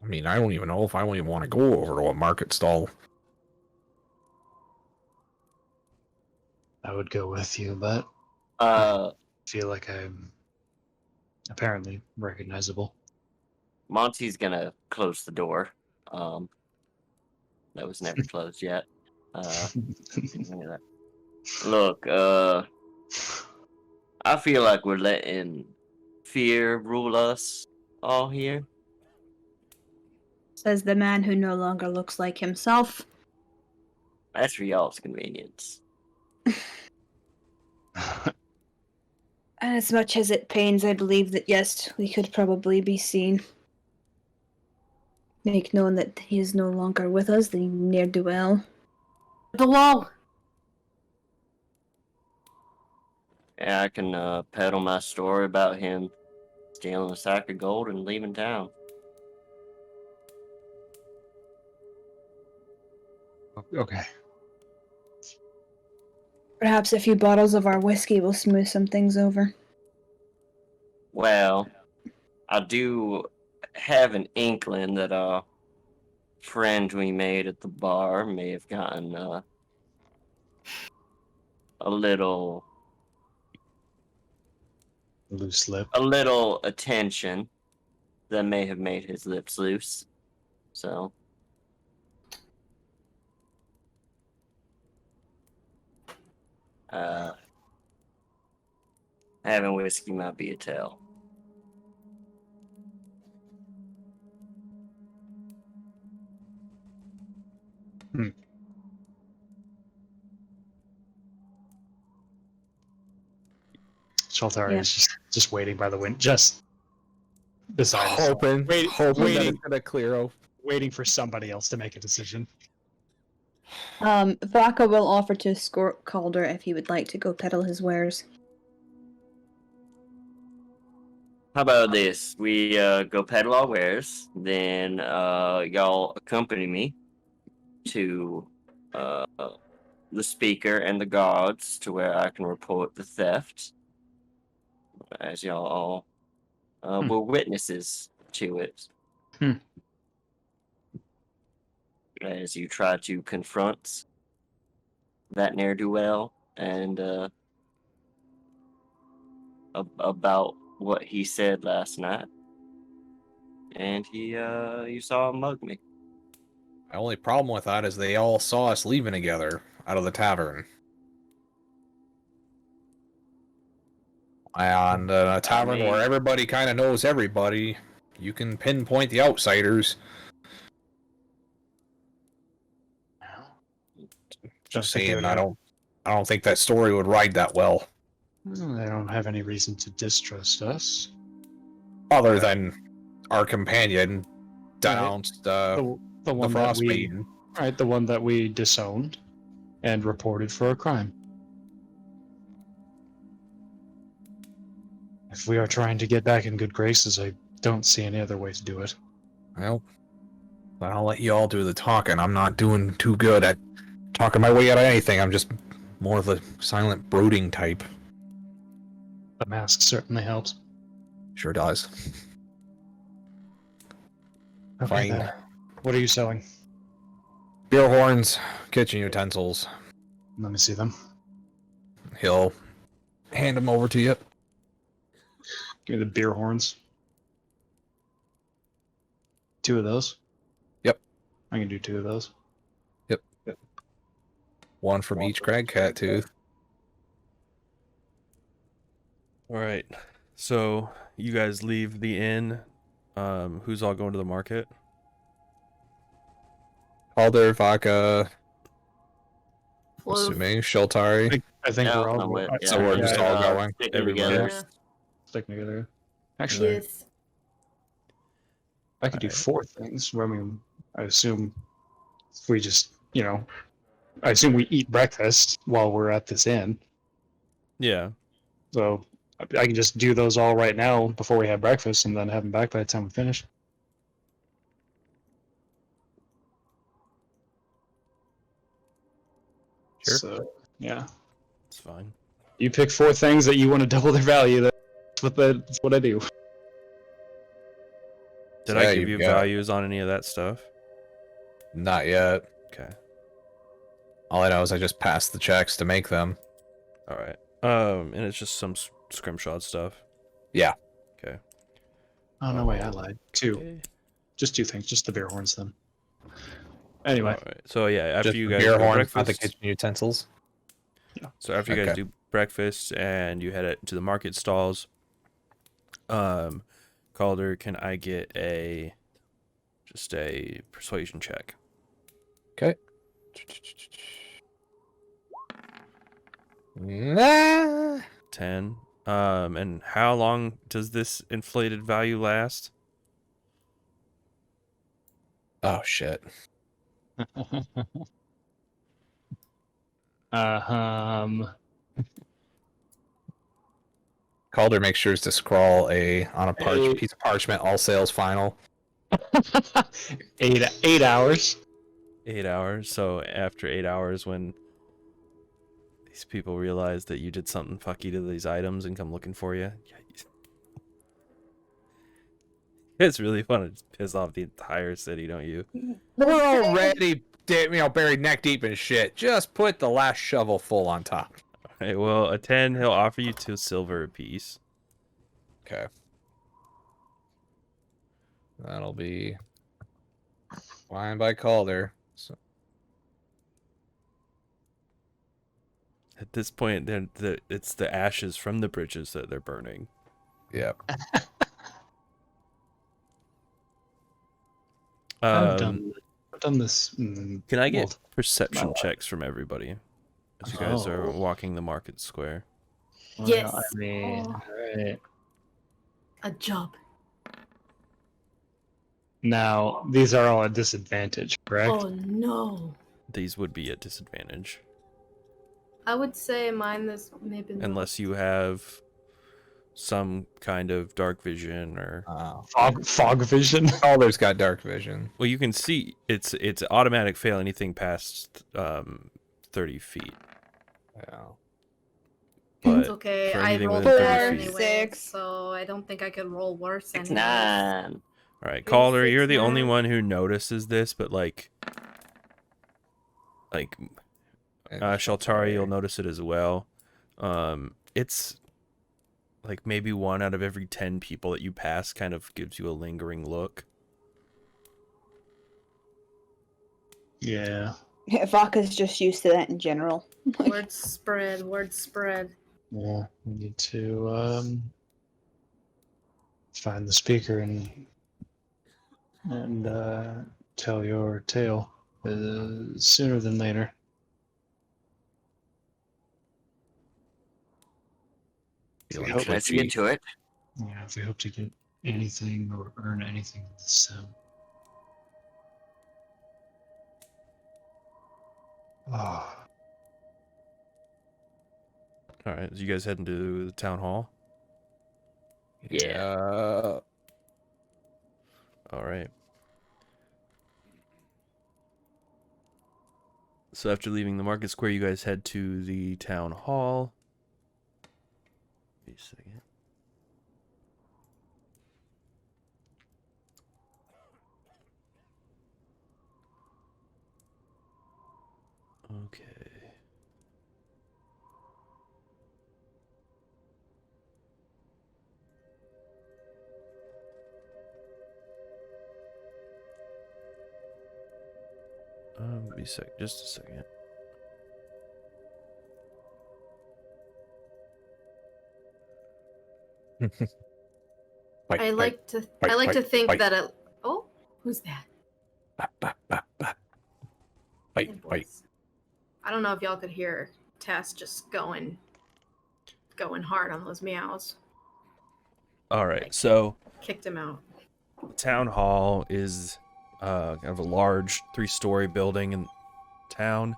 I mean, I don't even know if I don't even want to go over to a market stall. I would go with you, but uh, feel like I'm apparently recognizable. Monty's gonna close the door. That was never closed yet. Look, I feel like we're letting fear rule us all here. Says the man who no longer looks like himself. That's for y'all's convenience. And as much as it pains, I believe that yes, we could probably be seen. Make known that he is no longer with us, the ne'er-do-well. The wall. Yeah, I can peddle my story about him stealing a sack of gold and leaving town. Okay. Perhaps a few bottles of our whiskey will smooth some things over. Well, I do have an inkling that a friend we made at the bar may have gotten a little Loose lip. attention that may have made his lips loose. So having whiskey might be a tell. Shaltari Yeah. is just waiting by the window, just beside us, Hoping that waiting. it's gonna clear off. waiting for somebody else to make a decision. Vodka will offer to escort Calder if he would like to go peddle his wares. How about this? We go peddle our wares, then y'all accompany me to the speaker and the guards to where I can report the theft, as y'all all were witnesses to it. As you try to confront that ne'er-do-well and about what he said last night. And you saw him mug me. My only problem with that is they all saw us leaving together out of the tavern. And a tavern where everybody kind of knows everybody, you can pinpoint the outsiders. Just saying, I don't think that story would ride that well. They don't have any reason to distrust us. Other than our companion denounced The one the that Frostmadien. Right, the one that we disowned and reported for a crime. If we are trying to get back in good graces, I don't see any other way to do it. Well, I'll let you all do the talking. I'm not doing too good at talking my way out of anything. I'm just more of a silent brooding type. The mask certainly helps. Sure does. Okay, Fine. then. What are you selling? Beer horns, kitchen utensils. Let me see them. He'll hand them over to you. Give me the beer horns. 2 of those? Yep. I can do 2 of those. Yep. One from each crag cat tooth. All right. So you guys leave the inn. Who's all going to the market? Calder, Vodka, Well, assuming Sheltari. I think Yeah, we're all I'm with- going. So we're just all going. sticking Everybody. together. yeah. Sticking together. Actually, Yes. I could do 4 things. Where, I mean, I assume if we just, I assume we eat breakfast while we're at this inn. Yeah. So I can just do those all right now before we have breakfast and then have them back by the time we finish. Sure. So, yeah. It's fine. You pick 4 things that you want to double their value. That's what I do. Did Yeah, I give you've you got- values on any of that stuff? Not yet. Okay. All I know is I just passed the checks to make them. All right. And it's just some scrimshot stuff. Yeah. Okay. Oh, no way, I lied. 2. Okay. Just 2 things. Just the beer horns then. Anyway. All right. So yeah, after Just you the guys beer do horns, not the breakfast, kitchen utensils. so after you guys Okay. do breakfast and you head to the market stalls, Calder, can I get just a persuasion check? Okay. Nah. 10. And how long does this inflated value last? Oh shit. Calder makes sure to scrawl on a piece of parchment, all sales final. 8 hours. 8 hours. So after 8 hours, when these people realize that you did something fucky to these items and come looking for you, it's really fun to just piss off the entire city, don't you? We're already buried neck deep in shit. Just put the last shovel full on top. All right, well, a 10, he'll offer you 2 silver apiece. Okay. That'll be fine by Calder. So At this point, it's the ashes from the bridges that they're burning. yep. I've done this. Can I get multiple- perception life. checks from everybody as you guys are walking the market square? Yes. I mean, Oh. alright. A job. Now, these are all at disadvantage, correct? Oh no. These would be at disadvantage I would say mine is maybe not. unless you have some kind of dark vision or Fog vision. Calder's got dark vision. well, you can see it's automatic fail anything past 30 feet. Yeah. But It's okay. for I anything rolled within 4 30 feet. anyway, 6. so I don't think I could roll worse. It's anyways. 9. All right, Calder, 6, you're the only 9. one who notices this, but Shaltari, you'll notice it as well. It's like maybe 1 out of every 10 people that you pass kind of gives you a lingering look. Yeah. Vodka's just used to that in general. Word spread, word spread. Yeah. We need to find the speaker and tell your tale sooner than later. We hope Let's get to it. Yeah, if we hope to get anything or earn anything in this Oh. All right, so you guys heading to the town hall? Yeah. All right. So after leaving the market square, you guys head to the town hall. Wait a second. Okay. Wait a sec, just a second. I like to think that it. Oh, who's that? Hey, boys. I don't know if y'all could hear Tess just going hard on those meows. All right, so Kicked him out. the town hall is kind of a large 3-story building in town.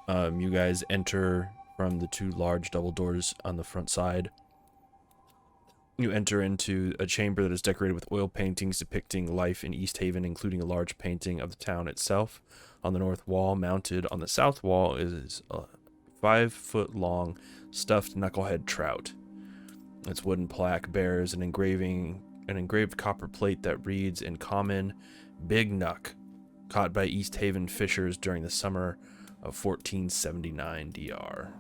You guys enter from the 2 large double doors on the front side. You enter into a chamber that is decorated with oil paintings depicting life in East Haven, including a large painting of the town itself. On the north wall, mounted on the south wall, is a 5-foot-long stuffed knucklehead trout. Its wooden plaque bears an engraved copper plate that reads in common, "Big Knuck, caught by East Haven fishers during the summer of 1479 DR."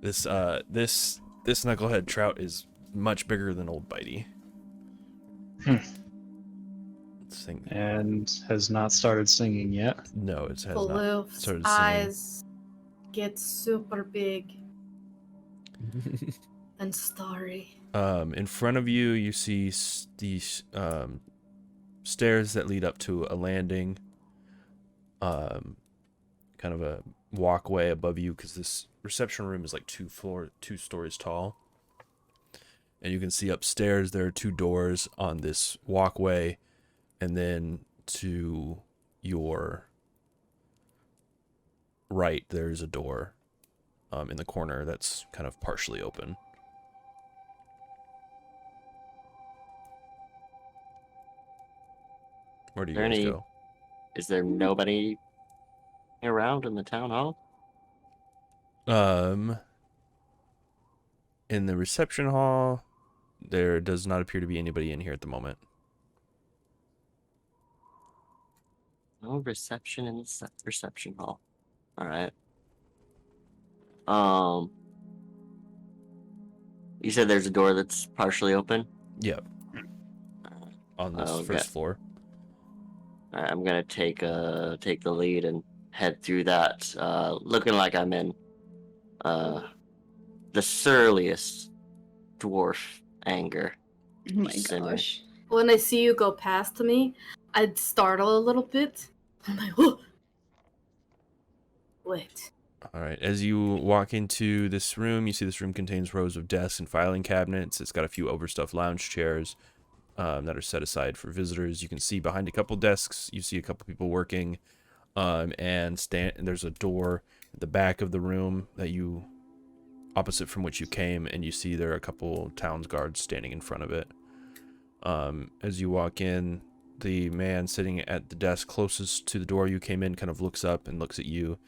This knucklehead trout is much bigger than Old Bitey. And has not started singing yet. No, it has not Floof's started singing. eyes get super big and starry. In front of you, you see these stairs that lead up to a landing. Kind of a walkway above you, because this reception room is like 2 stories tall. And you can see upstairs there are 2 doors on this walkway, and then to your right there's a door in the corner that's kind of partially open. Where do you guys go? Is there nobody around in the town hall? In the reception hall, there does not appear to be anybody in here at the moment. No reception in the reception hall. All right. You said there's a door that's partially open? Yep. On this first floor. All right, I'm gonna take the lead and head through that, looking like I'm in the surliest dwarf anger. Oh my gosh. When I see you go past me, I'd startle a little bit. I'm like, oh! Wait. All right. As you walk into this room, you see this room contains rows of desks and filing cabinets. It's got a few overstuffed lounge chairs that are set aside for visitors. You can see behind a couple desks, you see a couple people working, and there's a door at the back of the room opposite from which you came, and you see there are a couple town's guards standing in front of it. As you walk in, the man sitting at the desk closest to the door you came in kind of looks up and looks at you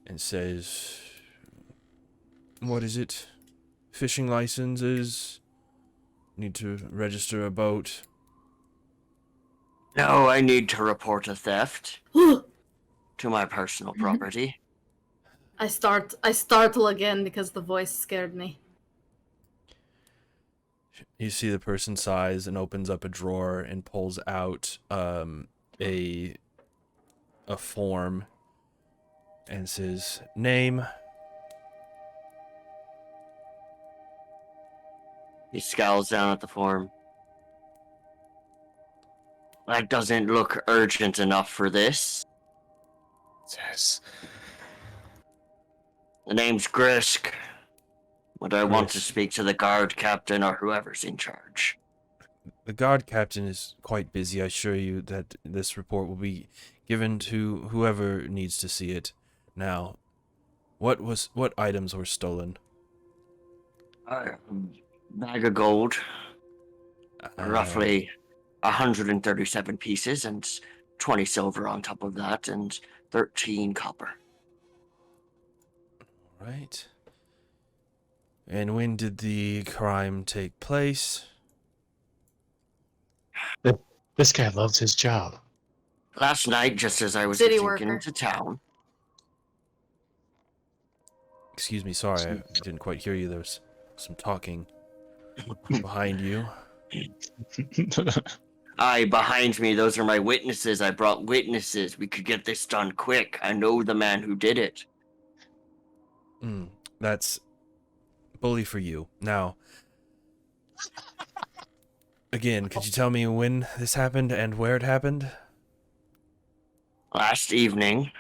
and says, "What is it? Fishing licenses? Need to register a boat?" No, I need to report a theft. to my personal property. I startle again because the voice scared me. You see the person sighs and opens up a drawer and pulls out a form and says, "Name." He scowls down at the form. That doesn't look urgent enough for this. Yes. The name's Grisk. But I want to Grisk. speak to the guard captain or whoever's in charge. The guard captain is quite busy. I assure you that this report will be given to whoever needs to see it. Now, what items were stolen? Bag of gold, roughly 137 pieces, and 20 silver on top of that, and 13 copper. Right. And when did the crime take place? This guy loves his job. Last night, just as I was City getting worker. into town. Excuse me, sorry, I didn't quite hear you. There was some talking behind you. Aye, behind me, those are my witnesses. I brought witnesses. We could get this done quick. I know the man who did it. That's bully for you. Now, again, could you tell me when this happened and where it happened? Last evening,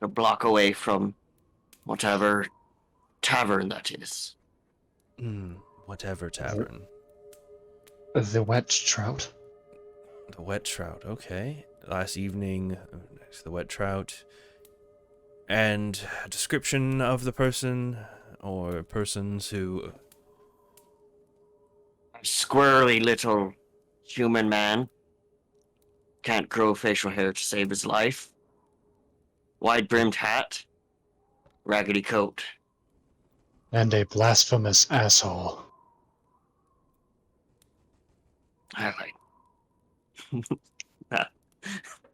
a block away from whatever tavern that is. Whatever tavern. The wet trout. The Wet Trout, okay. Last evening, next to the Wet Trout. And a description of the person or persons who... A squirrely little human man. Can't grow facial hair to save his life. Wide-brimmed hat. Raggedy coat. And a blasphemous asshole. I like.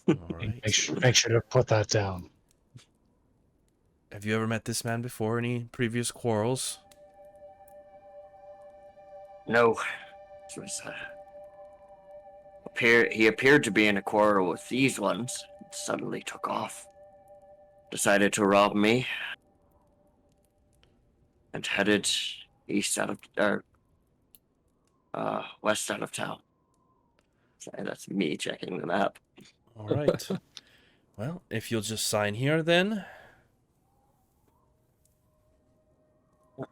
Alright. Make sure to put that down. Have you ever met this man before? Any previous quarrels? No. This was, he appeared to be in a quarrel with these ones. Suddenly took off. Decided to rob me. And headed west out of town. Sorry, that's me checking the map. Alright. Well, if you'll just sign here then.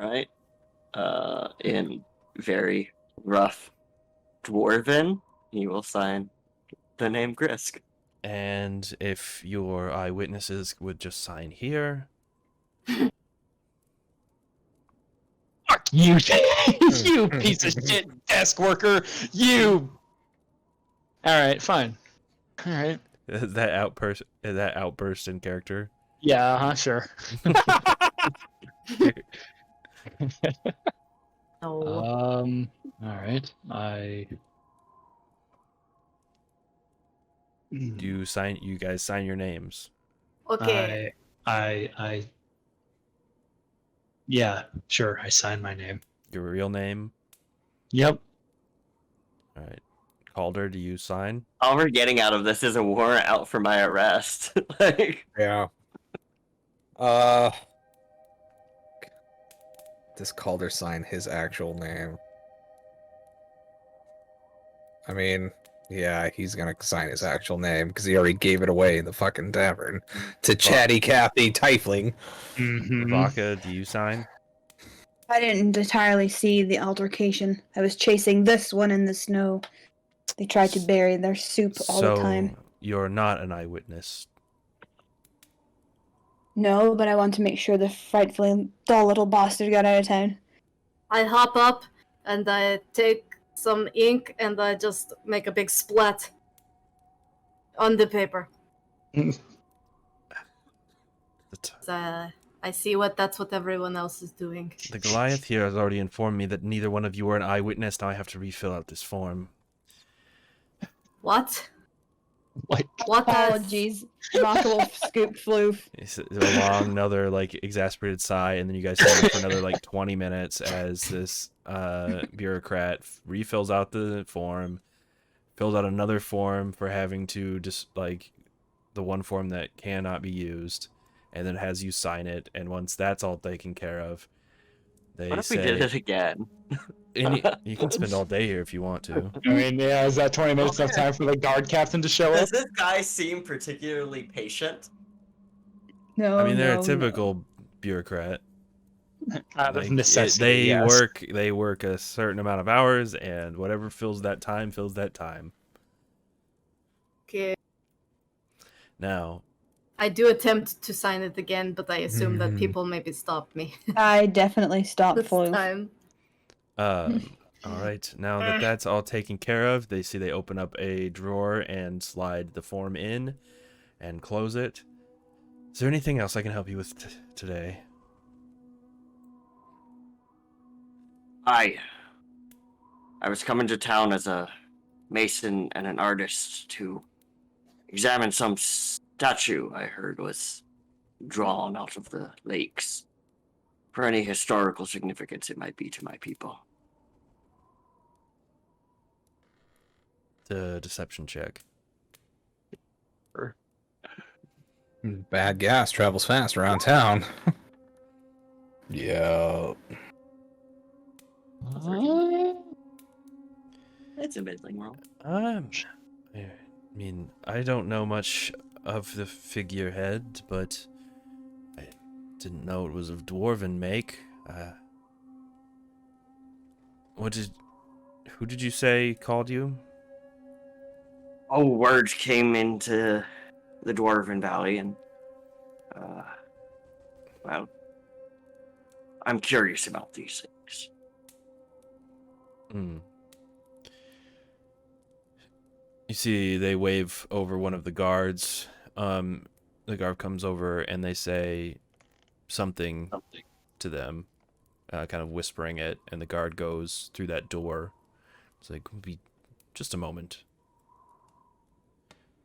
Alright. In very rough dwarven, you will sign the name Grisk. And if your eyewitnesses would just sign here. Fuck you, you piece of shit desk worker. You. All right, fine. All right. That outburst in character. Yeah, sure. No. All right. You guys sign your names. Okay. Yeah, sure. I signed my name. Your real name. Yep. Alright. Calder, do you sign? All we're getting out of this is a warrant out for my arrest. Like, Yeah. Does Calder sign his actual name? I mean, yeah, he's gonna sign his actual name because he already gave it away in the fucking tavern to Chatty Cathy Tiefling. Rebecca, do you sign? I didn't entirely see the altercation. I was chasing this one in the snow. They tried to bury their soup all the time. You're not an eyewitness. No, but I want to make sure the frightfully dull little bastard got out of town. I hop up and I take some ink and I just make a big splat on the paper. I see that's what everyone else is doing. The Goliath here has already informed me that neither one of you are an eyewitness. Now I have to refill out this form. What? Like, What does? Apologies. Remarkable scoop floof. It's a long, another like exasperated sigh, and then you guys stand for another like 20 minutes as this bureaucrat refills out the form, fills out another form for having to just like the one form that cannot be used, and then has you sign it. And once that's all taken care of, they What if say, we did it again? you can spend all day here if you want to. I mean, yeah, is that 20 minutes enough time for the guard captain to show up? Does this guy seem particularly patient? No, I mean, they're no, a typical bureaucrat. Out of Like, necessity, they yes. work a certain amount of hours, and whatever fills that time fills that time. Okay. Now, I do attempt to sign it again, but I assume that people maybe stop me no. I definitely stopped this floof. time. all right. Now that that's all taken care of, they open up a drawer and slide the form in, and close it. Is there anything else I can help you with today? I was coming to town as a mason and an artist to examine some statue I heard was drawn out of the lakes for any historical significance it might be to my people. The deception check. Bad gas travels fast around town. Yeah. It's a middling roll. I mean, I don't know much of the figurehead, but I didn't know it was of dwarven make. Who did you say called you? Oh, word came into the Dwarven Valley, and well, I'm curious about these things. You see, they wave over one of the guards. The guard comes over and they say something to them, kind of whispering it, and the guard goes through that door. It's like, be just a moment.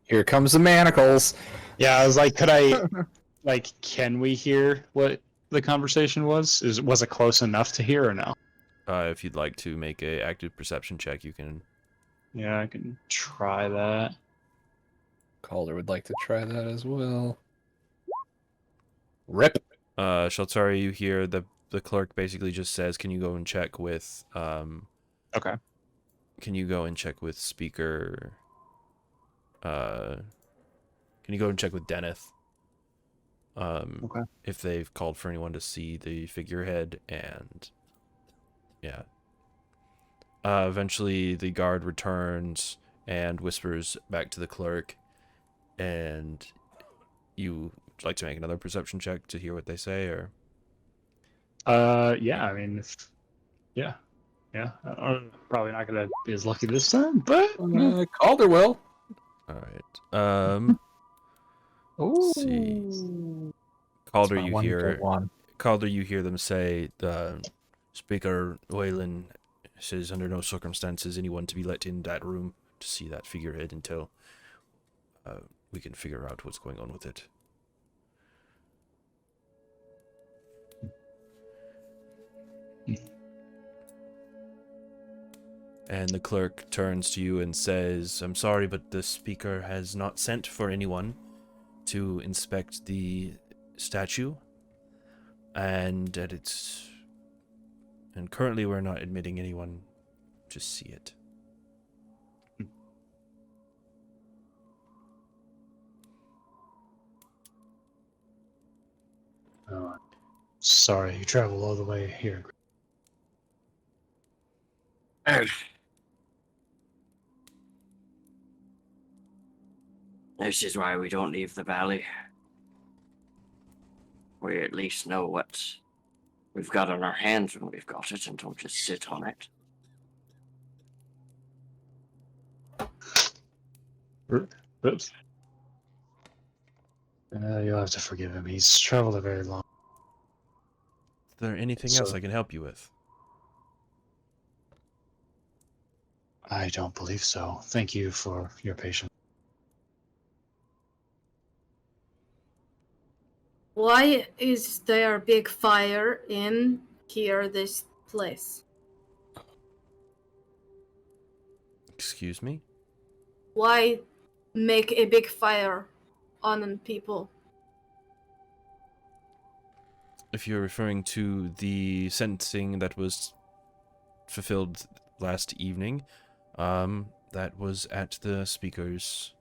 Here comes the manacles. Yeah, I was like, could I, like, can we hear what the conversation was? Was it close enough to hear or no? If you'd like to make a active perception check, you can. Yeah, I can try that. Calder would like to try that as well. Rip. Sheltari, you hear the clerk basically just says, "Can you go and check with Okay. Can you go and check with speaker? Can you go and check with Deneth? Okay. If they've called for anyone to see the figurehead, and yeah. Eventually, the guard returns and whispers back to the clerk, and you would like to make another perception check to hear what they say, or? Yeah, I mean, yeah. I'm probably not gonna be as lucky this time, but Calder will. All right. Let's see. Calder, That's my you one hear. good one. Calder, you hear them say, the Speaker Whalen says under no circumstances anyone to be let in that room to see that figurehead until we can figure out what's going on with it. And the clerk turns to you and says, "I'm sorry, but the Speaker has not sent for anyone to inspect the statue, and currently we're not admitting anyone to see it." oh, sorry, you traveled all the way here. This is why we don't leave the valley. We at least know what we've got on our hands when we've got it, and don't just sit on it. Oops. You'll have to forgive him. He's traveled a very long. Is there anything else I can help you with? I don't believe so. Thank you for your patience. Why is there a big fire in here, this place? Excuse me? Why make a big fire on people? If you're referring to the sentencing that was fulfilled last evening, that was at the speaker's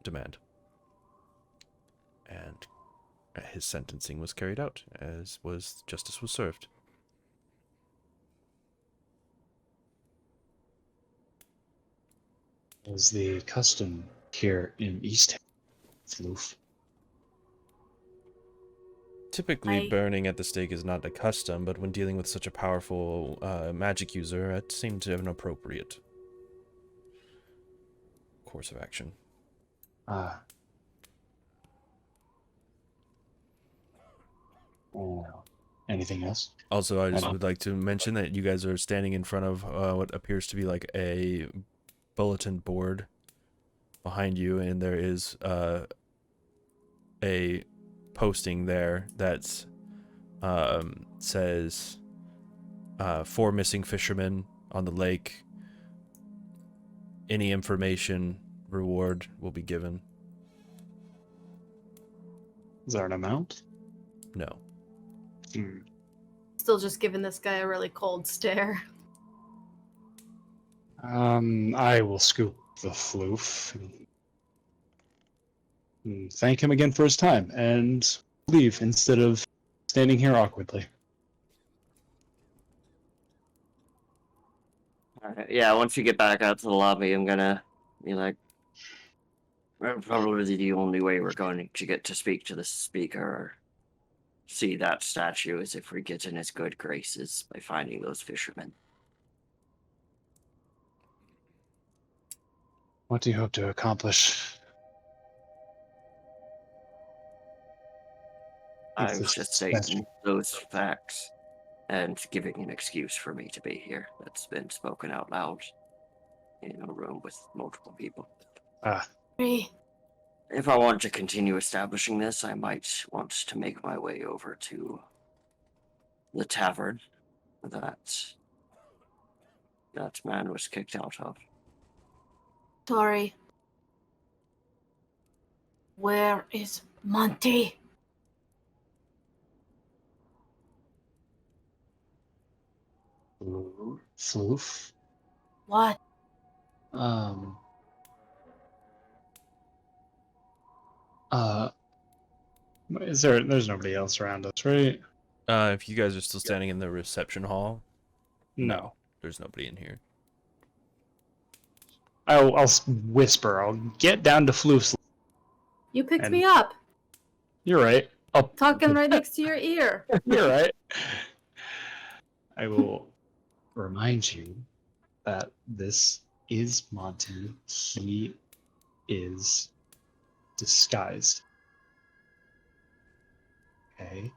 demand. And his sentencing was carried out, as was justice was served. Was the custom here in East Floof? Typically, burning at the stake is not a custom, but when dealing with such a powerful magic user, it seemed to have an appropriate course of action. Ah. Anything else? Also, I just would like to mention that you guys are standing in front of what appears to be like a bulletin board behind you, and there is a posting there that says 4 missing fishermen on the lake. Any information reward will be given. Is there an amount? No. Still just giving this guy a really cold stare. I will scoop the floof. And thank him again for his time and leave instead of standing here awkwardly. Alright, yeah, once you get back out to the lobby, I'm gonna be like, well, probably the only way we're going to get to speak to the speaker or see that statue is if we get in his good graces by finding those fishermen. What do you hope to accomplish? I was just stating those facts and giving an excuse for me to be here. That's been spoken out loud in a room with multiple people. If I want to continue establishing this, I might want to make my way over to the tavern that man was kicked out of. Sorry. Where is Monty? Floof? What? There's nobody else around us, right? If you guys are still standing in the reception hall, No. there's nobody in here. I'll whisper. I'll get down to Floof's. You picked And- me up. You're right. Talking right next to your ear. You're right. I will remind you that this is Monty. He is disguised. Okay.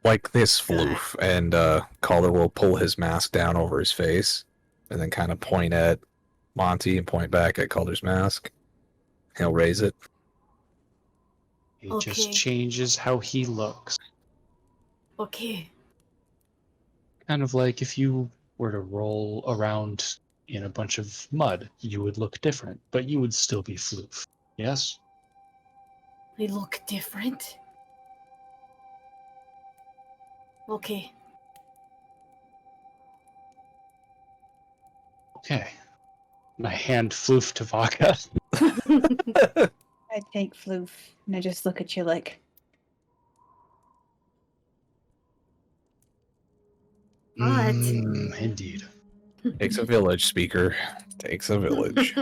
Like this floof, and Calder will pull his mask down over his face, and then kind of point at Monty and point back at Calder's mask. He'll raise it. It Okay. just changes how he looks. Okay. Kind of like if you were to roll around in a bunch of mud, you would look different, but you would still be Floof. Yes? We look different. Okay. Okay. And I hand Floof to Vodka. I take Floof and I just look at you like, Alright. Indeed. Takes a village, speaker. Takes a village.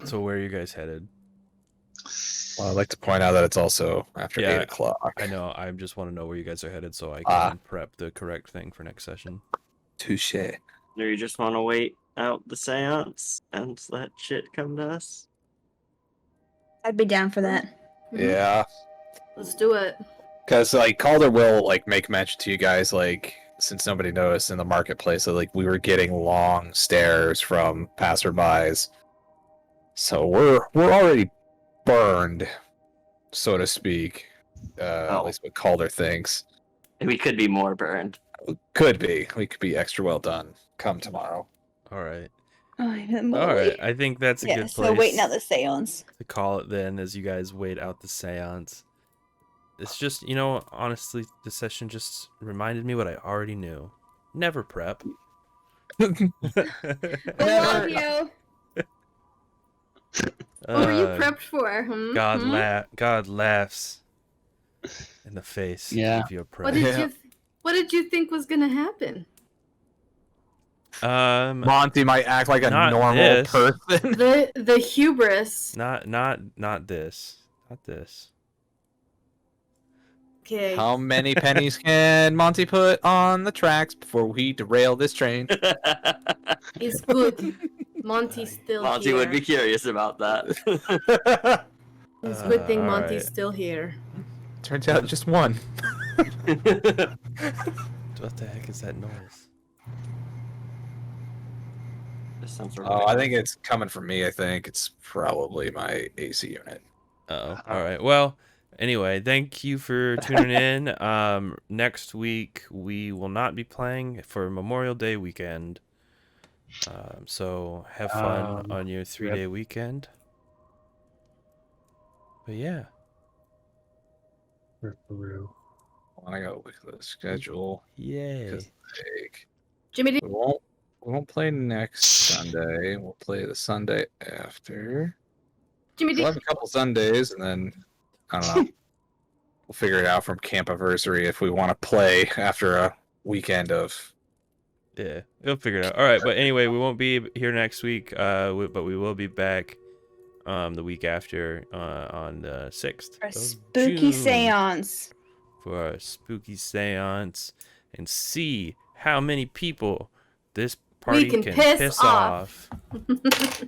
So where are you guys headed? Well, I'd like to point out that it's also after 8 o'clock. I know. I just want to know where you guys are headed so I can prep the correct thing for next session. Touche. Do you just want to wait out the seance and let shit come to us? I'd be down for that. Yeah. Let's do it. Because, like, Calder will, like, make mention to you guys, like, since nobody noticed in the marketplace that like we were getting long stares from passerbys. So we're already burned, so to speak. At least what Calder thinks. We could be more burned. Could be. We could be extra well done come tomorrow. All right. Oh, I'm All right. I think that's a yeah, good place so waiting out the seance. to call it then as you guys wait out the seance. It's just, you know, honestly, the session just reminded me what I already knew. Never prep. I love you. What were you prepped for? Hmm? God, Hmm? God laughs in the face. Yeah. If you're prep. What did you think was gonna happen? Monty might act like a Not normal this. person. The hubris. Not this. Not this. Okay. How many pennies can Monty put on the tracks before we derail this train? It's good. Monty's still Monty here. would be curious about that. It's a good thing all Monty's right. still here. Turns out just one. What the heck is that noise? This sounds Oh, I think it's coming from me. I think it's probably my AC unit. Oh, all right. Well, anyway, thank you for tuning in. Next week we will not be playing for Memorial Day weekend. So have fun on your 3-day weekend. But yeah. I gotta look at the schedule. Yay. 'Cause, like, Jimmy, we won't play next Sunday. We'll play the Sunday after. Jimmy, We'll have a couple Sundays, and then I don't know. We'll figure it out from Campiversary if we want to play after a weekend of. Yeah, we'll figure it out. All right, but anyway, we won't be here next week, but we will be back the week after on the 6th A of spooky June seance. for a spooky seance and see how many people this party can can piss piss off. off.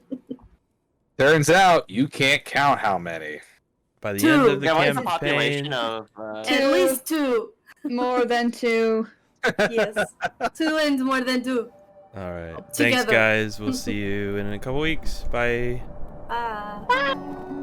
Turns out you can't count how many. By the Two. end of the Yeah, what is the campaign. population of? At least 2. More than 2. Yes. 2 and more than 2. All right. Thanks, Together. guys. We'll see you in a couple weeks. Bye. Bye.